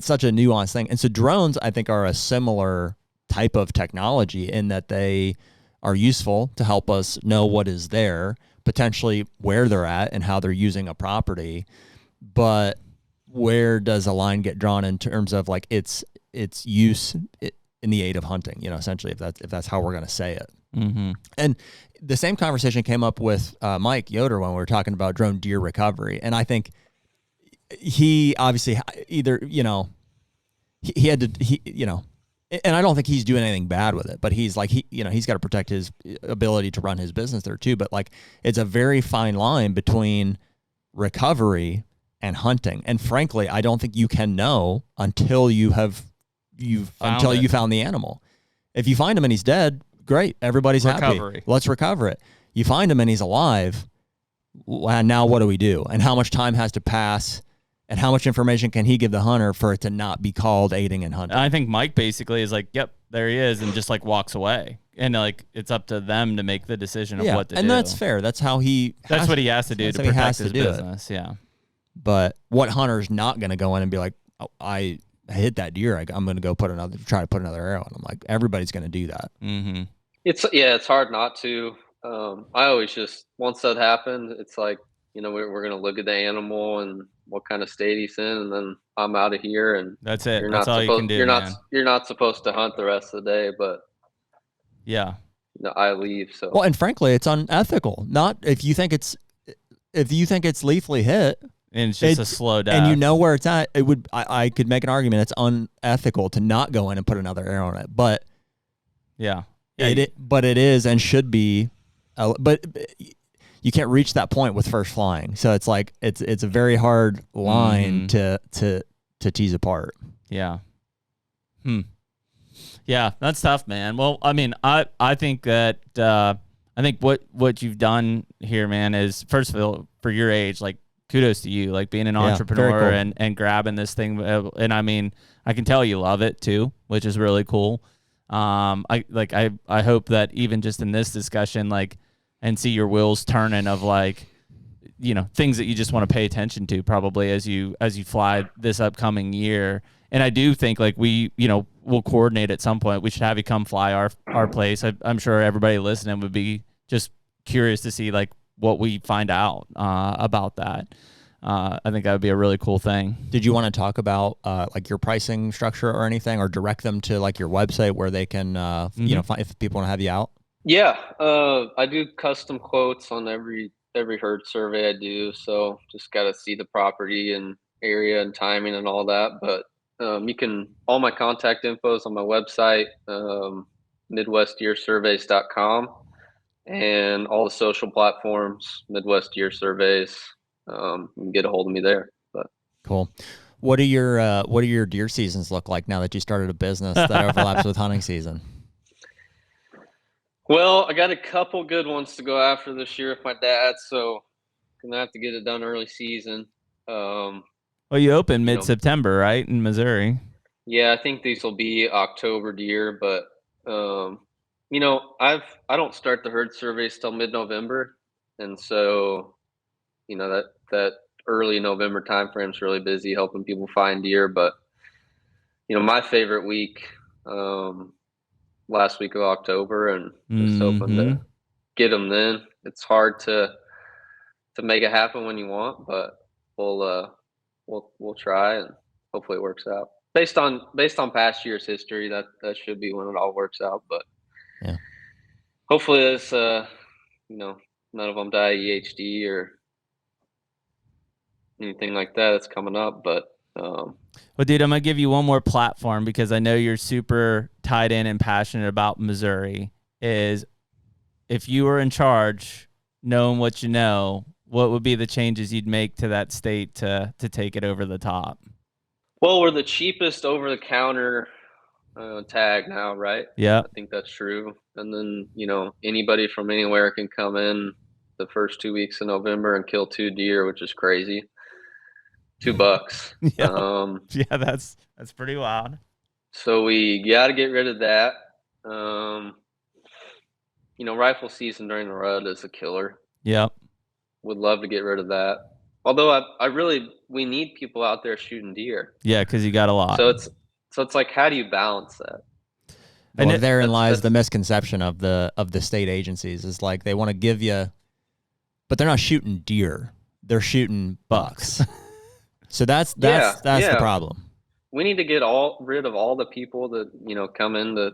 such a nuanced thing. And so drones, I think, are a similar type of technology in that they are useful to help us know what is there, potentially where they're at and how they're using a property. But where does a line get drawn in terms of like its use in the aid of hunting? You know, essentially, if that's how we're going to say it. And the same conversation came up with Mike Yoder when we were talking about drone deer recovery. And I think he obviously either, you know, he had to, you know, and I don't think he's doing anything bad with it, but he's like, you know, he's got to protect his ability to run his business there too. But like, it's a very fine line between recovery and hunting. And frankly, I don't think you can know until you found the animal. If you find him and he's dead, great. Everybody's happy. Let's recover it. You find him and he's alive. And now what do we do? And how much time has to pass? And how much information can he give the hunter for it to not be called aiding and hunting?
I think Mike basically is like, yep, there he is, and just like walks away. And like it's up to them to make the decision of what to do.
And that's fair. That's how
that's what he has to do to protect his business. Yeah.
But what hunter's not going to go in and be like, oh, I hit that deer. I'm going to go try to put another arrow in him. Like everybody's going to do that.
It's hard not to. I always just, once that happened, it's like, you know, we're going to look at the animal and what kind of state he's in, and then I'm out of here. And
that's it. That's all you can do.
You're not supposed to hunt the rest of the day, but
yeah,
you know, I leave. So
well, and frankly, it's unethical. Not if you think it's lethally hit.
And it's just a slow death.
And you know where it's at. I could make an argument it's unethical to not go in and put another arrow in it. But
yeah.
But it is and should be. But you can't reach that point with first flying. So it's like it's a very hard line to tease apart.
Yeah. Yeah, that's tough, man. Well, I mean, I think that I think what you've done here, man, is first of all, for your age, like kudos to you, like being an entrepreneur cool. and grabbing this thing. And I mean, I can tell you love it too, which is really cool. I hope that even just in this discussion, like, and see your wheels turning of like, you know, things that you just want to pay attention to probably as you fly this upcoming year. And I do think like we'll coordinate at some point. We should have you come fly our place. I'm sure everybody listening would be just curious to see like what we find out about that. I think that would be a really cool thing.
Did you want to talk about like your pricing structure or anything, or direct them to like your website where they can, you know, if people want to have you out?
Yeah, I do custom quotes on every herd survey I do. So just got to see the property and area and timing and all that. But all my contact info is on my website, midwestdeersurveys.com, and all the social platforms, Midwest Deer Surveys. You can get a hold of me there. But
cool. What do your deer seasons look like now that you started a business that overlaps with hunting season?
Well, I got a couple good ones to go after this year with my dad, so gonna have to get it done early season.
Well, you open mid-September, right, in Missouri?
Yeah, I think these will be October deer, but you know, I don't start the herd surveys till mid-November, and so you know that early November time frame is really busy helping people find deer. But you know, my favorite week, last week of October, and just hoping to get them then. It's hard to make it happen when you want, but we'll try, and hopefully it works out. Based on past year's history, that should be when it all works out. But
yeah,
hopefully this you know, none of them die EHD or anything like that that's coming up. But
well, dude, I'm gonna give you one more platform because I know you're super tied in and passionate about Missouri. Is if you were in charge, knowing what you know, what would be the changes you'd make to that state to take it over the top?
Well, we're the cheapest over-the-counter tag now, right?
Yeah,
I think that's true. And then, you know, anybody from anywhere can come in the first 2 weeks of November and kill 2 deer, which is crazy. $2.
Yeah, that's pretty wild.
So we got to get rid of that. You know, rifle season during the rut is a killer.
Yep.
Would love to get rid of that. Although we need people out there shooting deer.
Yeah, because you got a lot.
So it's like, how do you balance that?
Well, and therein lies the misconception of the state agencies, is like they want to give you, but they're not shooting deer; they're shooting bucks. So that's the problem.
We need to get rid of all the people that, you know, come in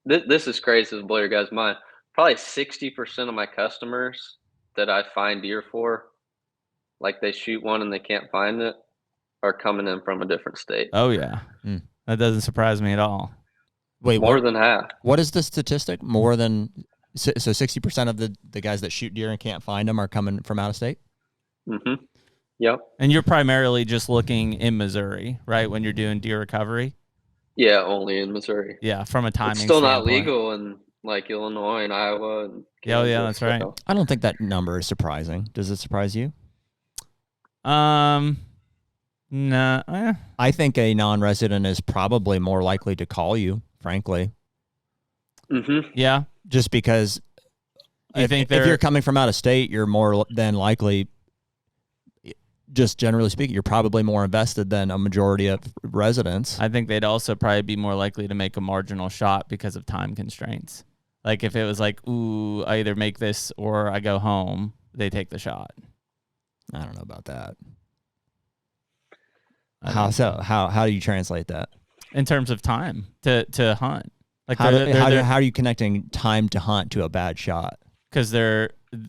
this is crazy to blow your guys' mind. Probably 60% of my customers that I find deer for, like they shoot one and they can't find it, are coming in from a different state.
Oh yeah, that doesn't surprise me at all.
Wait,
more than half.
What is the statistic? More than so 60% of the guys that shoot deer and can't find them are coming from out of state?
Mm-hmm. Yep.
And you're primarily just looking in Missouri, right? When you're doing deer recovery?
Yeah, only in Missouri.
Yeah, from a timing
It's still
standpoint.
not legal in like Illinois and Iowa and Kansas.
Oh yeah, that's right.
I don't think that number is surprising. Does it surprise you?
No.
I think a non-resident is probably more likely to call you, frankly.
Mm-hmm.
Yeah.
Just because if you're coming from out of state, you're more than likely, just generally speaking, you're probably more invested than a majority of residents.
I think they'd also probably be more likely to make a marginal shot because of time constraints. Like if it was like, ooh, I either make this or I go home, they take the shot.
I don't know about that. How do you translate that
in terms of time to hunt? Like
how are you connecting time to hunt to a bad shot?
Because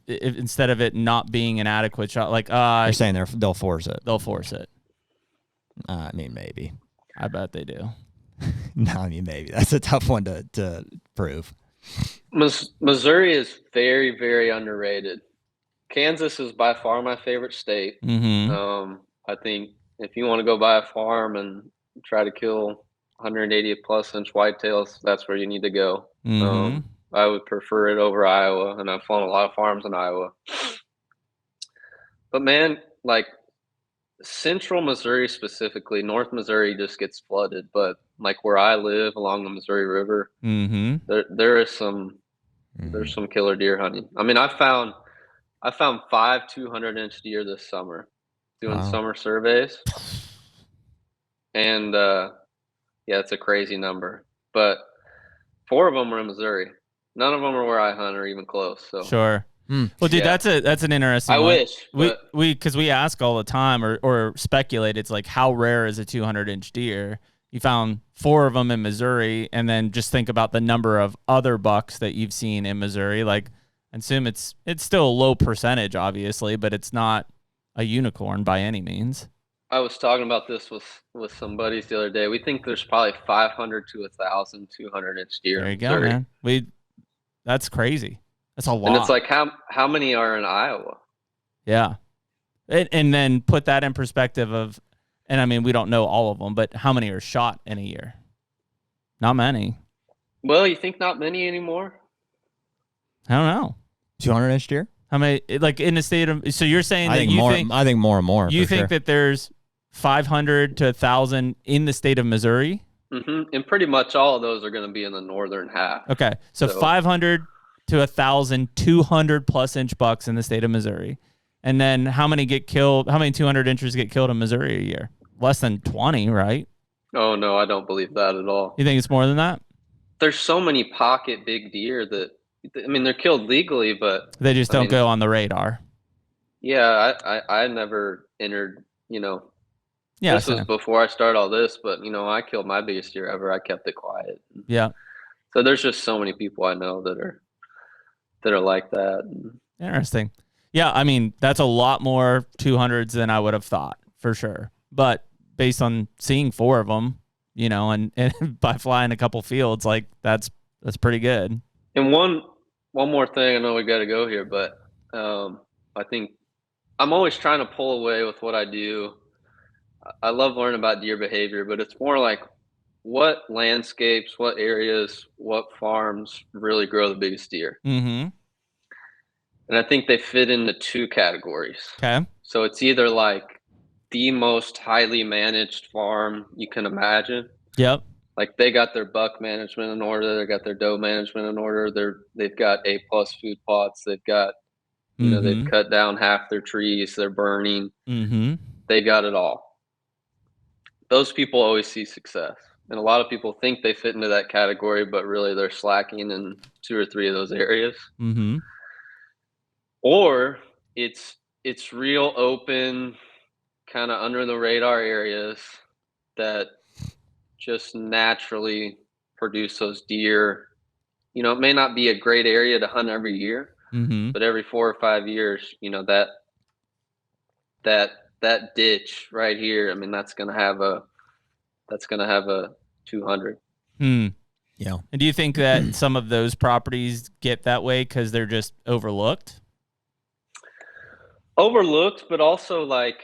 instead of it not being an adequate shot, like
you're saying they'll force it.
They'll force it.
I mean, maybe.
I bet they do.
No, I mean maybe. That's a tough one to prove.
Missouri is very, very underrated. Kansas is by far my favorite state.
Mm-hmm.
I think if you want to go buy a farm and try to kill 180 plus inch whitetails, that's where you need to go.
Mm-hmm.
I would prefer it over Iowa, and I've flown a lot of farms in Iowa. But man, like central Missouri specifically, North Missouri just gets flooded. But like where I live along the Missouri River, there is there's some killer deer hunting. I mean, I found 5 200-inch deer this summer doing summer surveys. And yeah, it's a crazy number. But 4 of them were in Missouri. None of them are where I hunt or even close. So
sure. Well, dude, that's an interesting
I
one.
wish.
Because we ask all the time or speculate. It's like, how rare is a 200-inch deer? You found 4 of them in Missouri, and then just think about the number of other bucks that you've seen in Missouri. Like, I assume it's still a low percentage, obviously, but it's not a unicorn by any means.
I was talking about this with some buddies the other day. We think there's probably 500 to 1,000 200-inch deer.
There you go, man. That's crazy. That's a lot.
And it's like, how many are in Iowa?
Yeah. And then put that in perspective of, and I mean, we don't know all of them, but how many are shot in a year? Not many.
Well, you think not many anymore?
I don't know.
200-inch deer?
How many, like in the state of, so you're saying
I think more and more.
You think that there's 500 to 1,000 in the state of Missouri?
Mm-hmm. And pretty much all of those are going to be in the northern half.
Okay. So 500 to 1,000 200+ inch bucks in the state of Missouri. And then how many get killed? How many 200 inchers get killed in Missouri a year? Less than 20, right?
Oh, no, I don't believe that at all.
You think it's more than that?
There's so many pocket big deer that, I mean, they're killed legally, but
they just don't go on the radar.
Yeah, I never entered,
Yeah,
this was before I started all this, but, I killed my biggest deer ever. I kept it quiet.
Yeah.
So there's just so many people I know that are like that.
Interesting. Yeah, I mean, that's a lot more 200s than I would have thought, for sure. But based on seeing 4 of them, and by flying a couple fields, like that's pretty good.
And one more thing, I know we got to go here, but I think I'm always trying to pull away with what I do. I love learning about deer behavior, but it's more like what landscapes, what areas, what farms really grow the biggest deer.
Mm-hmm.
And I think they fit into 2 categories.
Okay.
So it's either like the most highly managed farm you can imagine.
Yep.
Like they got their buck management in order, they got their doe management in order, they've got A+ food plots, they've got, they've cut down half their trees, they're burning, they got it all. Those people always see success. And a lot of people think they fit into that category, but really they're slacking in 2 or 3 of those areas.
Mm-hmm.
Or it's real open, kind of under the radar areas that just naturally produce those deer. It may not be a great area to hunt every year, but every 4 or 5 years, that ditch right here, I mean, that's gonna have a 200.
Yeah. And do you think that some of those properties get that way because they're just overlooked?
Overlooked, but also like,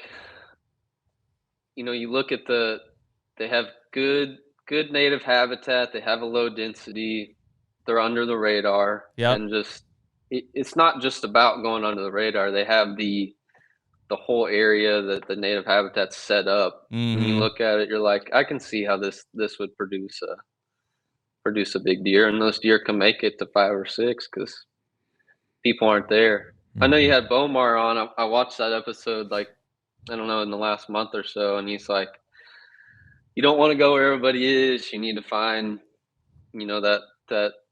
you look at they have good native habitat, they have a low density, they're under the radar.
Yeah.
And just it's not just about going under the radar. They have the whole area that the native habitat's set up. When you look at it, you're like, I can see how this would produce a big deer, and those deer can make it to 5 or 6 because people aren't there. I know you had Bomar on. I watched that episode, like, I don't know, in the last month or so, and he's like, you don't want to go where everybody is. You need to find,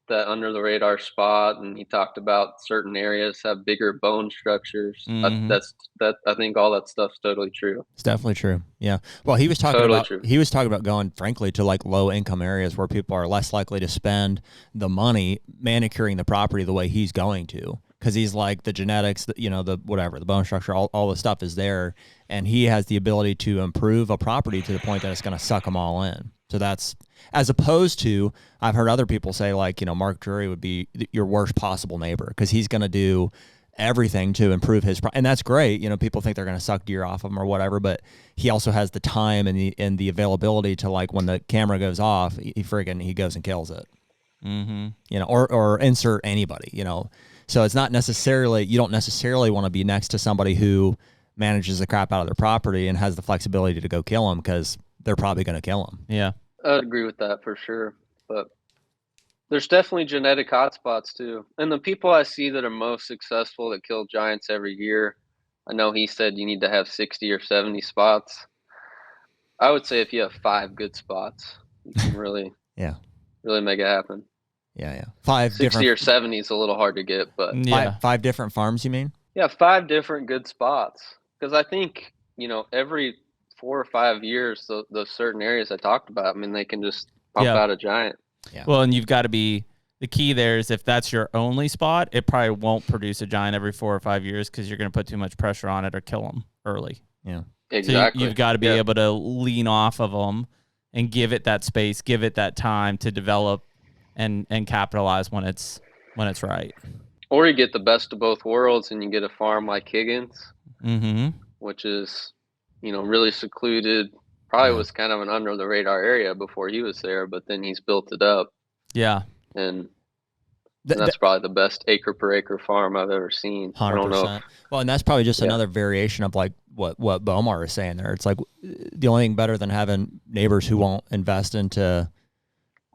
that under the radar spot. And he talked about certain areas have bigger bone structures. I think all that stuff's totally true.
It's definitely true. Yeah. Well, he was talking about going, frankly, to like low income areas where people are less likely to spend the money manicuring the property the way he's going to. Because he's like, the genetics, the whatever, the bone structure, all the stuff is there, and he has the ability to improve a property to the point that it's going to suck them all in. So that's, as opposed to, I've heard other people say, like, Mark Drury would be your worst possible neighbor because he's going to do everything to improve his and that's great. People think they're going to suck deer off him or whatever, but he also has the time and the availability to, like, when the camera goes off, he goes and kills it. Or insert anybody. So it's not necessarily, you don't necessarily want to be next to somebody who manages the crap out of their property and has the flexibility to go kill them because they're probably going to kill them.
Yeah.
I'd agree with that for sure. But there's definitely genetic hotspots too. And the people I see that are most successful that kill giants every year, I know he said you need to have 60 or 70 spots. I would say if you have 5 good spots, you can really, really make it happen.
Yeah. 60
different, or 70 is a little hard to get, but
five different farms, you mean?
Yeah, 5 different good spots. Because I think, every 4 or 5 years, those certain areas I talked about, I mean, they can just pump out a giant.
Yeah. Well, and you've got to be, the key there is if that's your only spot, it probably won't produce a giant every 4 or 5 years because you're going to put too much pressure on it or kill them early.
Yeah,
exactly.
So you've got to be able to lean off of them and give it that space, give it that time to develop and capitalize when it's right.
Or you get the best of both worlds and you get a farm like Higgins, which is, really secluded. Probably was kind of an under the radar area before he was there, but then he's built it up.
Yeah.
And that's probably the best acre per acre farm I've ever seen.
100%. I don't know. Well, and that's probably just another variation of like what Bomar is saying there. It's like the only thing better than having neighbors who won't invest into,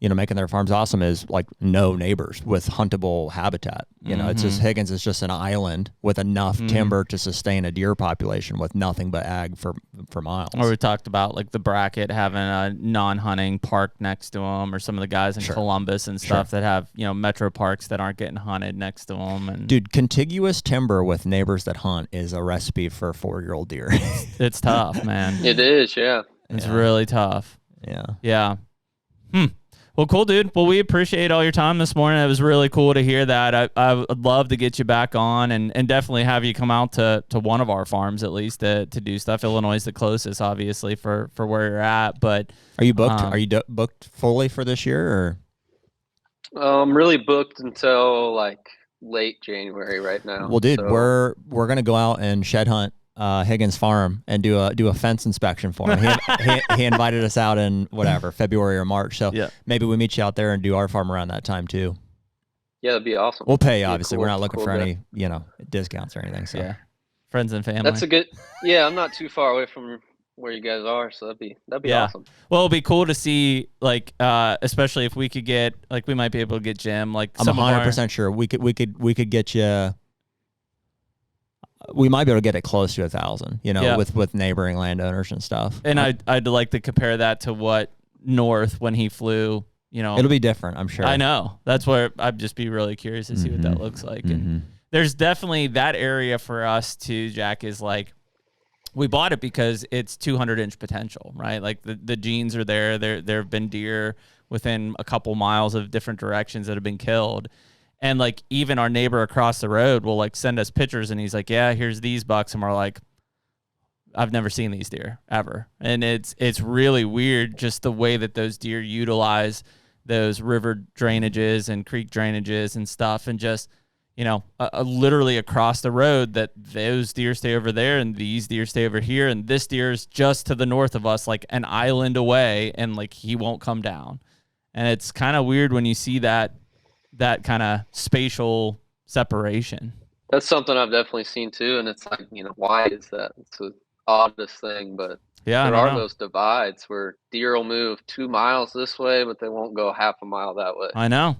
making their farms awesome is like no neighbors with huntable habitat. It's just Higgins is just an island with enough timber to sustain a deer population with nothing but ag for miles.
Or we talked about like the Bracket having a non-hunting park next to them, or some of the guys in Columbus and stuff that have, metro parks that aren't getting hunted next to them. And
dude, contiguous timber with neighbors that hunt is a recipe for 4-year-old deer.
It's tough, man.
It is, yeah.
It's really tough.
Yeah.
Yeah. Well, cool, dude. Well, we appreciate all your time this morning. It was really cool to hear that. I would love to get you back on and definitely have you come out to one of our farms at least to do stuff. Illinois is the closest, obviously, for where you're at. But
are you booked? Are you booked fully for this year? Or?
I'm really booked until like late January right now.
Well, dude, we're gonna go out and shed hunt Higgins farm and do a fence inspection for him. He invited us out in February or March. So maybe we meet you out there and do our farm around that time too.
Yeah, that'd be awesome.
We'll pay you, obviously. We're not looking for any, discounts or anything. So
yeah, friends and family.
That's a good. Yeah, I'm not too far away from where you guys are, so that'd be awesome.
Well, it'd be cool to see, like, especially if we could get, like, we might be able to get Jim. Like,
I'm 100% sure we could get you. We might be able to get it close to 1,000, with neighboring landowners and stuff.
And I'd like to compare that to what North when he flew.
It'll be different, I'm sure.
I know. That's where I'd just be really curious to see what that looks like. And there's definitely that area for us too, Jack, is like, we bought it because it's 200-inch potential, right? Like the genes are there. There have been deer within a couple miles of different directions that have been killed. And like even our neighbor across the road will like send us pictures and he's like, yeah, here's these bucks. And we're like, I've never seen these deer ever. And it's really weird just the way that those deer utilize those river drainages and creek drainages and stuff. And just, literally across the road that those deer stay over there and these deer stay over here. And this deer is just to the north of us, like an island away, and like he won't come down. And it's kind of weird when you see that kind of spatial separation.
That's something I've definitely seen too. And it's like, why is that? It's the oddest thing, but there are those divides where deer will move 2 miles this way, but they won't go half a mile that way.
I know.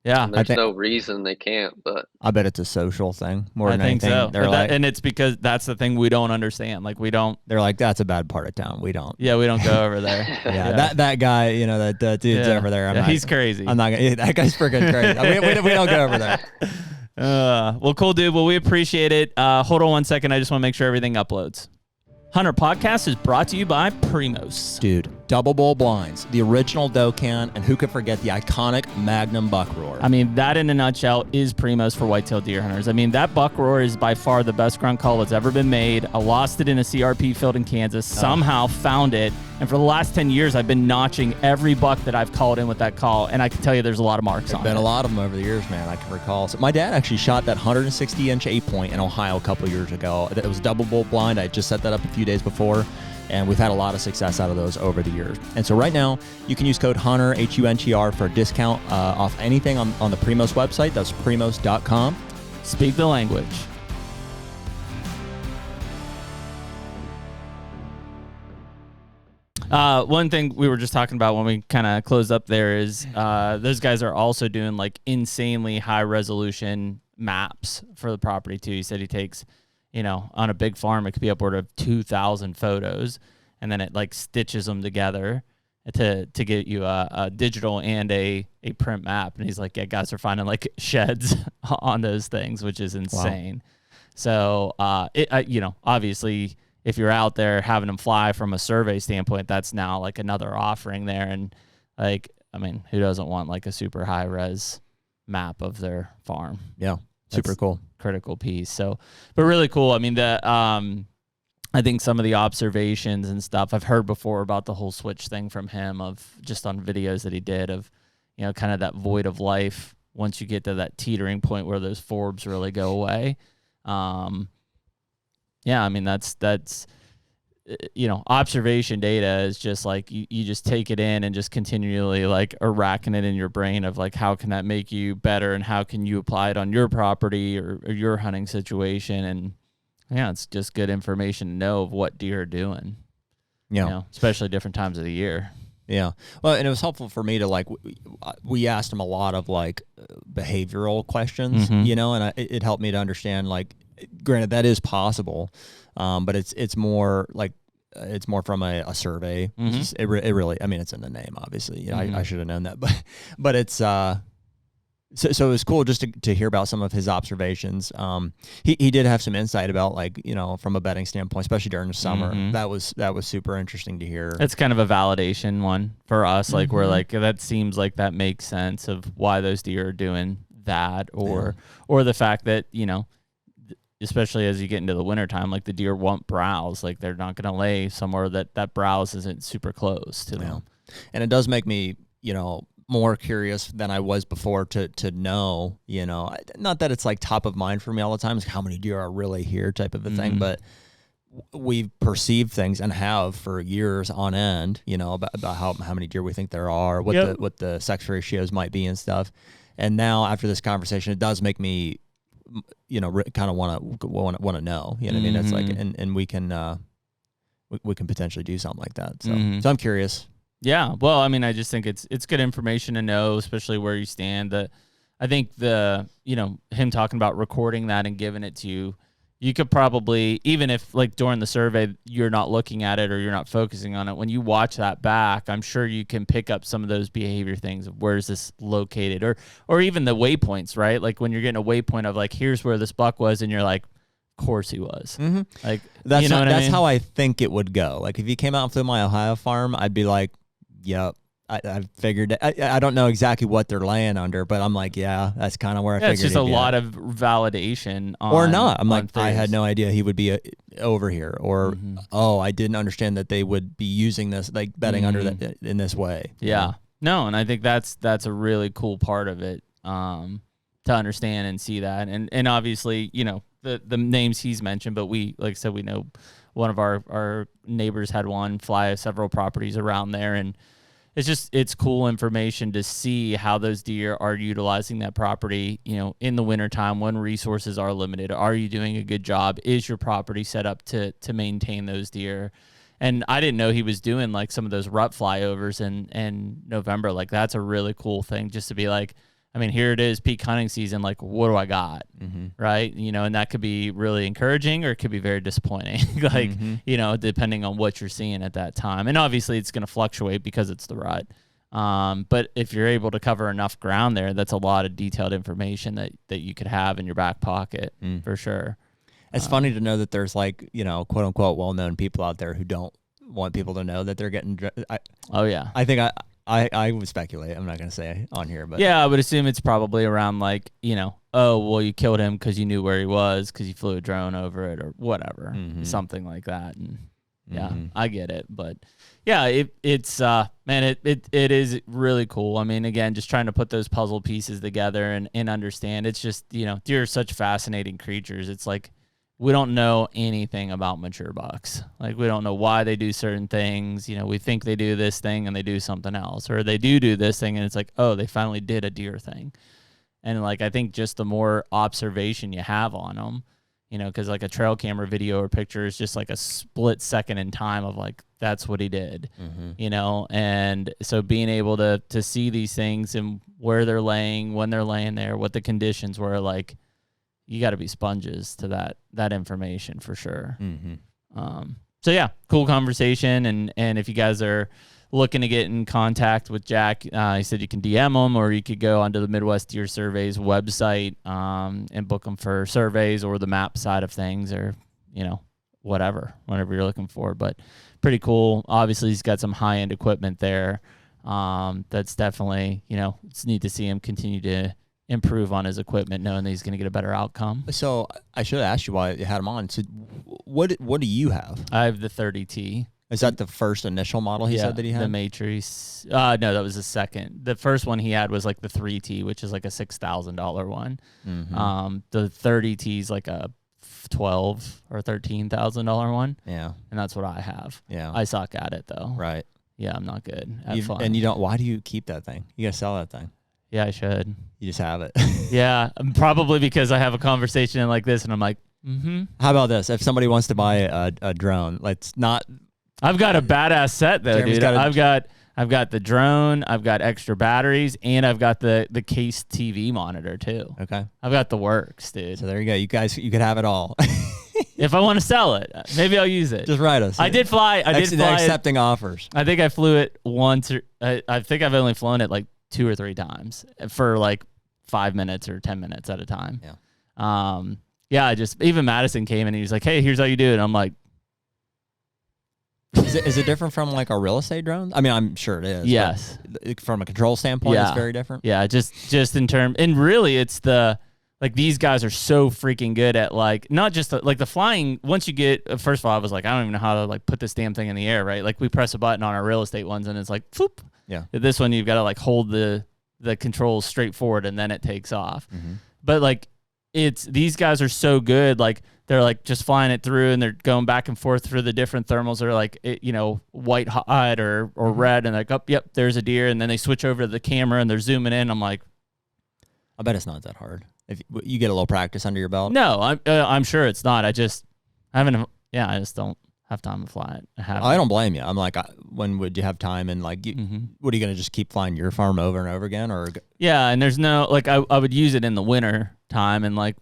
Yeah.
And there's no reason they can't, but
I bet it's a social thing more than anything.
So. And it's because that's the thing we don't understand. Like they're
like, that's a bad part of town. We don't.
Yeah, we don't go over there.
That guy, that dude's over there.
He's crazy.
I'm not gonna, that guy's freaking crazy. we don't go over there.
Well, cool, dude. Well, we appreciate it. Hold on 1 second. I just want to make sure everything uploads. HUNTR Podcast is brought to you by Primos.
Dude, double bull blinds, the original doe can, and who could forget the iconic Magnum buck roar?
I mean, that in a nutshell is Primos for whitetail deer hunters. I mean, that buck roar is by far the best grunt call that's ever been made. I lost it in a CRP field in Kansas, somehow found it, and for the last 10 years, I've been notching every buck that I've called in with that call, and I can tell you there's a lot of marks on it.
There's been a lot of them over the years, man. I can recall. So my dad actually shot that 160-inch 8-point in Ohio a couple years ago. It was double bull blind. I just set that up a few days before, and we've had a lot of success out of those over the years. And so right now, you can use code HUNTR, HUNTR, for a discount off anything on the Primos website. That's primos.com.
Speak the language. One thing we were just talking about when we kind of closed up there is those guys are also doing like insanely high resolution maps for the property too. He said he takes, on a big farm, it could be upward of 2,000 photos, and then it like stitches them together to get you a digital and a print map. And he's like, yeah, guys are finding like sheds on those things, which is insane. Wow. So, obviously if you're out there having them fly from a survey standpoint, that's now like another offering there. And like, I mean, who doesn't want like a super high res map of their farm?
Yeah. Super cool.
Critical piece. So, but really cool. I mean, I think some of the observations and stuff I've heard before about the whole switch thing from him, of just on videos that he did of, kind of that void of life once you get to that teetering point where those forbs really go away. Yeah, I mean, that's observation data is just like you just take it in and just continually like racking it in your brain of like, how can that make you better and how can you apply it on your property or your hunting situation. And yeah, it's just good information to know of what deer are doing. Yeah, especially different times of the year.
Yeah. Well, and it was helpful for me to like, we asked him a lot of like behavioral questions, and it helped me to understand, like, granted that is possible, but it's more like, it's more from a survey. It really, I mean, it's in the name, obviously. I should have known that, but it's, so it was cool just to hear about some of his observations. He did have some insight about, like, from a bedding standpoint, especially during the summer. That was super interesting to hear.
It's kind of a validation one for us. Like, we're like, that seems like that makes sense of why those deer are doing that, or the fact that, especially as you get into the wintertime, like the deer won't browse. Like, they're not going to lay somewhere that browse isn't super close to them.
And it does make me, more curious than I was before to know, not that it's like top of mind for me all the time, it's how many deer are really here type of a thing, but we've perceived things and have for years on end, about how many deer we think there are, what the sex ratios might be and stuff. And now after this conversation, it does make me, kind of want to know, what I mean? It's like, and we can potentially do something like that. So, so I'm curious.
Yeah, well, I mean, I just think it's good information to know, especially where you stand. I think him talking about recording that and giving it to you, you could probably, even if like during the survey you're not looking at it or you're not focusing on it, when you watch that back, I'm sure you can pick up some of those behavior things of where is this located, or even the waypoints, right? Like when you're getting a waypoint of like, here's where this buck was, and you're like, of course he was. Like,
that's
what I mean?
How I think it would go. Like if you came out and flew my Ohio farm, I'd be like, yep. I figured. I don't know exactly what they're laying under, but I'm like, yeah, that's kind of where I figured.
It's just a lot of validation,
or not. I'm like, I had no idea he would be over here, or I didn't understand that they would be using this, like bedding under that in this way.
Yeah, no, and I think that's a really cool part of it, to understand and see that, and obviously, the names he's mentioned, but we, like I said, we know one of our neighbors had one fly several properties around there, and it's cool information to see how those deer are utilizing that property, in the wintertime when resources are limited. Are you doing a good job? Is your property set up to maintain those deer? And I didn't know he was doing like some of those rut flyovers in November. Like, that's a really cool thing, just to be like, I mean, here it is, peak hunting season. Like, what do I got? Right? And that could be really encouraging, or it could be very disappointing. Like, depending on what you're seeing at that time. And obviously it's going to fluctuate because it's the rut. But if you're able to cover enough ground there, that's a lot of detailed information that you could have in your back pocket for sure.
It's funny to know that there's like, quote unquote, well-known people out there who don't want people to know that they're getting. I think I would speculate. I'm not going to say on here, but
yeah, I would assume it's probably around like, oh, well, you killed him because you knew where he was because you flew a drone over it or whatever, something like that. And yeah, I get it. But yeah, it's man, it is really cool. I mean, again, just trying to put those puzzle pieces together and understand. It's just, deer are such fascinating creatures. It's like, we don't know anything about mature bucks. Like, we don't know why they do certain things. We think they do this thing and they do something else, or they do this thing and it's like, oh, they finally did a deer thing. And like, I think just the more observation you have on them, because like a trail camera video or picture is just like a split second in time of like, that's what he did, and so being able to see these things and where they're laying, when they're laying there, what the conditions were, like, you got to be sponges to that information for sure. So yeah, cool conversation. And if you guys are looking to get in contact with Jack, he said you can DM him, or you could go onto the Midwest Deer Surveys website and book them for surveys or the map side of things, or whatever you're looking for. But pretty cool. Obviously, he's got some high-end equipment there. That's definitely, it's neat to see him continue to improve on his equipment, knowing that he's going to get a better outcome.
So I should have asked you why you had him on. So what do you have?
I have the 30T.
Is that the first initial model he said that he had?
The Matrix. No, that was the second. The first one he had was like the 3T, which is like a $6,000 one.
Mm-hmm.
The 30T is like a $12,000 or $13,000 one.
Yeah.
And that's what I have.
Yeah.
I suck at it though.
Right.
Yeah, I'm not good at fun.
And you don't. Why do you keep that thing? You gotta sell that thing.
Yeah, I should.
You just have it.
Yeah, probably because I have a conversation like this, and I'm like,
How about this? If somebody wants to buy a drone, let's not.
I've got a badass set though,
Jeremy's
dude. I've got the drone, I've got extra batteries, and I've got the case TV monitor too.
Okay.
I've got the works, dude.
So there you go. You guys, you could have it all.
If I want to sell it, maybe I'll use it.
Just write us.
I did fly.
They're accepting offers.
I think I flew it once. I think I've only flown it like 2 or 3 times for like 5 minutes or 10 minutes at a time.
Yeah.
Yeah. Even Madison came in and he was like, "Hey, here's how you do it." And I'm like,
Is it different from like a real estate drone? I mean, I'm sure it is.
yes.
From a control standpoint,
Yeah.
it's very different.
Yeah. Just in terms, and really it's these guys are so freaking good at like, not just the flying. Once you get, first of all, I was like, I don't even know how to like put this damn thing in the air, right? Like we press a button on our real estate ones and it's like, floop.
Yeah.
This one, you've got to like hold the controls straight forward and then it takes off.
Mm-hmm.
But like, these guys are so good. Like they're like just flying it through and they're going back and forth through the different thermals. They're like, white hot or red, and like, oh, yep, there's a deer. And then they switch over to the camera and they're zooming in. I'm like,
I bet it's not that hard. If you get a little practice under your belt.
no, I'm sure it's not. I just don't have time to fly it.
I don't blame you. I'm like, when would you have time? And like, what are you going to just keep flying your farm over and over again? Or
yeah, and there's no, like, I would use it in the winter time and like,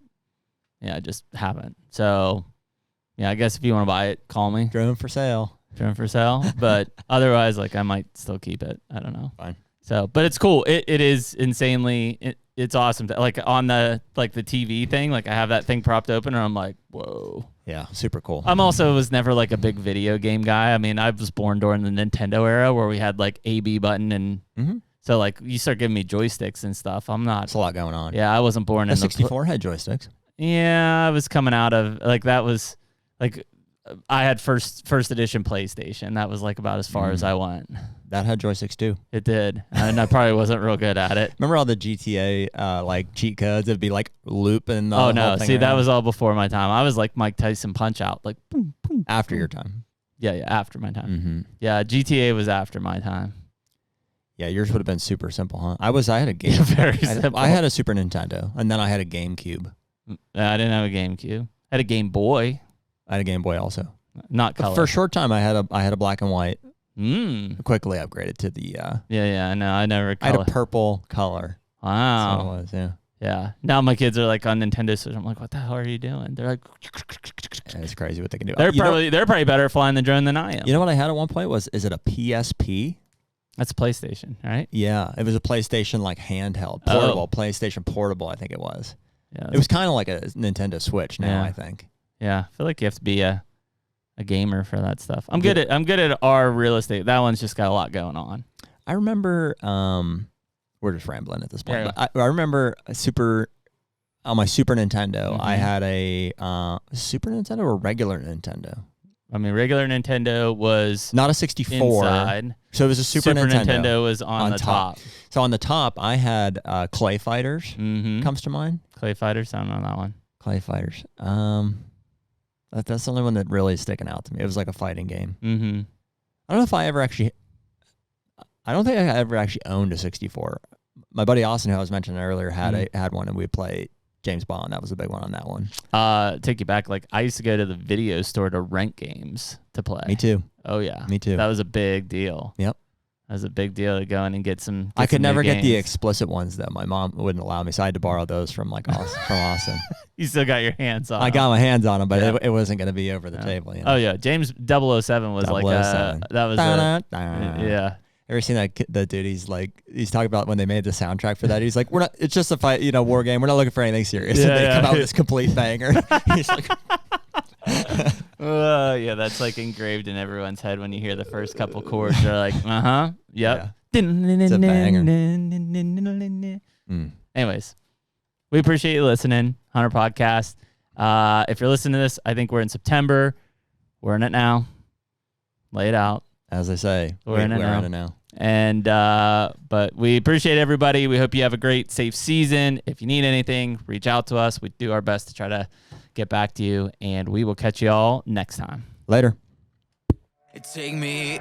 yeah, I just haven't. So yeah, I guess if you want to buy it, call me.
Drone for sale.
But otherwise, like, I might still keep it. I don't know.
Fine.
So, but it's cool. It is insanely, it's awesome. Like on the TV thing, like I have that thing propped open and I'm like, whoa.
Yeah, super cool.
Was never like a big video game guy. I mean, I was born during the Nintendo era where we had like A/B button and so like you start giving me joysticks and stuff. I'm not.
It's a lot going on.
Yeah, I wasn't born
the
in
64 had joysticks.
Yeah, I was coming out of like that was like I had first edition PlayStation. That was like about as far as I went.
That had joysticks too.
It did, and I probably wasn't real good at it.
Remember all the GTA like cheat codes? It'd be like looping.
Oh no! See,
around.
that was all before my time. I was like Mike Tyson Punch Out, like boom, boom,
after
boom.
your time.
Yeah, after my time.
Mm-hmm.
Yeah, GTA was after my time.
Yeah, yours would have been super simple, huh? I had a game.
Very simple.
I had a Super Nintendo, and then I had a GameCube.
I didn't have a GameCube. I had a Game Boy.
I had a Game Boy also.
Not color.
For a short time, I had a black and white.
Quickly
upgraded to the.
Yeah. No, I never.
I had a purple color.
Wow.
That's what it was. Yeah.
Yeah. Now my kids are like on Nintendo Switch. I'm like, what the hell are you doing? They're like,
yeah, it's crazy what they can do.
They're probably better at flying the drone than I am.
You know what I had at one point is it a PSP?
That's PlayStation, right?
Yeah, it was a PlayStation like handheld, portable, PlayStation Portable, I think it was.
Yeah,
it was kind of like a Nintendo Switch now, I think.
Yeah, I feel like you have to be a gamer for that stuff. I'm good at our real estate. That one's just got a lot going on.
I remember we're just rambling at this point.
Yeah.
But I remember on my Super Nintendo, I had a Super Nintendo or regular Nintendo.
I mean, regular Nintendo was
not a 64.
Inside.
So it was a Super Nintendo.
Nintendo was on the top.
So on the top, I had Clay Fighters. Comes to mind.
Clay Fighters. I don't know that one.
Clay Fighters. That's the only one that really is sticking out to me. It was like a fighting game. I don't know if I ever actually. I don't think I ever actually owned a 64. My buddy Austin, who I was mentioning earlier, had one, and we played James Bond. That was a big one on that one.
Take you back. Like I used to go to the video store to rent games to play.
Me too.
Oh yeah.
Me too.
That was a big deal.
Yep.
That was a big deal to go in and get some.
I could never get the
gains.
explicit ones though. My mom wouldn't allow me, so I had to borrow those from Austin.
You still got your hands on.
I got my hands on them, but it wasn't going to be over the table. You know?
Oh yeah, James 007 was 007. Like that was yeah.
Ever seen the dude? He's talking about when they made the soundtrack for that. He's like, we're not. It's just a fight, war game. We're not looking for anything serious. And they come out with this complete banger. He's like.
Yeah, that's like engraved in everyone's head when you hear the first couple chords. They're like, yep. Yeah.
It's a banger.
Anyways, we appreciate you listening, HUNTR Podcast. If you're listening to this, I think we're in September. We're in it now. Lay it out.
As I say,
we're in it now. And but we appreciate everybody. We hope you have a great, safe season. If you need anything, reach out to us. We do our best to try to get back to you, and we will catch you all next time.
Later.
Take me